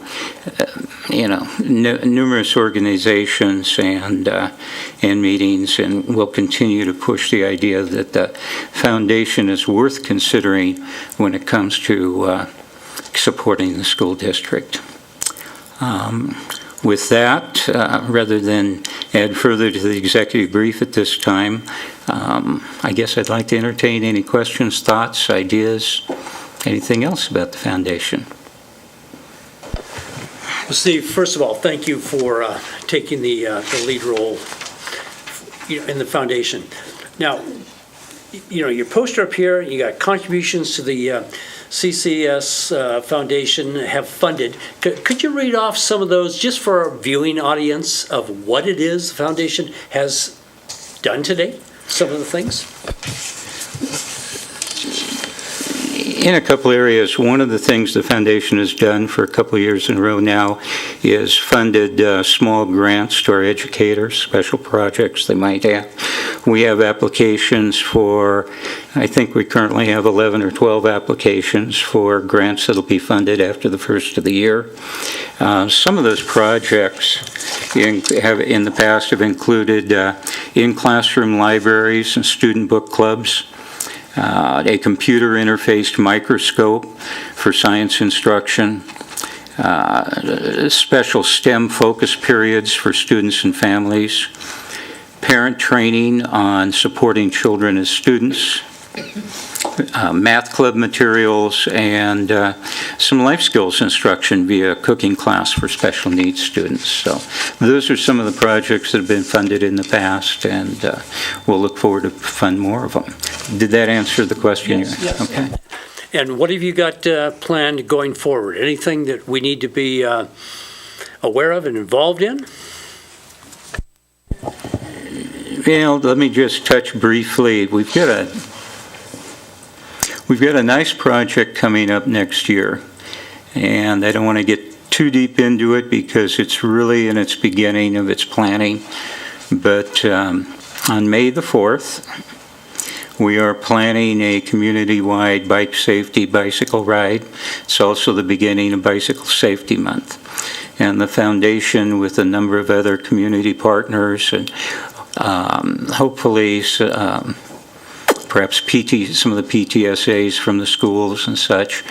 D: numerous organizations and meetings, and we'll continue to push the idea that the foundation is worth considering when it comes to supporting the school district. With that, rather than add further to the executive brief at this time, I guess I'd like to entertain any questions, thoughts, ideas, anything else about the foundation.
A: Well, Steve, first of all, thank you for taking the lead role in the foundation. Now, your poster up here, you got contributions to the CCS Foundation have funded. Could you read off some of those just for our viewing audience of what it is the foundation has done today? Some of the things?
D: in a couple areas. One of the things the foundation has done for a couple of years in a row now is funded small grants to our educators, special projects they might have. We have applications for, I think we currently have 11 or 12 applications for grants that'll be funded after the first of the year. Some of those projects in the past have included in-classroom libraries and student book clubs, a computer interfaced microscope for science instruction, special STEM focus periods for students and families, parent training on supporting children as students, math club materials, and some life skills instruction via cooking class for special needs students. So those are some of the projects that have been funded in the past, and we'll look forward to fund more of them. Did that answer the question?
A: Yes.
D: Okay.
A: And what have you got planned going forward? Anything that we need to be aware of and involved in?
D: Well, let me just touch briefly. We've got a nice project coming up next year, and I don't want to get too deep into it because it's really in its beginning of its planning. But on May the 4th, we are planning a community-wide bike safety bicycle ride. It's also the beginning of Bicycle Safety Month. And the foundation, with a number of other community partners and hopefully perhaps some of the PTSAs from the schools and such,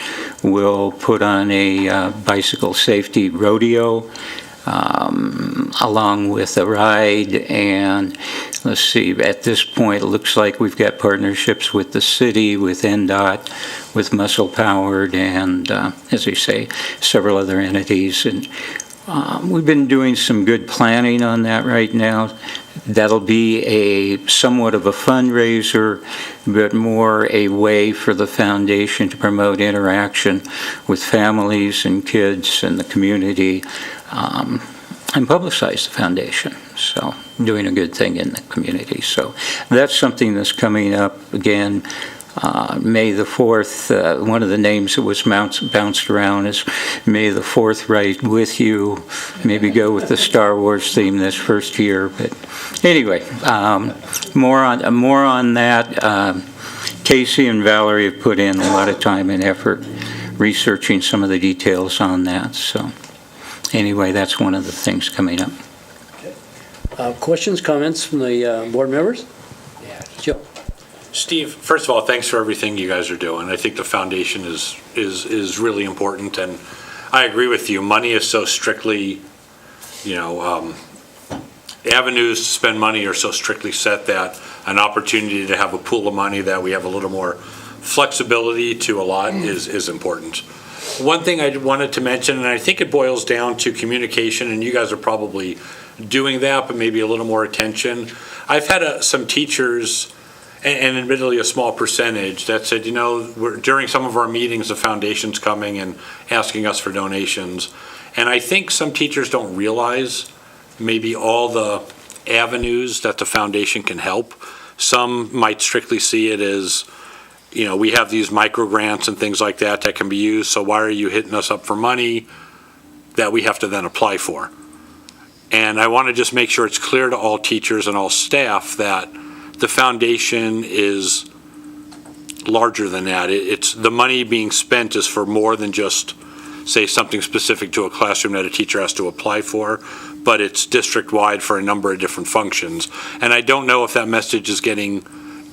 D: will put on a bicycle safety rodeo along with a ride. And let's see, at this point it looks like we've got partnerships with the city, with NDOT, with Muscle Powered, and as I say, several other entities. And we've been doing some good planning on that right now. That'll be somewhat of a fundraiser, but more a way for the foundation to promote interaction with families and kids and the community, and publicize the foundation. So doing a good thing in the community. So that's something that's coming up again. May the 4th, one of the names that was bounced around is May the 4th Ride With You. Maybe go with the Star Wars theme this first year. But anyway, more on that. Casey and Valerie have put in a lot of time and effort researching some of the details on that. So anyway, that's one of the things coming up.
A: Questions, comments from the board members? Joe.
I: Steve, first of all, thanks for everything you guys are doing. I think the foundation is really important, and I agree with you. Money is so strictly, avenues to spend money are so strictly set that an opportunity to have a pool of money that we have a little more flexibility to allot is important. One thing I wanted to mention, and I think it boils down to communication, and you guys are probably doing that, but maybe a little more attention. I've had some teachers, and admittedly a small percentage, that said, during some of our meetings, the foundation's coming and asking us for donations. And I think some teachers don't realize maybe all the avenues that the foundation can help. Some might strictly see it as, we have these micro grants and things like that can be used, so why are you hitting us up for money that we have to then apply for? And I want to just make sure it's clear to all teachers and all staff that the foundation is larger than that. It's the money being spent is for more than just, say, something specific to a classroom that a teacher has to apply for, but it's district-wide for a number of different functions. And I don't know if that message is getting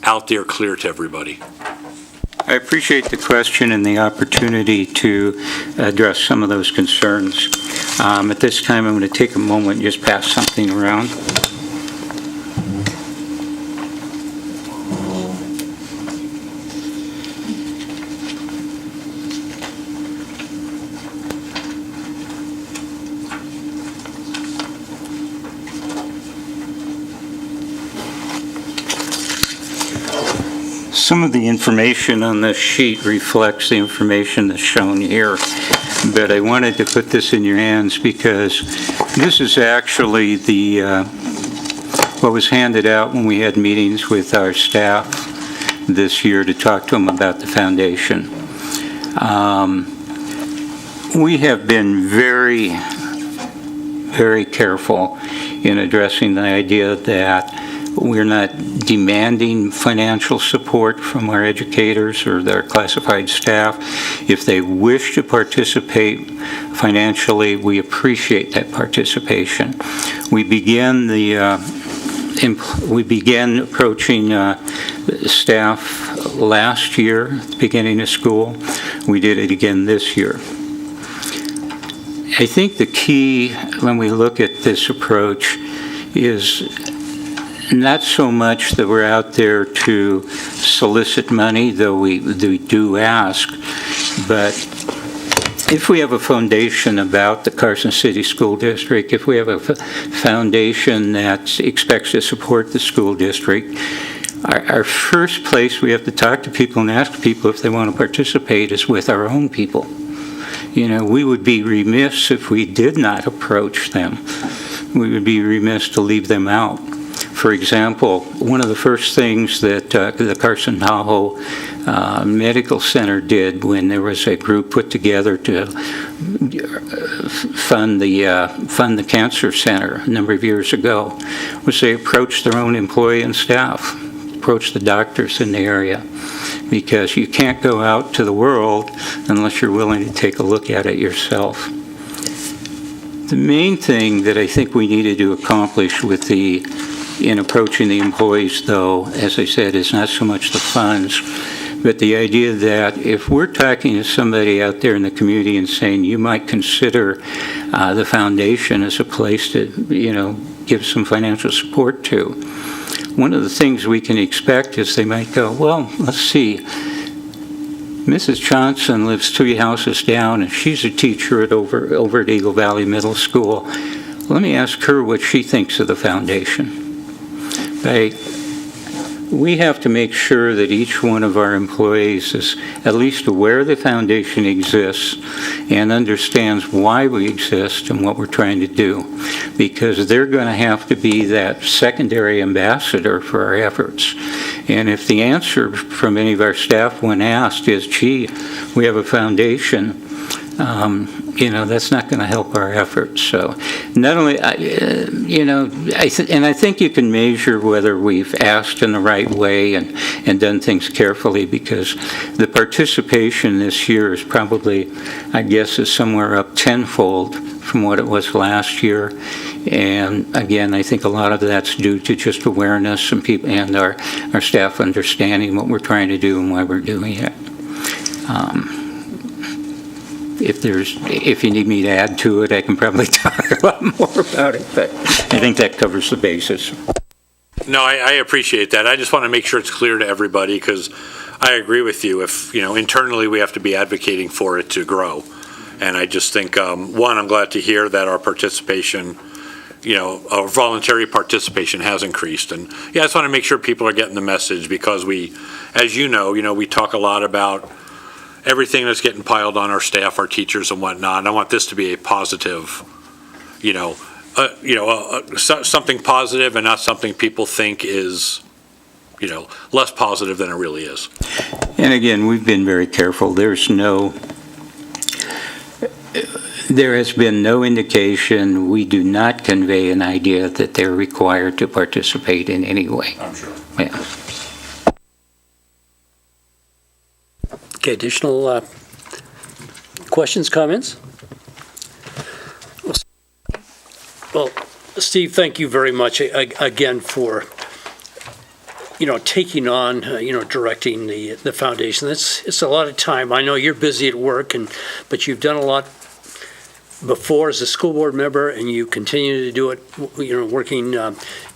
I: out there clear to everybody.
D: I appreciate the question and the opportunity to address some of those concerns. At this time, I'm going to take a moment and just pass something around. Some of the information on this sheet reflects the information that's shown here, but I wanted to put this in your hands because this is actually what was handed out when we had meetings with our staff this year to talk to them about the foundation. We have been very, very careful in addressing the idea that we're not demanding financial support from our educators or their classified staff. If they wish to participate financially, we appreciate that participation. We began approaching staff last year at the beginning of school. We did it again this year. I think the key when we look at this approach is not so much that we're out there to solicit money, though we do ask, but if we have a foundation about the Carson City School District, if we have a foundation that expects to support the school district, our first place we have to talk to people and ask people if they want to participate is with our own people. You know, we would be remiss if we did not approach them. We would be remiss to leave them out. For example, one of the first things that the Carson Tahoe Medical Center did when there was a group put together to fund the cancer center a number of years ago was they approached their own employee and staff, approached the doctors in the area, because you can't go out to the world unless you're willing to take a look at it yourself. The main thing that I think we needed to accomplish in approaching the employees, though, as I said, is not so much the funds, but the idea that if we're talking to somebody out there in the community and saying you might consider the foundation as a place to, give some financial support to, one of the things we can expect is they might go, well, let's see, Mrs. Johnson lives 3 houses down, and she's a teacher over at Eagle Valley Middle School. Let me ask her what she thinks of the foundation. We have to make sure that each one of our employees is at least aware the foundation exists and understands why we exist and what we're trying to do, because they're going to have to be that secondary ambassador for our efforts. And if the answer from any of our staff when asked is, gee, we have a foundation, that's not going to help our efforts. So not only, I think you can measure whether we've asked in the right way and done things carefully, because the participation this year is probably, I guess, is somewhere up tenfold from what it was last year. And again, I think a lot of that's due to just awareness and people and our staff understanding what we're trying to do and why we're doing it. If you need me to add to it, I can probably talk a lot more about it, but I think that covers the basis.
I: No, I appreciate that. I just want to make sure it's clear to everybody, because I agree with you. If, internally we have to be advocating for it to grow. And I just think, one, I'm glad to hear that our participation, our voluntary participation has increased. And yeah, I just want to make sure people are getting the message, because we, as you know, we talk a lot about everything that's getting piled on our staff, our teachers and whatnot. And I want this to be a positive, something positive and not something people think is, less positive than it really is.
D: And again, we've been very careful. There has been no indication, we do not convey an idea that they're required to participate in any way.
I: I'm sure.
D: Yeah.
A: Okay, additional questions, comments? Well, Steve, thank you very much again for, taking on, directing the foundation. It's a lot of time. I know you're busy at work, but you've done a lot before as a school board member, and you continue to do it, working,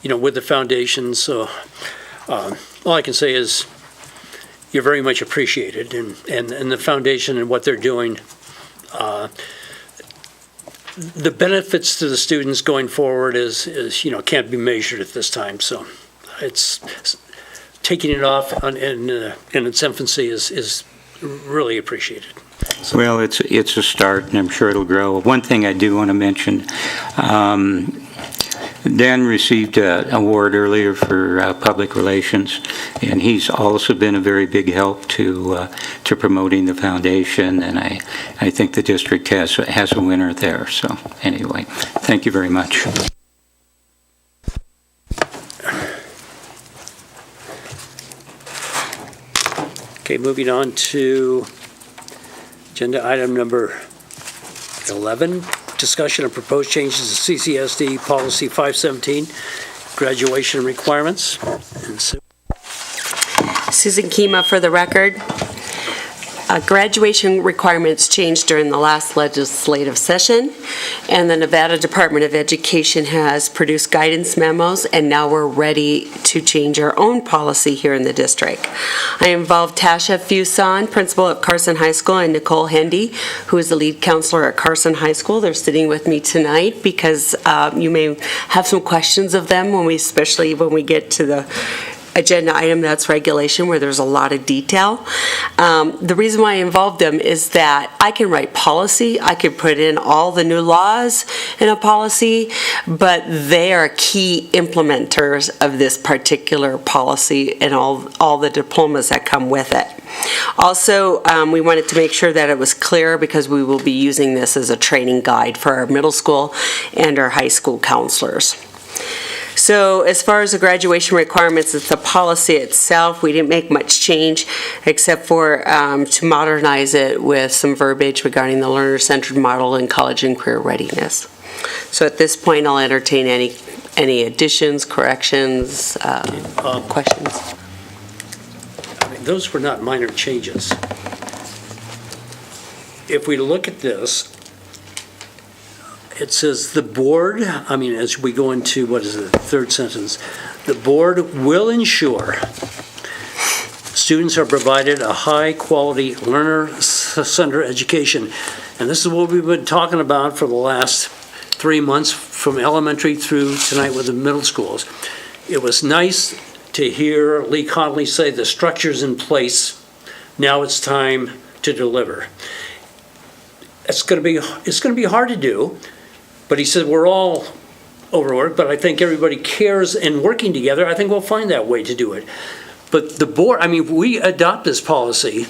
A: with the foundation. So all I can say is, you're very much appreciated, and the foundation and what they're doing. The benefits to the students going forward is can't be measured at this time. So it's taking it off in its infancy is really appreciated.
D: Well, it's a start, and I'm sure it'll grow. One thing I do want to mention, Dan received an award earlier for public relations, and he's also been a very big help to promoting the foundation, and I think the district has a winner there. So anyway, thank you very much.
A: Okay, moving on to agenda item number 11, discussion of proposed changes to CCSD Policy 517, graduation requirements. And
E: Susan Kima for the record. Graduation requirements changed during the last legislative session, and the Nevada Department of Education has produced guidance memos, and now we're ready to change our own policy here in the district. I involved Tasha Fuson, principal at Carson High School, and Nicole Hendy, who is the lead counselor at Carson High School. They're sitting with me tonight because you may have some questions of them, especially when we get to the agenda item that's regulation, where there's a lot of detail. The reason why I involved them is that I can write policy, I could put in all the new laws in a policy, but they are key implementers of this particular policy and all the diplomas that come with it. Also, we wanted to make sure that it was clear because we will be using this as a training guide for our middle school and our high school counselors. So as far as the graduation requirements, it's the policy itself. We didn't make much change except for to modernize it with some verbiage regarding the learner-centered model in college and career readiness. So at this point, I'll entertain any additions, corrections, questions.
A: I mean, those were not minor changes. If we look at this, it says the board, as we go into, what is it, the third sentence, the board will ensure students are provided a high-quality learner-centered education. And this is what we've been talking about for the last 3 months, from elementary through tonight with the middle schools. It was nice to hear Lee Connolly say the structure's in place, now it's time to deliver. It's going to be hard to do. But he said we're all overworked, but I think everybody cares, and working together, I think we'll find that way to do it. But the board, we adopt this policy,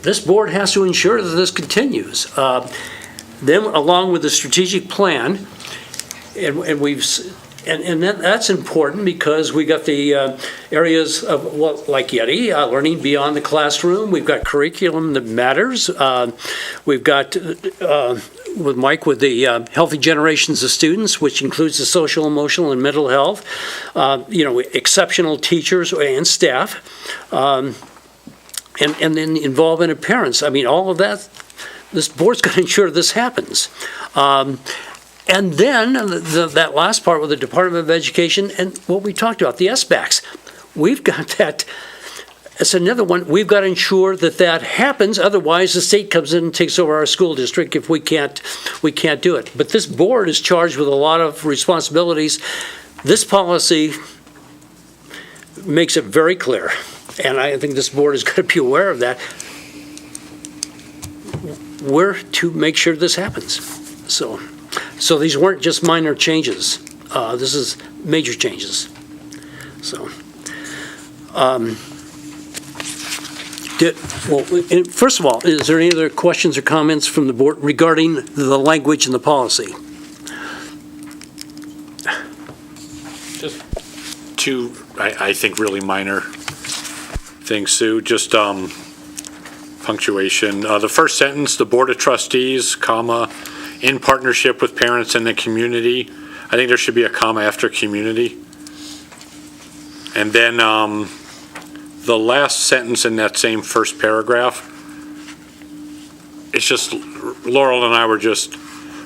A: this board has to ensure that this continues. Then, along with the strategic plan, and that's important because we got the areas of, like Yeti, learning beyond the classroom. We've got curriculum that matters. We've got, with Mike, with the healthy generations of students, which includes the social, emotional, and mental health. Exceptional teachers and staff, and then involvement of parents. All of that. This board's going to ensure this happens. And then that last part with the Department of Education and what we talked about, the SBACs. We've got that. It's another one. We've got to ensure that that happens. Otherwise, the state comes in and takes over our school district if we can't do it. But this board is charged with a lot of responsibilities. This policy makes it very clear, and I think this board is going to be aware of that. We're to make sure this happens. So these weren't just minor changes. This is major changes. So, first of all, is there any other questions or comments from the board regarding the language in the policy?
I: Just two, I think, really minor things, Sue. Just punctuation. The first sentence, the Board of Trustees, comma, in partnership with parents and the community. I think there should be a comma after community. And then the last sentence in that same first paragraph, it's just, Laurel and I were just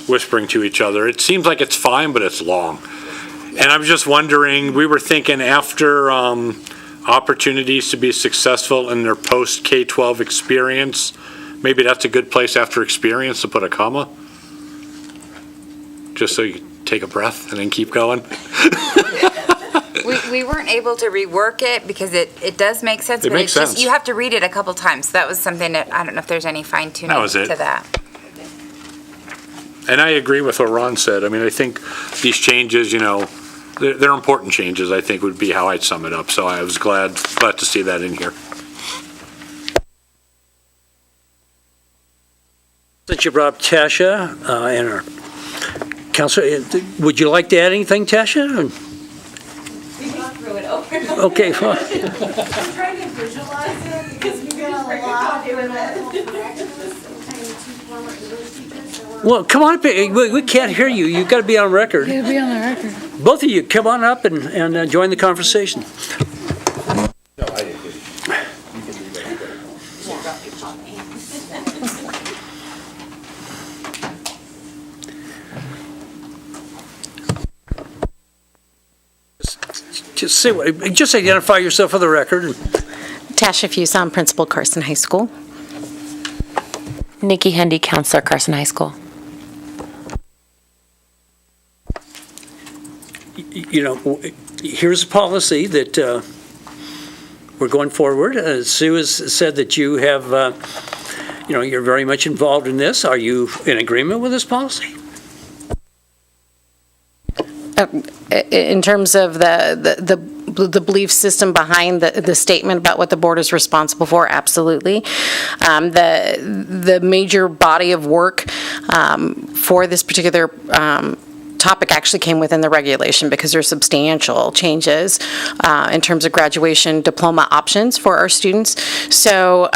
I: whispering to each other. It seems like it's fine, but it's long. And I'm just wondering, we were thinking after opportunities to be successful in their post-K-12 experience, maybe that's a good place after experience to put a comma. Just so you take a breath and then keep going.
H: We weren't able to rework it because it does make sense.
I: It makes sense.
H: Just, you have to read it a couple times. So that was something that, I don't know if there's any fine tuning
I: That was it.
H: to that.
I: And I agree with what Ron said. I mean, I think these changes, they're important changes, I think would be how I'd sum it up. So I was glad to see that in here.
A: Since you brought up Tasha and our counselor, would you like to add anything, Tasha?
M: We went through it over and over.
A: Okay, fine.
M: I'm trying to visualize it because we've got a lot doing it.
A: Well, come on up. We can't hear you. You've got to be on record.
M: You'll be on the record.
A: Both of you, come on up and join the conversation. Just identify yourself for the record.
V: Tasha Fuson, Principal, Carson High School. Nikki Hendy, Counselor, Carson High School.
A: Here's a policy that we're going forward. Sue has said that you have, you're very much involved in this. Are you in agreement with this policy?
V: In terms of the belief system behind the statement about what the board is responsible for, absolutely. The major body of work for this particular topic actually came within the regulation because there's substantial changes in terms of graduation diploma options for our students. So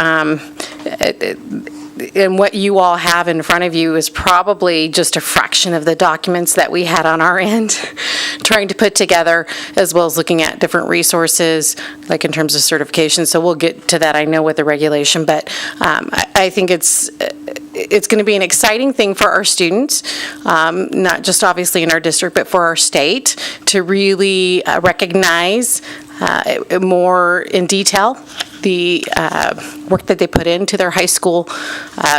V: and what you all have in front of you is probably just a fraction of the documents that we had on our end trying to put together, as well as looking at different resources, like in terms of certification. So we'll get to that, I know, with the regulation, but I think it's going to be an exciting thing for our students, not just obviously in our district, but for our state, to really recognize more in detail the work that they put into their high school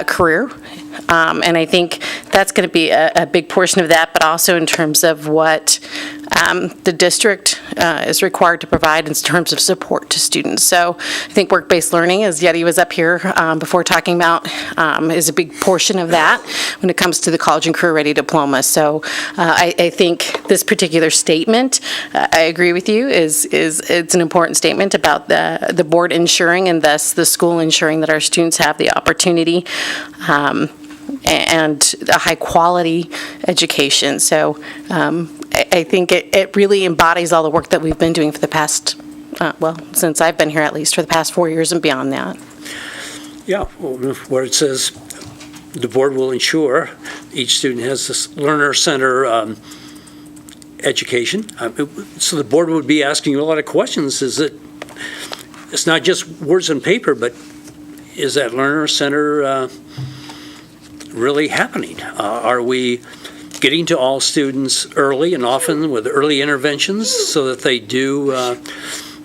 V: career. And I think that's going to be a big portion of that, but also in terms of what the district is required to provide in terms of support to students. So I think work-based learning, as Yeti was up here before talking about, is a big portion of that when it comes to the college and career ready diploma. So I think this particular statement, I agree with you, it's an important statement about the board ensuring and thus the school ensuring that our students have the opportunity and a high quality education. So I think it really embodies all the work that we've been doing for the past, since I've been here at least, for the past 4 years and beyond that.
A: Yeah, where it says the board will ensure each student has this learner center education. So the board would be asking you a lot of questions. It's not just words on paper, but is that learner center really happening? Are we getting to all students early and often with early interventions so that they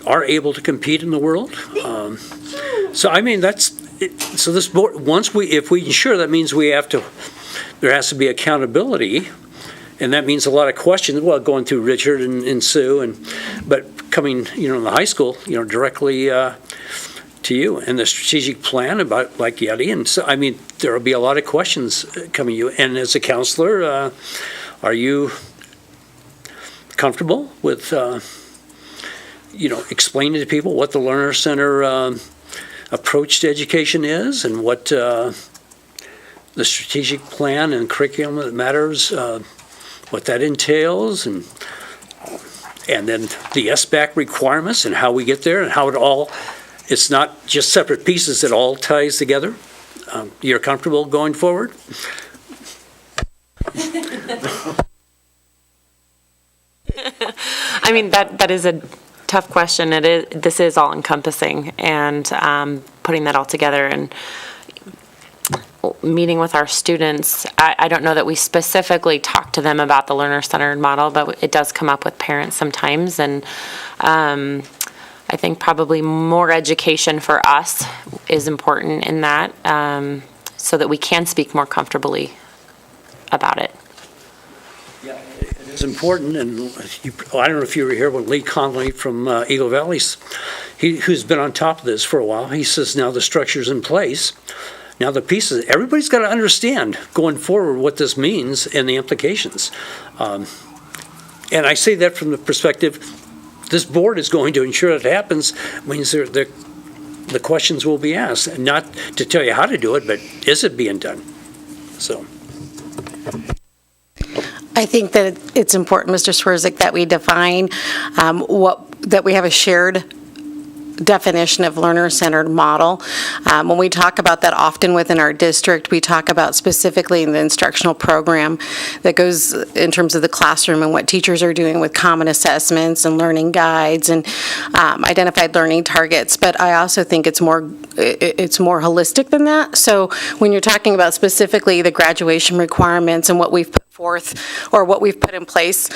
A: are able to compete in the world? So I mean, so this board, if we ensure, that means there has to be accountability, and that means a lot of questions, going through Richard and Sue, but coming, in the high school, directly to you, and the strategic plan about, like Yeti, and so, I mean, there will be a lot of questions coming to you, and as a counselor, are you comfortable with, explaining to people what the Learner Center approach to education is, and what the strategic plan and curriculum that matters, what that entails, and then the SBAC requirements and how we get there and how it's not just separate pieces, it all ties together? You're comfortable going forward?
V: I mean, that is a tough question. This is all encompassing, and putting that all together and meeting with our students. I don't know that we specifically talk to them about the learner-centered model, but it does come up with parents sometimes, and I think probably more education for us is important in that, so that we can speak more comfortably about it.
A: Yeah, it is important, and I don't know if you were here when Lee Conley from Eagle Valley, who's been on top of this for a while, he says now the structure's in place, Now the pieces, everybody's got to understand going forward what this means and the implications. And I say that from the perspective, this board is going to ensure that it happens, means the questions will be asked, not to tell you how to do it, but is it being done? So.
V: I think that it's important, Mr. Swerzik, that we define that we have a shared definition of learner-centered model. When we talk about that often within our district, we talk about specifically in the instructional program that goes in terms of the classroom and what teachers are doing with common assessments and learning guides and identified learning targets. But I also think it's more holistic than that. So when you're talking about specifically the graduation requirements and what we've put forth or what we've put in place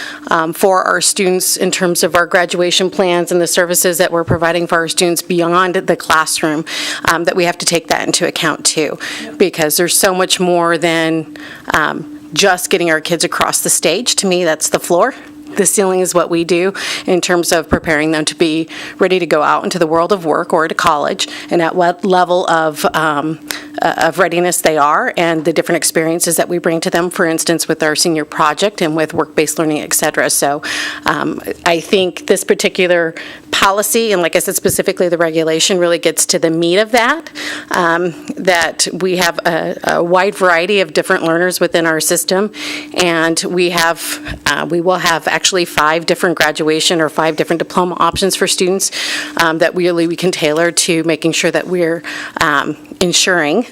V: for our students in terms of our graduation plans and the services that we're providing for our students beyond the classroom, that we have to take that into account too, because there's so much more than just getting our kids across the stage. To me, that's the floor. The ceiling is what we do in terms of preparing them to be ready to go out into the world of work or to college, and at what level of readiness they are and the different experiences that we bring to them, for instance, with our senior project and with work-based learning, et cetera. So I think this particular policy, and like I said, specifically the regulation, really gets to the meat of that, that we have a wide variety of different learners within our system, and we will have actually 5 different graduation or 5 different diploma options for students that we can tailor to making sure that we're ensuring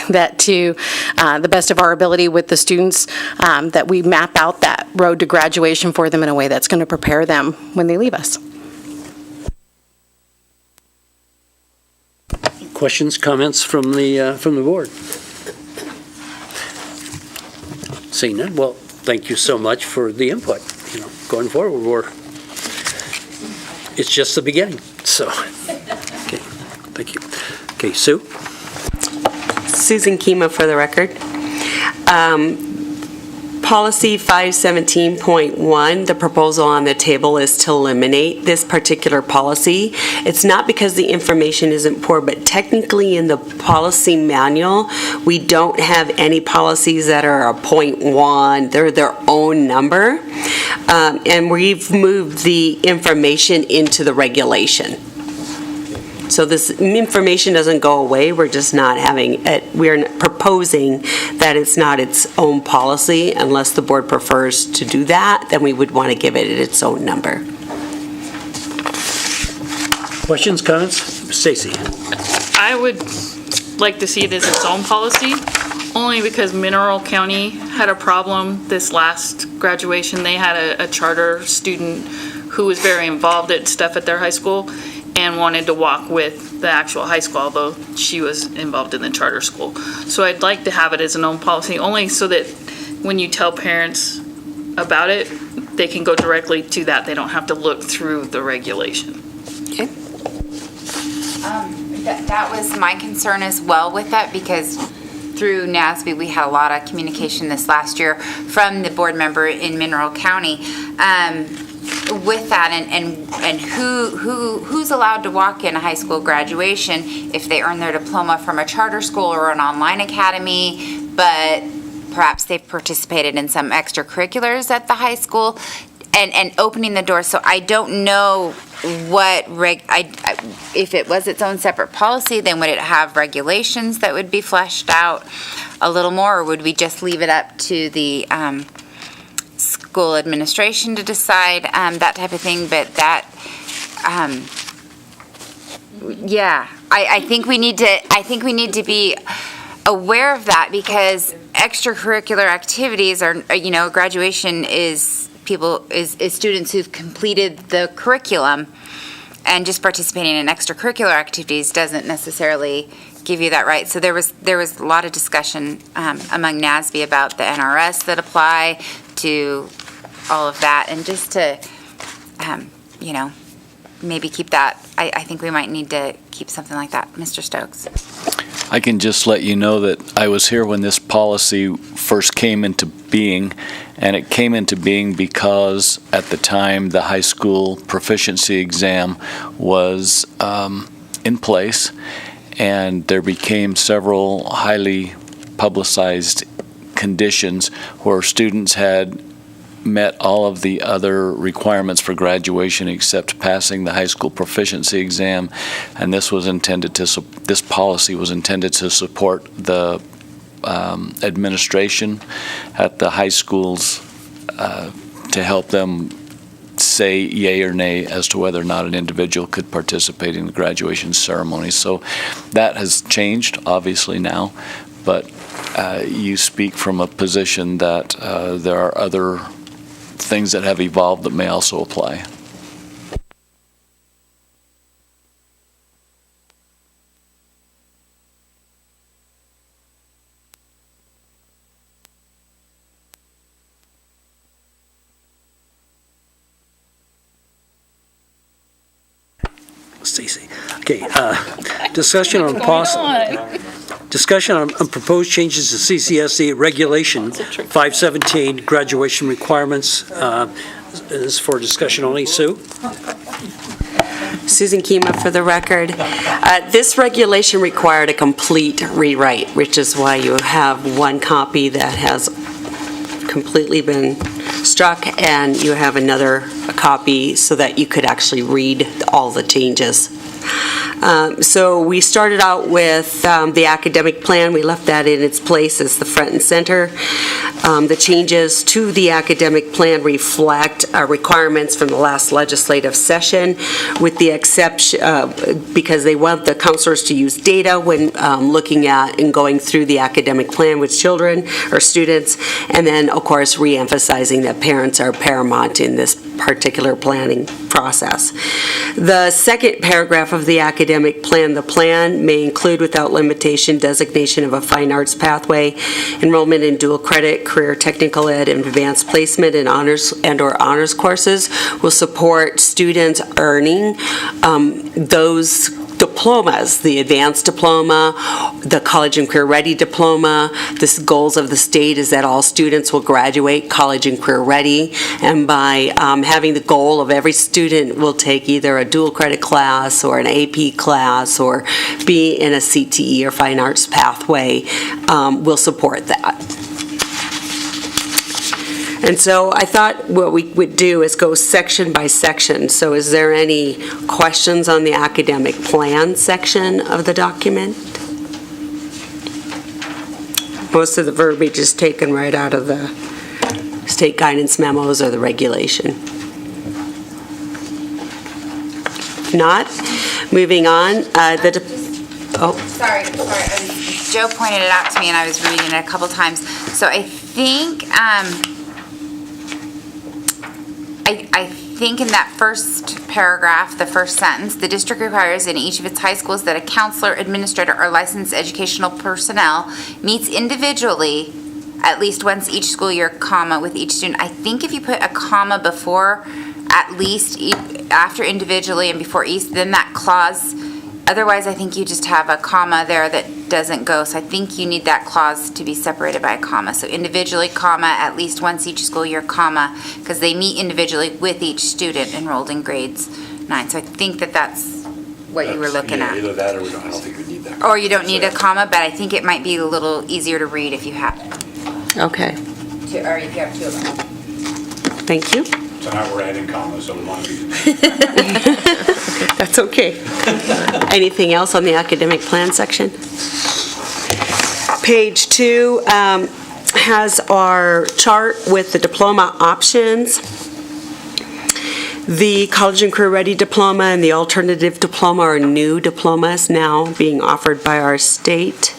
V: that to the best of our ability with the students, that we map out that road to graduation for them in a way that's going to prepare them when they leave us.
A: Questions, comments from the board? Seeing none, well, thank you so much for the input. Going forward, it's just the beginning. So, okay, thank you. Okay, Sue?
E: Susan Kima for the record. Policy 517.1, the proposal on the table is to eliminate this particular policy. It's not because the information isn't poor, but technically in the policy manual, we don't have any policies that are a .1. They're their own number. And we've moved the information into the regulation. So this information doesn't go away. We're just not having it. We're proposing that it's not its own policy. Unless the board prefers to do that, then we would want to give it its own number.
A: Questions, comments? Stacy?
K: I would like to see it as its own policy, only because Mineral County had a problem this last graduation. They had a charter student who was very involved at stuff at their high school and wanted to walk with the actual high school, although she was involved in the charter school. So I'd like to have it as an own policy, only so that when you tell parents about it, they can go directly to that. They don't have to look through the regulation.
E: Okay.
H: That was my concern as well with that, because through NASB, we had a lot of communication this last year from the board member in Mineral County with that, and who's allowed to walk in a high school graduation if they earn their diploma from a charter school or an online academy, but perhaps they've participated in some extracurriculars at the high school, and opening the door. So I don't know what if it was its own separate policy, then would it have regulations that would be fleshed out a little more, or would we just leave it up to the school administration to decide that type of thing? But that, I think we need to be aware of that, because extracurricular activities are, graduation is students who've completed the curriculum, and just participating in extracurricular activities doesn't necessarily give you that right. So there was a lot of discussion among NASB about the NRS that apply to all of that, and just to maybe keep that. I think we might need to keep something like that. Mr. Stokes?
L: I can just let you know that I was here when this policy first came into being, and it came into being because at the time the high school proficiency exam was in place, and there became several highly publicized conditions where students had met all of the other requirements for graduation except passing the high school proficiency exam, and this policy was intended to support the administration at the high schools to help them say yay or nay as to whether or not an individual could participate in the graduation ceremony. So that has changed, obviously, now, but you speak from a position that there are other things that have evolved that may also apply.
A: Stacy. Okay, discussion on proposed changes to CCSE Regulation 517 graduation requirements. This is for discussion only. Sue?
E: Susan Kima for the record. This regulation required a complete rewrite, which is why you have one copy that has completely been struck, and you have another copy so that you could actually read all the changes. So we started out with the academic plan. We left that in its place as the front and center. The changes to the academic plan reflect requirements from the last legislative session, with the exception, because they want the counselors to use data when looking at and going through the academic plan with children or students, and then, of course, re-emphasizing that parents are paramount in this particular planning process. The second paragraph of the academic plan, the plan may include without limitation designation of a fine arts pathway, enrollment in dual credit, career technical ed, and advanced placement in honors and/or honors courses will support students earning those diplomas, the advanced diploma, the college and career ready diploma. The goals of the state is that all students will graduate college and career ready, and by having the goal of every student will take either a dual credit class or an AP class or be in a CTE or fine arts pathway, will support that. And so I thought what we would do is go section by section. So is there any questions on the academic plan section of the document? Most of the verbiage is taken right out of the state guidance memos or the regulation. If not, moving on.
H: Sorry. Joe pointed it out to me, and I was reading it a couple times. So I think in that first paragraph, the first sentence, the district requires in each of its high schools that a counselor, administrator, or licensed educational personnel meets individually at least once each school year, comma, with each student. I think if you put a comma before at least, after individually and before each, then that clause, otherwise I think you just have a comma there that doesn't go. So I think you need that clause to be separated by a comma. So individually, comma, at least once each school year, comma, because they meet individually with each student enrolled in grades 9. So I think that's what you were looking at.
I: Either that or I don't think we need that.
H: Or you don't need a comma, but I think it might be a little easier to read if you have it.
E: Okay.
H: Or if you have two of them.
E: Thank you.
I: So now we're adding commas, so we want to be.
E: That's okay. Anything else on the academic plan section? Page 2 has our chart with the diploma options. The college and career ready diploma and the alternative diploma are new diplomas now being offered by our state.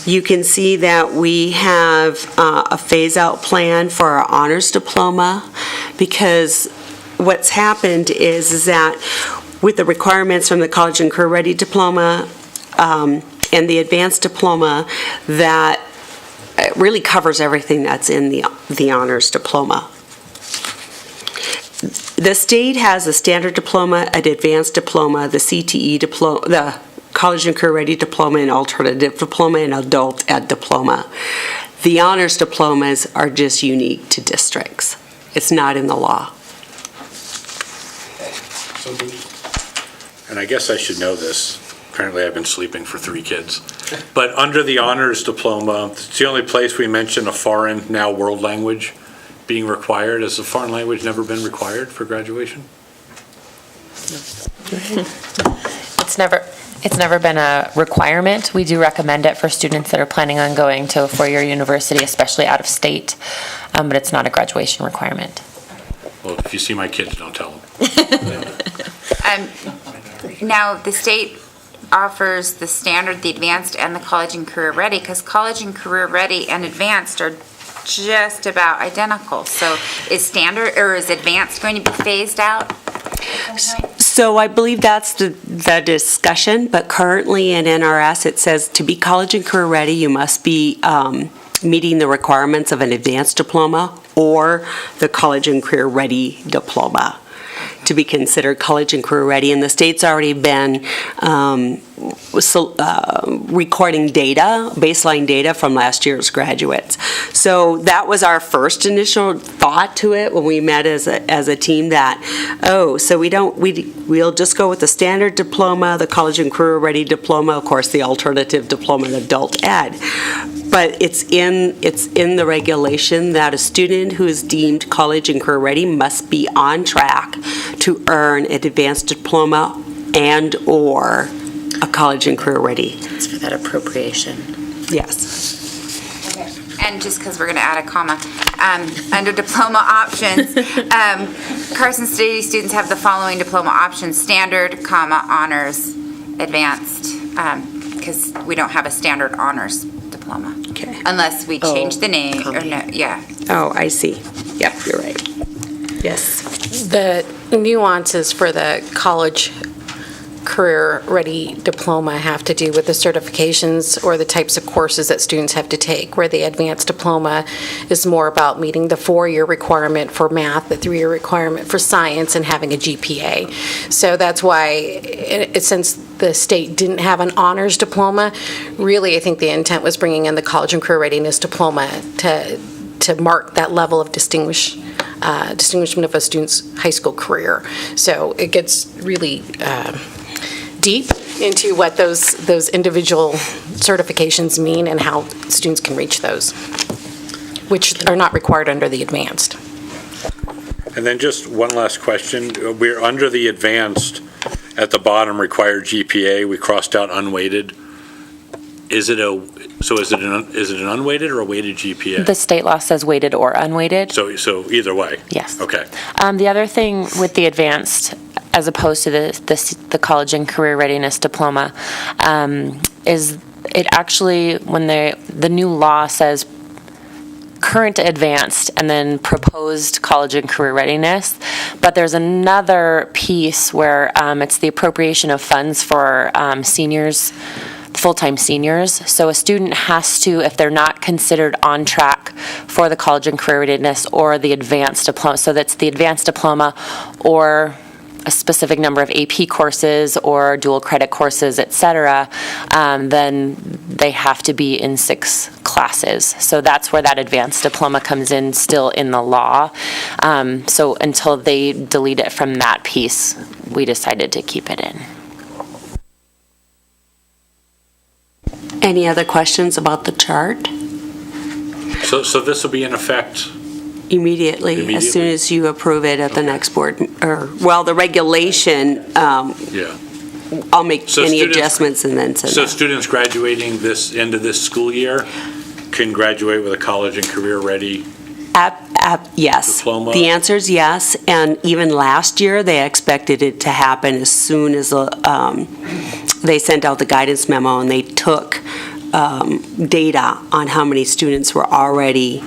E: You can see that we have a phase-out plan for our honors diploma, because what's happened is that with the requirements from the college and career ready diploma and the advanced diploma, that really covers everything that's in the honors diploma. The state has a standard diploma, an advanced diploma, the CTE diploma, the college and career ready diploma, and alternative diploma, and adult ed diploma. The honors diplomas are just unique to districts. It's not in the law.
I: And I guess I should know this. Apparently, I've been sleeping for 3 kids. But under the honors diploma, it's the only place we mention a foreign, now world language being required. Has a foreign language never been required for graduation?
N: It's never been a requirement. We do recommend it for students that are planning on going to a four-year university, especially out of state, but it's not a graduation requirement.
I: Well, if you see my kids, don't tell them.
H: Now, the state offers the standard, the advanced, and the college and career ready, because college and career ready and advanced are just about identical. So is standard, or is advanced going to be phased out?
E: So I believe that's the discussion, but currently in NRS, it says to be college and career ready, you must be meeting the requirements of an advanced diploma or the college and career ready diploma to be considered college and career ready. And the state's already been recording data, baseline data from last year's graduates. So that was our first initial thought to it when we met as a team, that, so we'll just go with the standard diploma, the college and career ready diploma, of course, the alternative diploma in adult ed. But it's in the regulation that a student who is deemed college and career ready must be on track to earn an advanced diploma and or a college and career ready.
N: It's for that appropriation.
E: Yes.
H: And just because we're going to add a comma, under diploma options, Carson City students have the following diploma options: standard, comma, honors, advanced, because we don't have a standard honors diploma.
E: Okay.
H: Unless we change the name, or no, yeah.
E: Oh, I see. Yep, you're right. Yes.
V: The nuances for the college career-ready diploma have to do with the certifications or the types of courses that students have to take, where the advanced diploma is more about meeting the 4-year requirement for math, the 3-year requirement for science, and having a GPA. So that's why, since the state didn't have an honors diploma, really I think the intent was bringing in the college and career readiness diploma to mark that level of distinguishment of a student's high school career. So it gets really deep into what those individual certifications mean and how students can reach those, which are not required under the advanced.
I: And then just one last question. We're under the advanced at the bottom, required GPA. We crossed out unweighted. Is it an unweighted or a weighted GPA?
N: The state law says weighted or unweighted.
I: So either way?
N: Yes.
I: Okay.
N: The other thing with the advanced, as opposed to the college and career readiness diploma, is it actually, when the new law says current advanced and then proposed college and career readiness, but there's another piece where it's the appropriation of funds for seniors, full-time seniors. So a student has to, if they're not considered on track for the college and career readiness or the advanced diploma, so that's the advanced diploma or a specific number of AP courses or dual credit courses, et cetera, then they have to be in 6 classes. So that's where that advanced diploma comes in, still in the law. So until they delete it from that piece, we decided to keep it in.
E: Any other questions about the chart?
I: So this will be in effect?
E: Immediately, as soon as you approve it at the next board, the regulation,
I: Yeah.
E: I'll make
I: So
E: any
I: students-
E: adjustments and then send
I: So
E: it.
I: students graduating this end of this school year can graduate with a college and career ready
E: Yes.
I: diploma?
E: The answer is yes, and even last year, they expected it to happen as soon as they sent out the guidance memo, and they took data on how many students were already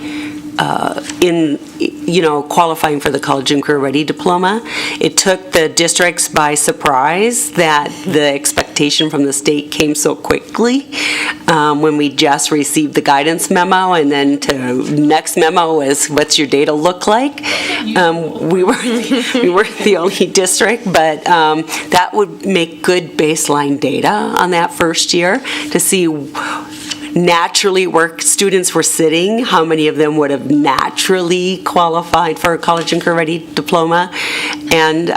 E: qualifying for the college and career ready diploma. It took the districts by surprise that the expectation from the state came so quickly when we just received the guidance memo, and then to next memo is what's your data look like. We were the only district, but that would make good baseline data on that first year to see naturally where students were sitting, how many of them would have naturally qualified for a college and career ready diploma. And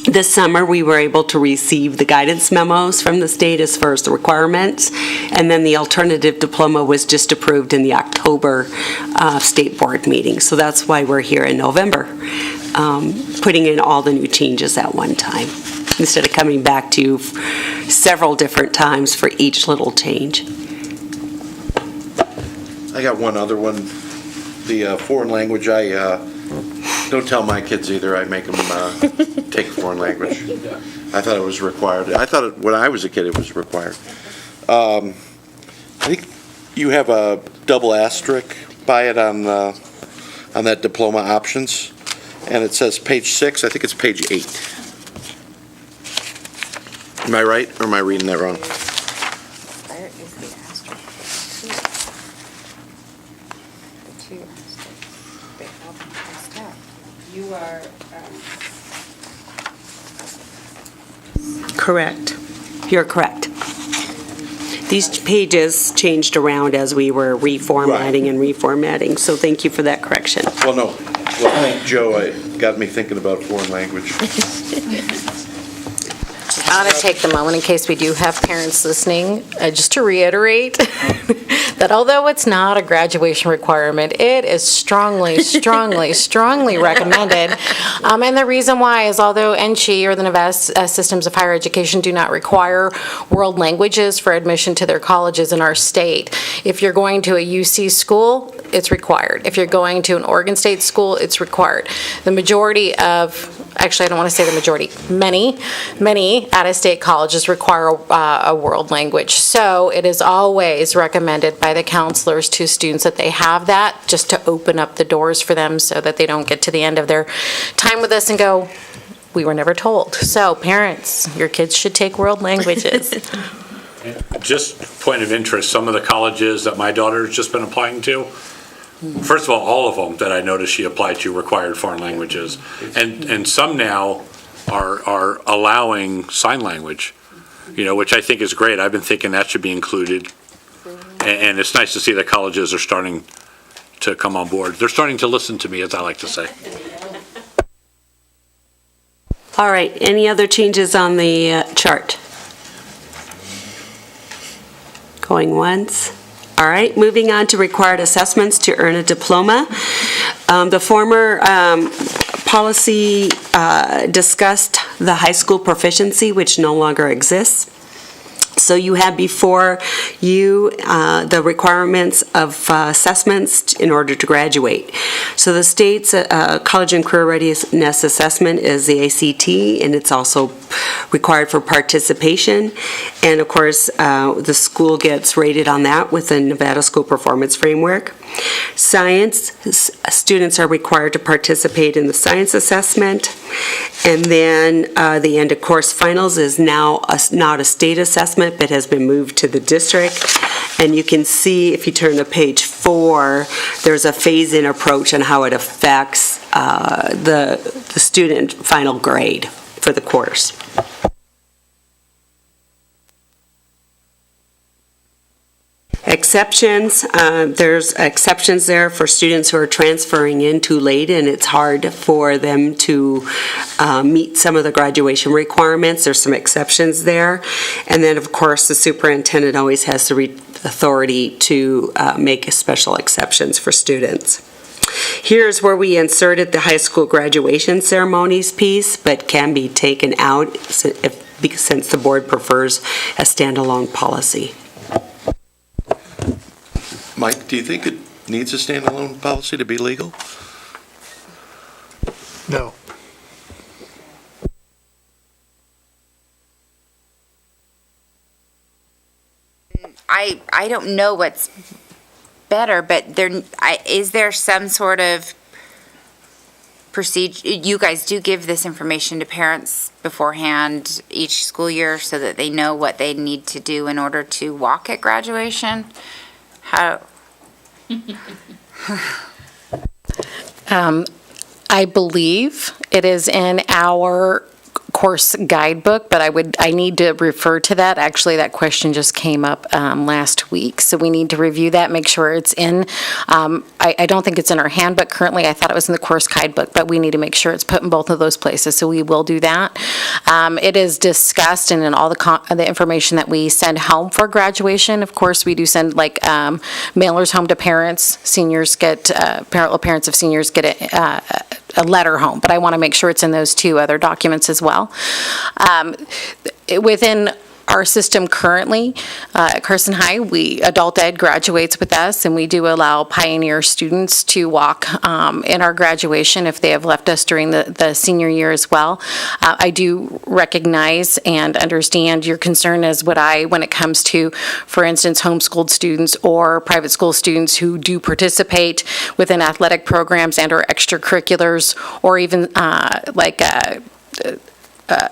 E: This summer, we were able to receive the guidance memos from the state as far as the requirements, and then the alternative diploma was just approved in the October state board meeting. So that's why we're here in November, putting in all the new changes at one time, instead of coming back to you several different times for each little change.
R: I got one other one. The foreign language, I don't tell my kids either. I make them take foreign language. I thought it was required. I thought when I was a kid it was required. I think you have a double asterisk by it on that diploma options, and it says page 6. I think it's page 8. Am I right, or am I reading that wrong?
H: Where is the asterisk? The two asterisks. They all crossed out. You are,
E: Correct. You're correct. These pages changed around as we were reformatting and reformatting, so thank you for that correction.
R: Well, no. Well, thank Joe. It got me thinking about foreign language.
V: I want to take the moment in case we do have parents listening, just to reiterate that although it's not a graduation requirement, it is strongly, strongly, strongly recommended. And the reason why is although NCHE, or the Nevada Systems of Higher Education, do not require world languages for admission to their colleges in our state, if you're going to a UC school, it's required. If you're going to an Oregon State school, it's required. The majority of, actually I don't want to say the majority, many out-of-state colleges require a world language. So it is always recommended by the counselors to students that they have that, just to open up the doors for them so that they don't get to the end of their time with us and go, we were never told. So parents, your kids should take world languages.
I: Just point of interest, some of the colleges that my daughter's just been applying to, first of all of them that I noticed she applied to required foreign languages. And some now are allowing sign language, which I think is great. I've been thinking that should be included. And it's nice to see that colleges are starting to come on board. They're starting to listen to me, as I like to say.
E: All right, any other changes on the chart? Going once. All right, moving on to required assessments to earn a diploma. The former policy discussed the high school proficiency, which no longer exists. So you have before you the requirements of assessments in order to graduate. So the state's college and career readiness assessment is the ACT, and it's also required for participation. And of course, the school gets rated on that with the Nevada School Performance Framework. Science, students are required to participate in the science assessment. And then the end of course finals is now not a state assessment, but has been moved to the district. And you can see, if you turn to page 4, there's a phase-in approach on how it affects the student final grade for the course. Exceptions, there's exceptions there for students who are transferring in too late, and it's hard for them to meet some of the graduation requirements. There's some exceptions there. And then, of course, the superintendent always has the authority to make special exceptions for students. Here's where we inserted the high school graduation ceremonies piece, but can be taken out since the board prefers a standalone policy.
R: Mike, do you think it needs a standalone policy to be legal?
O: No.
H: I don't know what's better, but is there some sort of procedure? You guys do give this information to parents beforehand each school year so that they know what they need to do in order to walk at graduation? How?
V: I believe it is in our course guidebook, but I need to refer to that. Actually, that question just came up last week, so we need to review that, make sure it's in. I don't think it's in our handbook currently. I thought it was in the course guidebook, but we need to make sure it's put in both of those places, so we will do that. It is discussed and in all the information that we send home for graduation. Of course, we do send mailers home to parents. Seniors get, parents of seniors get a letter home, but I want to make sure it's in those two other documents as well. Within our system currently, at Carson High, adult ed graduates with us, and we do allow pioneer students to walk in our graduation if they have left us during the senior year as well. I do recognize and understand your concern as would I when it comes to, for instance, homeschooled students or private school students who do participate within athletic programs and or extracurriculars, or even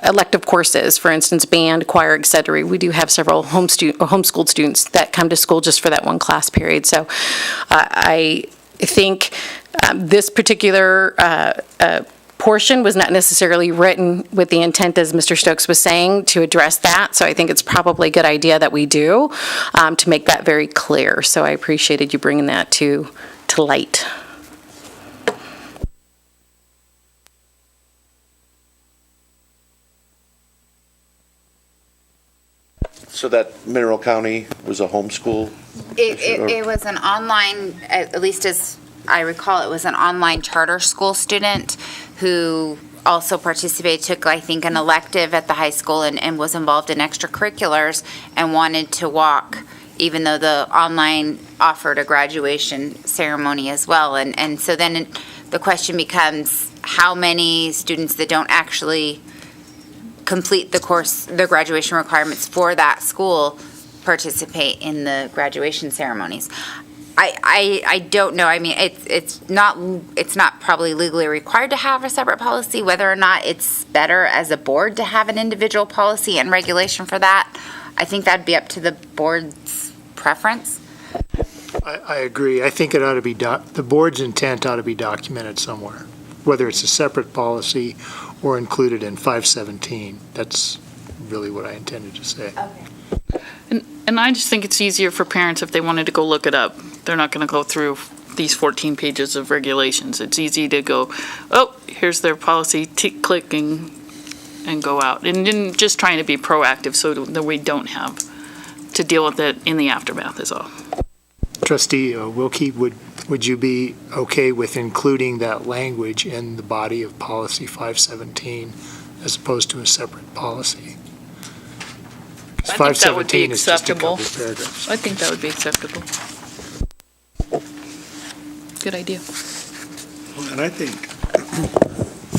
V: elective courses, for instance, band, choir, et cetera. We do have several homeschooled students that come to school just for that one class period. So I think this particular portion was not necessarily written with the intent, as Mr. Stokes was saying, to address that. So I think it's probably a good idea that we do to make that very clear. So I appreciated you bringing that to light.
R: So that Mineral County was a homeschool?
H: It was an online, at least as I recall, it was an online charter school student who also participated, took, I think, an elective at the high school and was involved in extracurriculars and wanted to walk, even though the online offered a graduation ceremony as well. And so then the question becomes, how many students that don't actually complete the graduation requirements for that school participate in the graduation ceremonies? I don't know. I mean, it's not probably legally required to have a separate policy. Whether or not it's better as a board to have an individual policy and regulation for that, I think that'd be up to the board's preference.
O: I agree. I think it ought to be, the board's intent ought to be documented somewhere, whether it's a separate policy or included in 517. That's really what I intended to say.
H: Okay.
K: And I just think it's easier for parents if they wanted to go look it up. They're not going to go through these 14 pages of regulations. It's easy to go, oh, here's their policy, click and go out. And then just trying to be proactive so that we don't have to deal with it in the aftermath is all.
O: Trustee Wilkie, would you be okay with including that language in the body of policy 517 as opposed to a separate policy?
K: I think that would be
O: 517 is just a
K: acceptable.
O: couple paragraphs.
K: I think that would be acceptable. Good idea.
F: And I think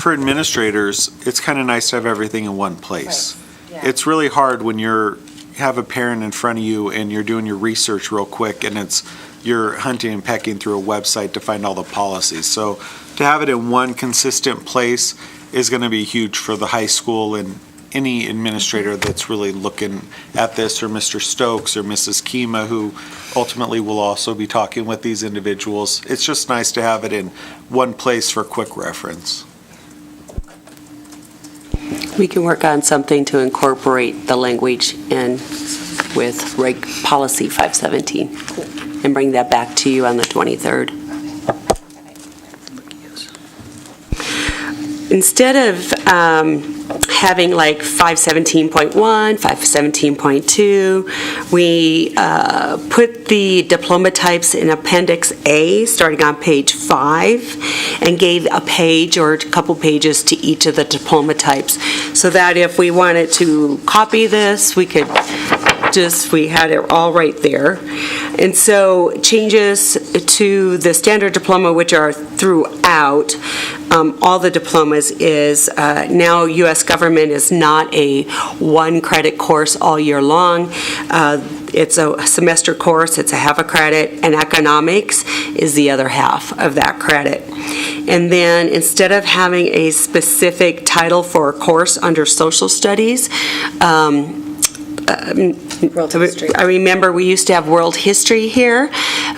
F: for administrators, it's kind of nice to have everything in one place.
H: Right. Yeah.
F: It's really hard when you have a parent in front of you and you're doing your research real quick and you're hunting and pecking through a website to find all the policies. So to have it in one consistent place is going to be huge for the high school and any administrator that's really looking at this, or Mr. Stokes or Mrs. Kima, who ultimately will also be talking with these individuals. It's just nice to have it in one place for quick reference.
E: We can work on something to incorporate the language in with policy 517 and bring that back to you on the 23rd. Instead of having like 517.1, 517.2, we put the diploma types in Appendix A, starting on page 5, and gave a page or a couple pages to each of the diploma types, so that if we wanted to copy this, we could we had it all right there. And so changes to the standard diploma, which are throughout all the diplomas, is now U.S. government is not a one credit course all year long. It's a semester course, it's a half a credit, and economics is the other half of that credit. And then instead of having a specific title for a course under social studies,
N: World history.
E: I remember we used to have world history here,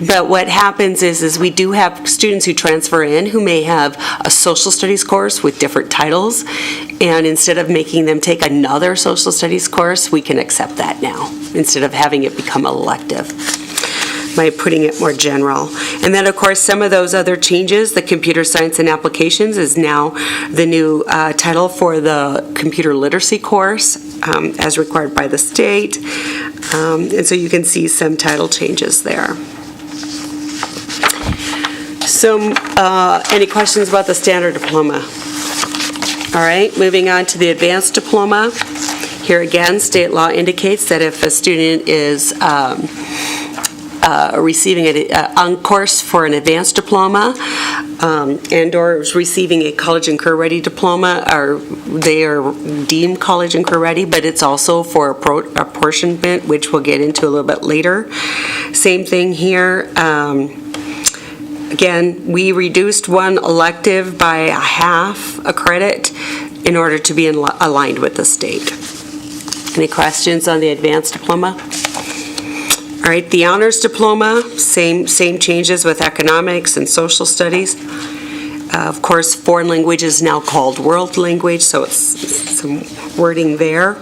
E: but what happens is we do have students who transfer in who may have a social studies course with different titles, And instead of making them take another social studies course, we can accept that now, instead of having it become elective, by putting it more general. And then, of course, some of those other changes, the computer science and applications is now the new title for the computer literacy course, as required by the state. And so you can see some title changes there. So, any questions about the standard diploma? All right, moving on to the advanced diploma. Here again, state law indicates that if a student is receiving on course for an advanced diploma and/or is receiving a college and career-ready diploma, they are deemed college and career-ready, but it's also for apportionment, which we'll get into a little bit later. Same thing here. Again, we reduced one elective by a half a credit in order to be aligned with the state. Any questions on the advanced diploma? All right, the honors diploma, same changes with economics and social studies. Of course, foreign language is now called world language, so it's some wording there.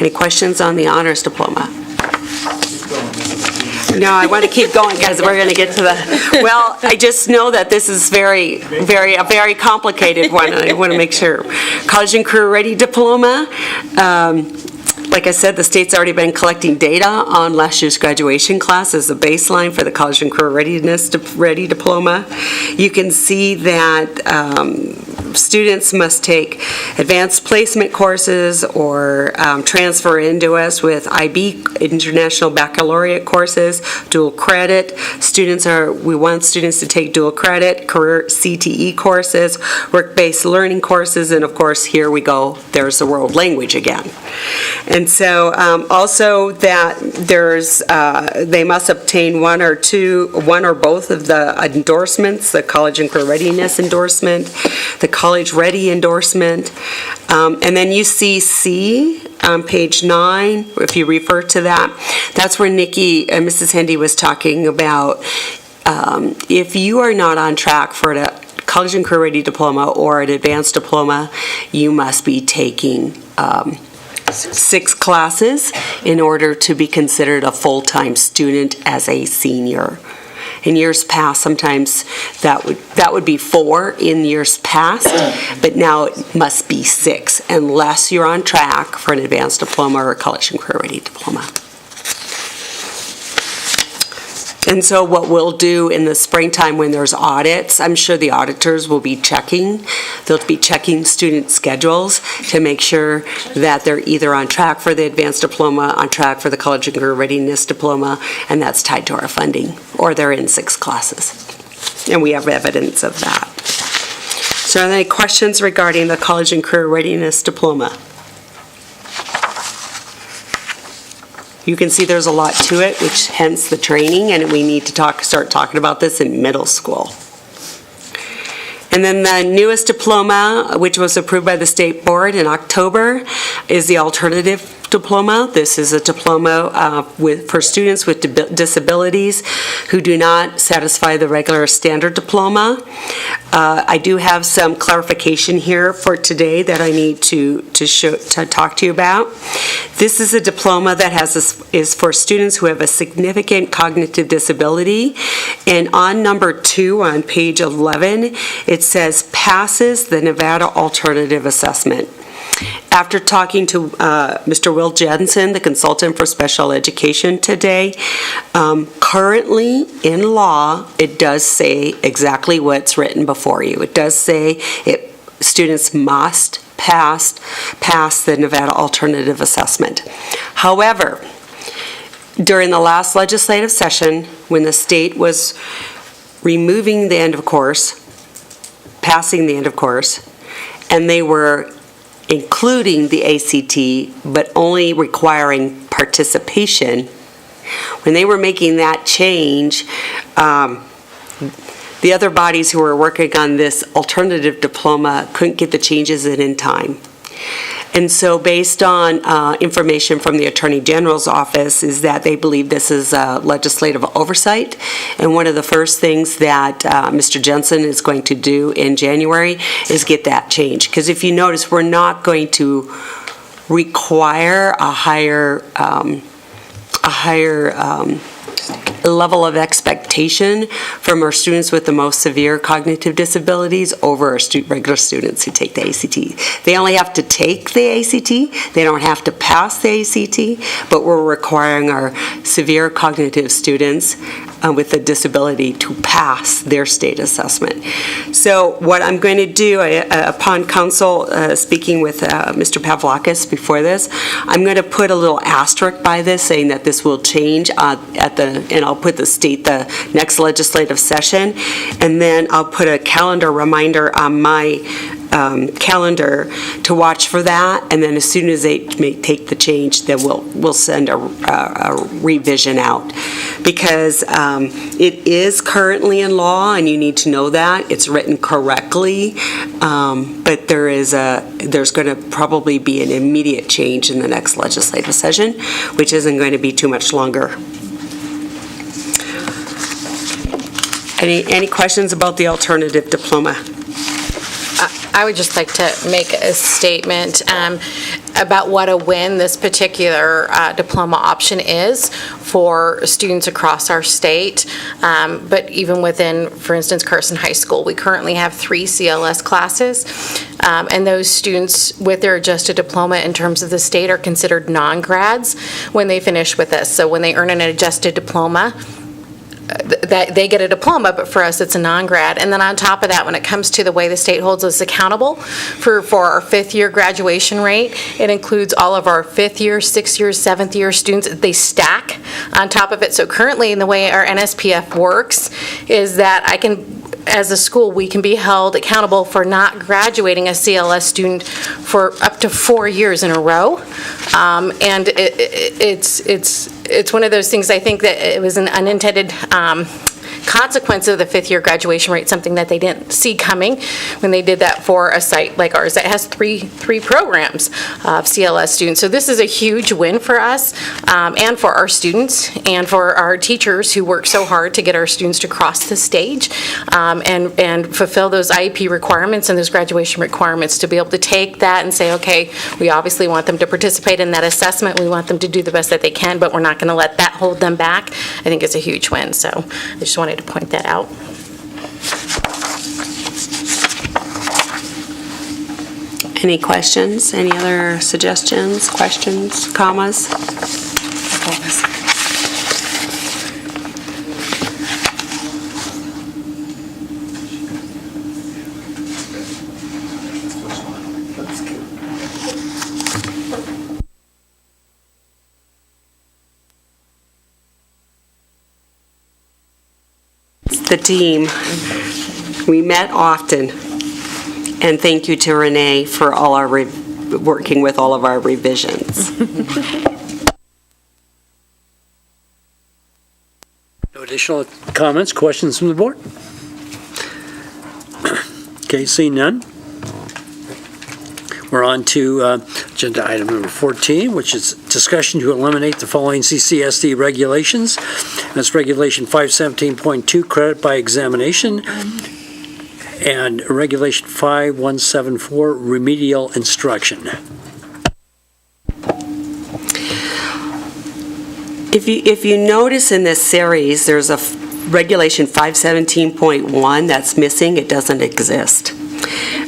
E: Any questions on the honors diploma? No, I want to keep going because we're going to get to the, well, I just know that this is a very complicated one. I want to make sure. College and career ready diploma. Like I said, the state's already been collecting data on last year's graduation class as a baseline for the college and career ready diploma. You can see that students must take advanced placement courses or transfer into us with IB, International Baccalaureate courses, dual credit. We want students to take dual credit, career CTE courses, work-based learning courses, and of course, here we go, there's the world language again. And so also that they must obtain one or both of the endorsements, the college and career readiness endorsement, the college ready endorsement, and then you see C on page 9, if you refer to that, that's where Nikki, Mrs. Hendy was talking about if you are not on track for the college and career ready diploma or an advanced diploma, you must be taking 6 classes in order to be considered a full-time student as a senior. In years past, sometimes that would be 4 in years past, but now it must be 6 unless you're on track for an advanced diploma or a college and career ready diploma. And so what we'll do in the springtime when there's audits, I'm sure the auditors will be checking. They'll be checking student schedules to make sure that they're either on track for the advanced diploma, on track for the college and career readiness diploma, and that's tied to our funding, or they're in 6 classes. And we have evidence of that. So are there any questions regarding the college and career readiness diploma? You can see there's a lot to it, which hence the training, and we need to start talking about this in middle school. And then the newest diploma, which was approved by the state board in October, is the alternative diploma. This is a diploma for students with disabilities who do not satisfy the regular standard diploma. I do have some clarification here for today that I need to talk to you about. This is a diploma that is for students who have a significant cognitive disability, and on number 2 on page 11, it says passes the Nevada Alternative Assessment. After talking to Mr. Will Jensen, the consultant for special education today, currently in law, it does say exactly what's written before you. It does say students must pass the Nevada Alternative Assessment. However, during the last legislative session, when the state was removing the end of course, passing the end of course, and they were including the ACT, but only requiring participation. When they were making that change, the other bodies who were working on this alternative diploma couldn't get the changes in time. And so based on information from the Attorney General's office is that they believe this is legislative oversight. And one of the first things that Mr. Jensen is going to do in January is get that changed. Because if you notice, we're not going to require a higher level of expectation from our students with the most severe cognitive disabilities over our regular students who take the ACT. They only have to take the ACT. They don't have to pass the ACT, but we're requiring our severe cognitive students with a disability to pass their state assessment. So what I'm going to do, upon council speaking with Mr. Pavlakis before this, I'm going to put a little asterisk by this saying that this will change and I'll put the next legislative session, and then I'll put a calendar reminder on my calendar to watch for that, and then as soon as they take the change, then we'll send a revision out, because it is currently in law, and you need to know that it's written correctly, but there's going to probably be an immediate change in the next legislative session, which isn't going to be too much longer. Any questions about the alternative diploma?
V: I would just like to make a statement about what a win this particular diploma option is for students across our state. But even within, for instance, Carson High School, we currently have 3 CLS classes, and those students with their adjusted diploma in terms of the state are considered non-grads when they finish with us. So when they earn an adjusted diploma, that they get a diploma, but for us it's a non-grad. And then on top of that, when it comes to the way the state holds us accountable for our 5th year graduation rate, it includes all of our 5th year, 6th year, 7th year students. They stack on top of it. So currently, in the way our NSPF works is that as a school, we can be held accountable for not graduating a CLS student for up to 4 years in a row. And it's one of those things, I think that it was an unintended consequence of the 5th year graduation rate, something that they didn't see coming when they did that for a site like ours that has three programs of CLS students. So this is a huge win for us and for our students and for our teachers who work so hard to get our students to cross the stage and fulfill those IEP requirements and those graduation requirements, to be able to take that and say, okay, we obviously want them to participate in that assessment. We want them to do the best that they can, but we're not going to let that hold them back. I think it's a huge win. So I just wanted to point that out.
E: Any questions? Any other suggestions, questions, commas? The team. We met often, and thank you to Renee for all our working with all of our revisions.
A: No additional comments, questions from the board? Okay, seeing none. We're on to agenda item number 14, which is discussion to eliminate the following CCSD regulations. That's Regulation 517.2, credit by examination, and Regulation 5174, remedial instruction.
E: If you notice in this series, there's a Regulation 517.1 that's missing. It doesn't exist.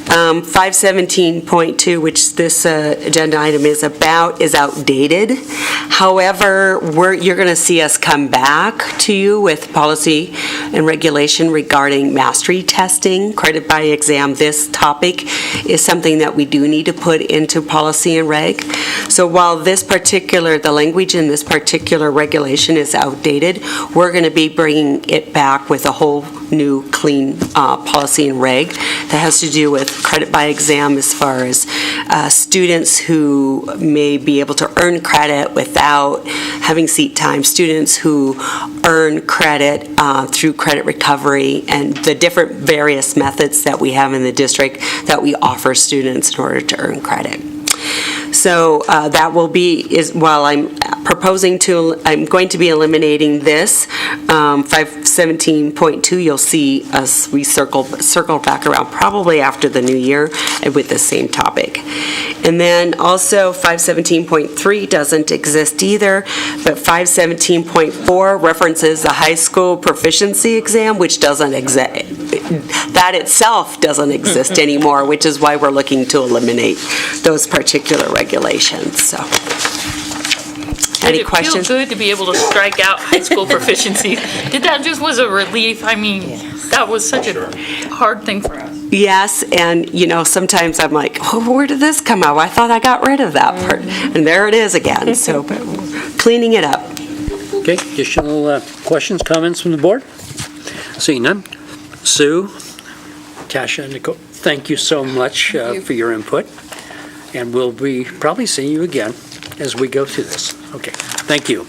E: 517.2, which this agenda item is about, is outdated. However, you're going to see us come back to you with policy and regulation regarding mastery testing, credit by exam. This topic is something that we do need to put into policy and reg. So while the language in this particular regulation is outdated, we're going to be bringing it back with a whole new clean policy and reg that has to do with credit by exam, as far as students who may be able to earn credit without having seat time, students who earn credit through credit recovery, and the different various methods that we have in the district that we offer students in order to earn credit. So that will be, while I'm going to be eliminating this, 517.2, you'll see us, we circle back around probably after the new year with the same topic. And then also 517.3 doesn't exist either, but 517.4 references the high school proficiency exam, which doesn't exist. That itself doesn't exist anymore, which is why we're looking to eliminate those particular regulations, so. Any questions?
K: Did it feel good to be able to strike out high school proficiency? That just was a relief? I mean, that was such a hard thing for us.
E: Yes, and sometimes I'm like, oh, where did this come out? I thought I got rid of that part. And there it is again, so but cleaning it up.
A: Okay, additional questions, comments from the board? Seeing none. Sue, Tasha, Nicole, thank you so much for your input. And we'll be probably seeing you again as we go through this. Okay, thank you.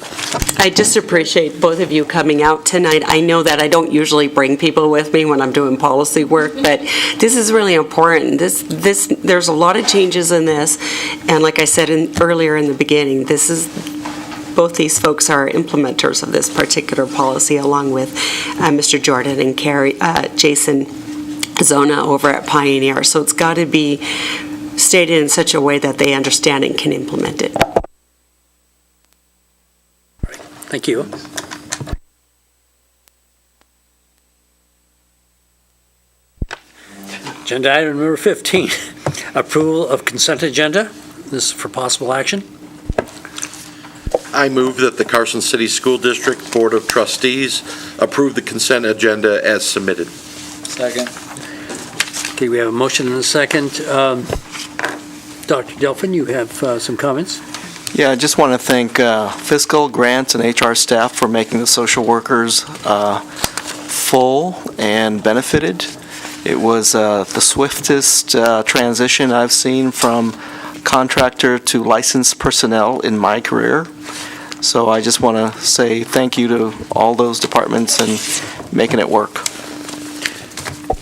E: I just appreciate both of you coming out tonight. I know that I don't usually bring people with me when I'm doing policy work, but this is really important. There's a lot of changes in this, and like I said earlier in the beginning, both these folks are implementers of this particular policy, along with Mr. Jordan and Jason Zona over at Pioneer. So it's got to be stated in such a way that they understand and can implement it.
A: Thank you. Agenda item number 15, approval of consent agenda. This is for possible action.
R: I move that the Carson City School District Board of Trustees approve the consent agenda as submitted.
U: Second.
A: Okay, we have a motion and a second. Dr. Delphin, you have some comments?
J: Yeah, I just want to thank fiscal, grants, and HR staff for making the social workers full and benefited. It was the swiftest transition I've seen from contractor to licensed personnel in my career. So I just want to say thank you to all those departments and making it work.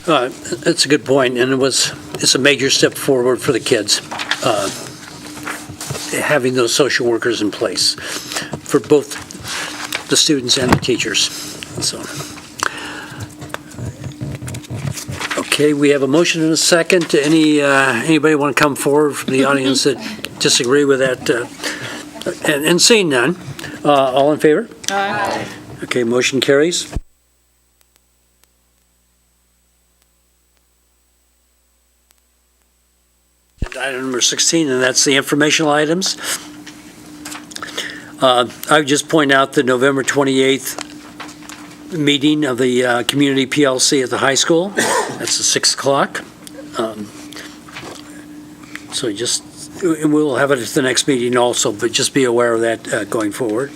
A: That's a good point, and it's a major step forward for the kids, having those social workers in place for both the students and the teachers. So, okay, we have a motion and a second. Anybody want to come forward from the audience that disagree with that? And seeing none, all in favor?
K: Aye.
A: Okay, motion carries. Item number 16, and that's the informational items. I would just point out the November 28th meeting of the Community PLC at the high school. That's at 6 o'clock. So we'll have it at the next meeting also, but just be aware of that going forward.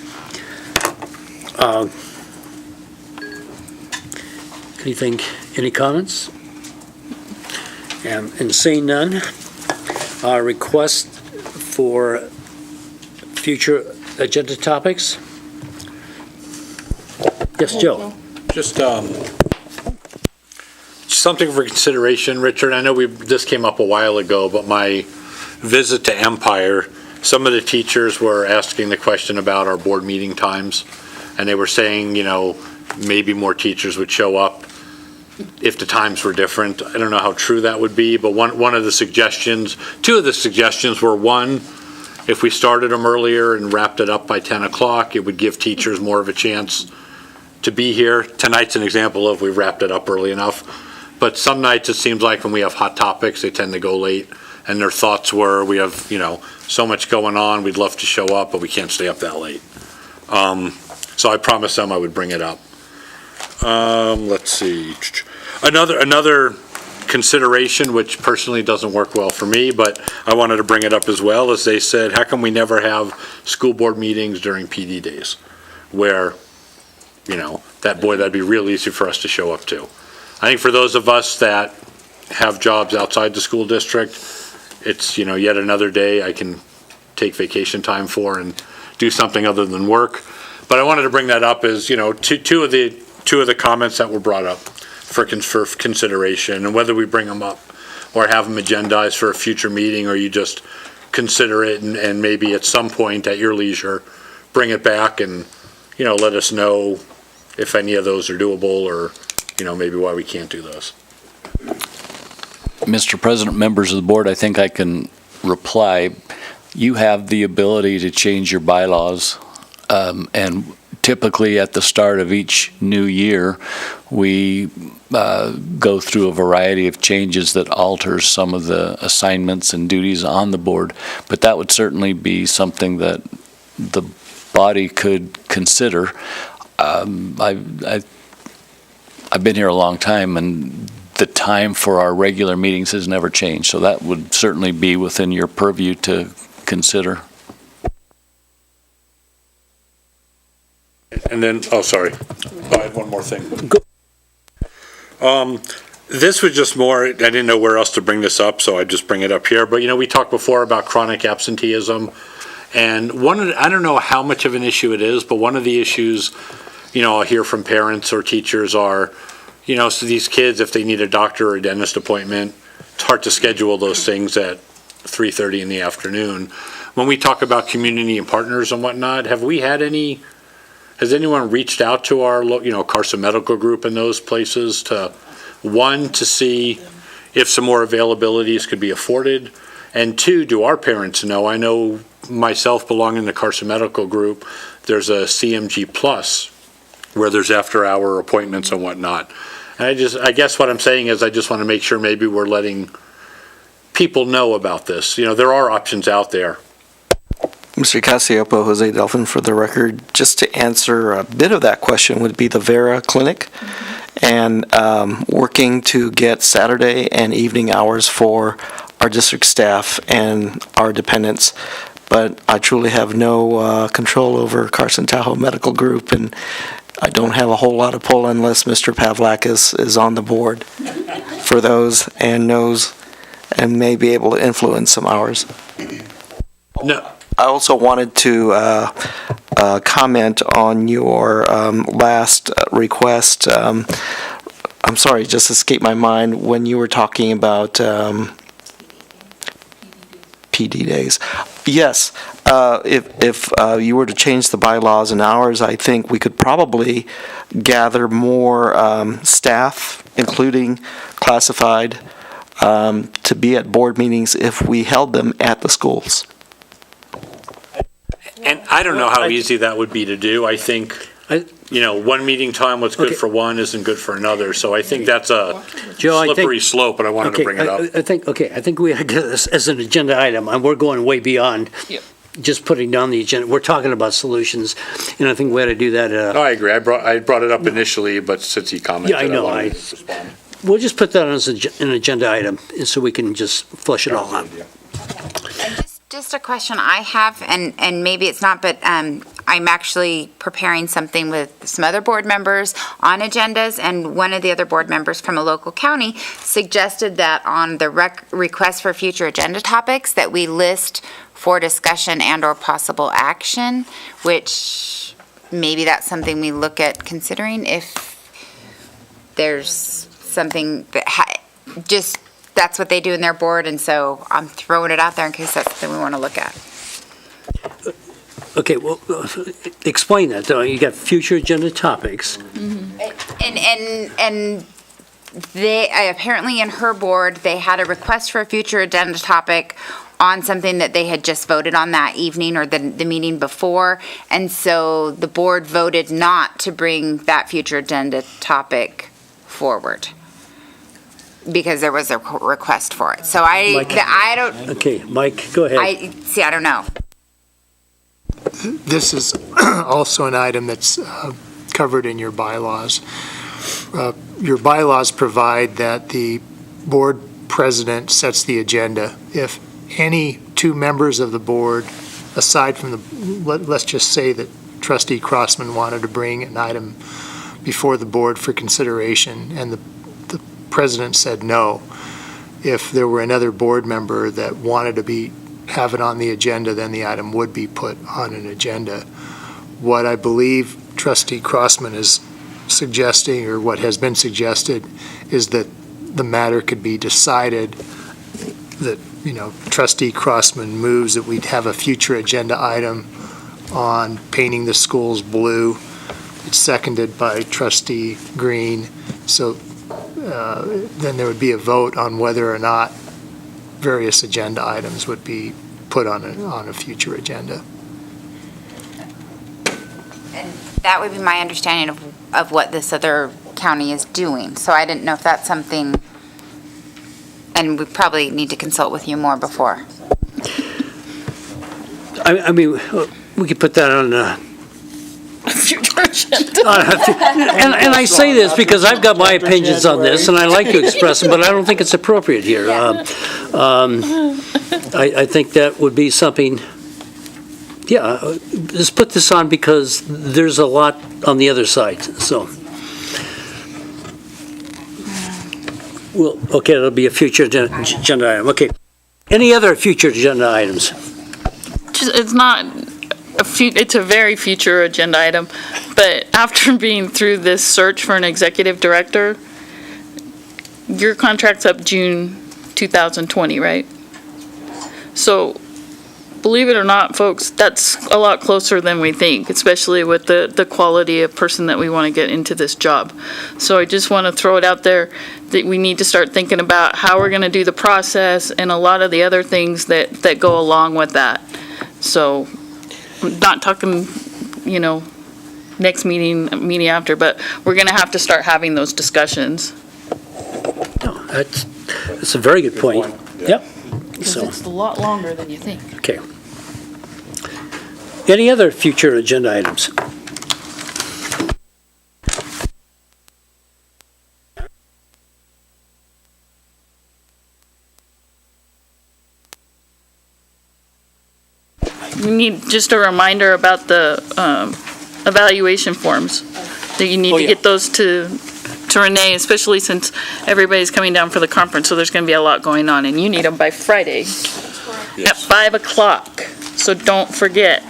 A: Any comments? And seeing none, request for future agenda topics? Yes, Joe.
I: Just something for consideration, Richard. I know this came up a while ago, but my visit to Empire, some of the teachers were asking the question about our board meeting times, and they were saying, maybe more teachers would show up if the times were different. I don't know how true that would be, but one of the suggestions, two of the suggestions were, one, if we started them earlier and wrapped it up by 10 o'clock, it would give teachers more of a chance to be here. Tonight's an example of we wrapped it up early enough, but some nights it seems like when we have hot topics, they tend to go late, and their thoughts were, we have, so much going on, we'd love to show up, but we can't stay up that late. So I promised them I would bring it up. Let's see. Another consideration, which personally doesn't work well for me, but I wanted to bring it up as well, is they said, how come we never have school board meetings during PD days? Where, that'd be real easy for us to show up to. I think for those of us that have jobs outside the school district, it's, yet another day I can take vacation time for and do something other than work. But I wanted to bring that up as, two of the comments that were brought up for consideration, and whether we bring them up or have them agendized for a future meeting, or you just consider it and maybe at some point at your leisure, bring it back and, let us know if any of those are doable or, maybe why we can't do those.
L: Mr. President, members of the board, I think I can reply. You have the ability to change your bylaws, and typically at the start of each new year, we go through a variety of changes that alters some of the assignments and duties on the board, but that would certainly be something that the body could consider. I've been here a long time, and the time for our regular meetings has never changed, so that would certainly be within your purview to consider.
I: And then, sorry, I have one more thing. This was just more, I didn't know where else to bring this up, so I just bring it up here. But, we talked before about chronic absenteeism. And I don't know how much of an issue it is, but one of the issues, I'll hear from parents or teachers are, so these kids, if they need a doctor or a dentist appointment, it's hard to schedule those things at 3:30 in the afternoon. When we talk about community and partners and whatnot, has anyone reached out to our, Carson Medical Group in those places to see if some more availabilities could be afforded? And two, do our parents know? I know myself belonging to Carson Medical Group, there's a CMG Plus where there's after-hour appointments and whatnot. And I guess what I'm saying is I just want to make sure maybe we're letting people know about this. There are options out there.
J: Mr. Casiopo, Jose Delfin, for the record, just to answer a bit of that question would be the Vera Clinic and working to get Saturday and evening hours for our district staff and our dependents. But I truly have no control over Carson Tahoe Medical Group, and I don't have a whole lot of pull unless Mr. Pavlak is on the board for those and knows and may be able to influence some hours.
I: No.
J: I also wanted to comment on your last request. I'm sorry, it just escaped my mind when you were talking about PD days. Yes, if you were to change the bylaws and hours, I think we could probably gather more staff, including classified, to be at board meetings if we held them at the schools.
I: And I don't know how easy that would be to do. I think, one meeting time, what's good for one isn't good for another. So I think that's a slippery slope, but I wanted to bring it up.
A: I think we had this as an agenda item, and we're going way beyond just putting down the agenda. We're talking about solutions, and I think we had to do that.
I: No, I agree. I brought it up initially, but since he commented,
A: I know. We'll just put that as an agenda item, so we can just flush it all out.
H: Just a question I have, and maybe it's not, but I'm actually preparing something with some other board members on agendas, and one of the other board members from a local county suggested that on the request for future agenda topics that we list for discussion and or possible action, which maybe that's something we look at considering if there's something that that's what they do in their board, and so I'm throwing it out there in case that's something we want to look at.
A: Okay, well, explain that, though. You got future agenda topics.
H: And they, apparently in her board, they had a request for a future agenda topic on something that they had just voted on that evening or the meeting before, and so the board voted not to bring that future agenda topic forward, because there was a request for it. So I don't.
A: Okay, Mike, go ahead.
H: I don't know.
O: This is also an item that's covered in your bylaws. Your bylaws provide that the board president sets the agenda. If any two members of the board, aside from let's just say that Trustee Crossman wanted to bring an item before the board for consideration, and the president said no. If there were another board member that wanted to have it on the agenda, then the item would be put on an agenda. What I believe Trustee Crossman is suggesting, or what has been suggested, is that the matter could be decided that, trustee Crossman moves that we'd have a future agenda item on painting the schools blue. It's seconded by trustee Green. So then there would be a vote on whether or not various agenda items would be put on a future agenda.
H: And that would be my understanding of what this other county is doing. So I didn't know if that's something, and we probably need to consult with you more before.
A: I mean, we could put that on
K: Future agenda.
A: and I say this because I've got my opinions on this, and I like to express them, but I don't think it's appropriate here. I think that would be something, let's put this on because there's a lot on the other side, so. Well, okay, it'll be a future agenda item, okay. Any other future agenda items?
K: It's not it's a very future agenda item, but after being through this search for an executive director, your contract's up June 2020, right? So, believe it or not, folks, that's a lot closer than we think, especially with the quality of person that we want to get into this job. So I just want to throw it out there that we need to start thinking about how we're going to do the process and a lot of the other things that go along with that. So, I'm not talking, next meeting after, but we're going to have to start having those discussions.
A: No, that's a very good point. Yep.
K: Because
A: So,
K: it's a lot longer than you think.
A: okay. Any other future agenda items?
K: We need just a reminder about the evaluation forms, that you need to get those to Renee, especially since everybody's coming down for the conference, so there's going to be a lot going on, and you need them by Friday at 5 o'clock, so don't forget.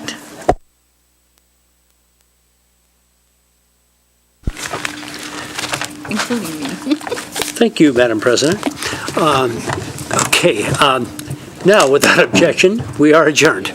K: Including me.
A: Thank you, Madam President. Okay, now, without objection, we are adjourned.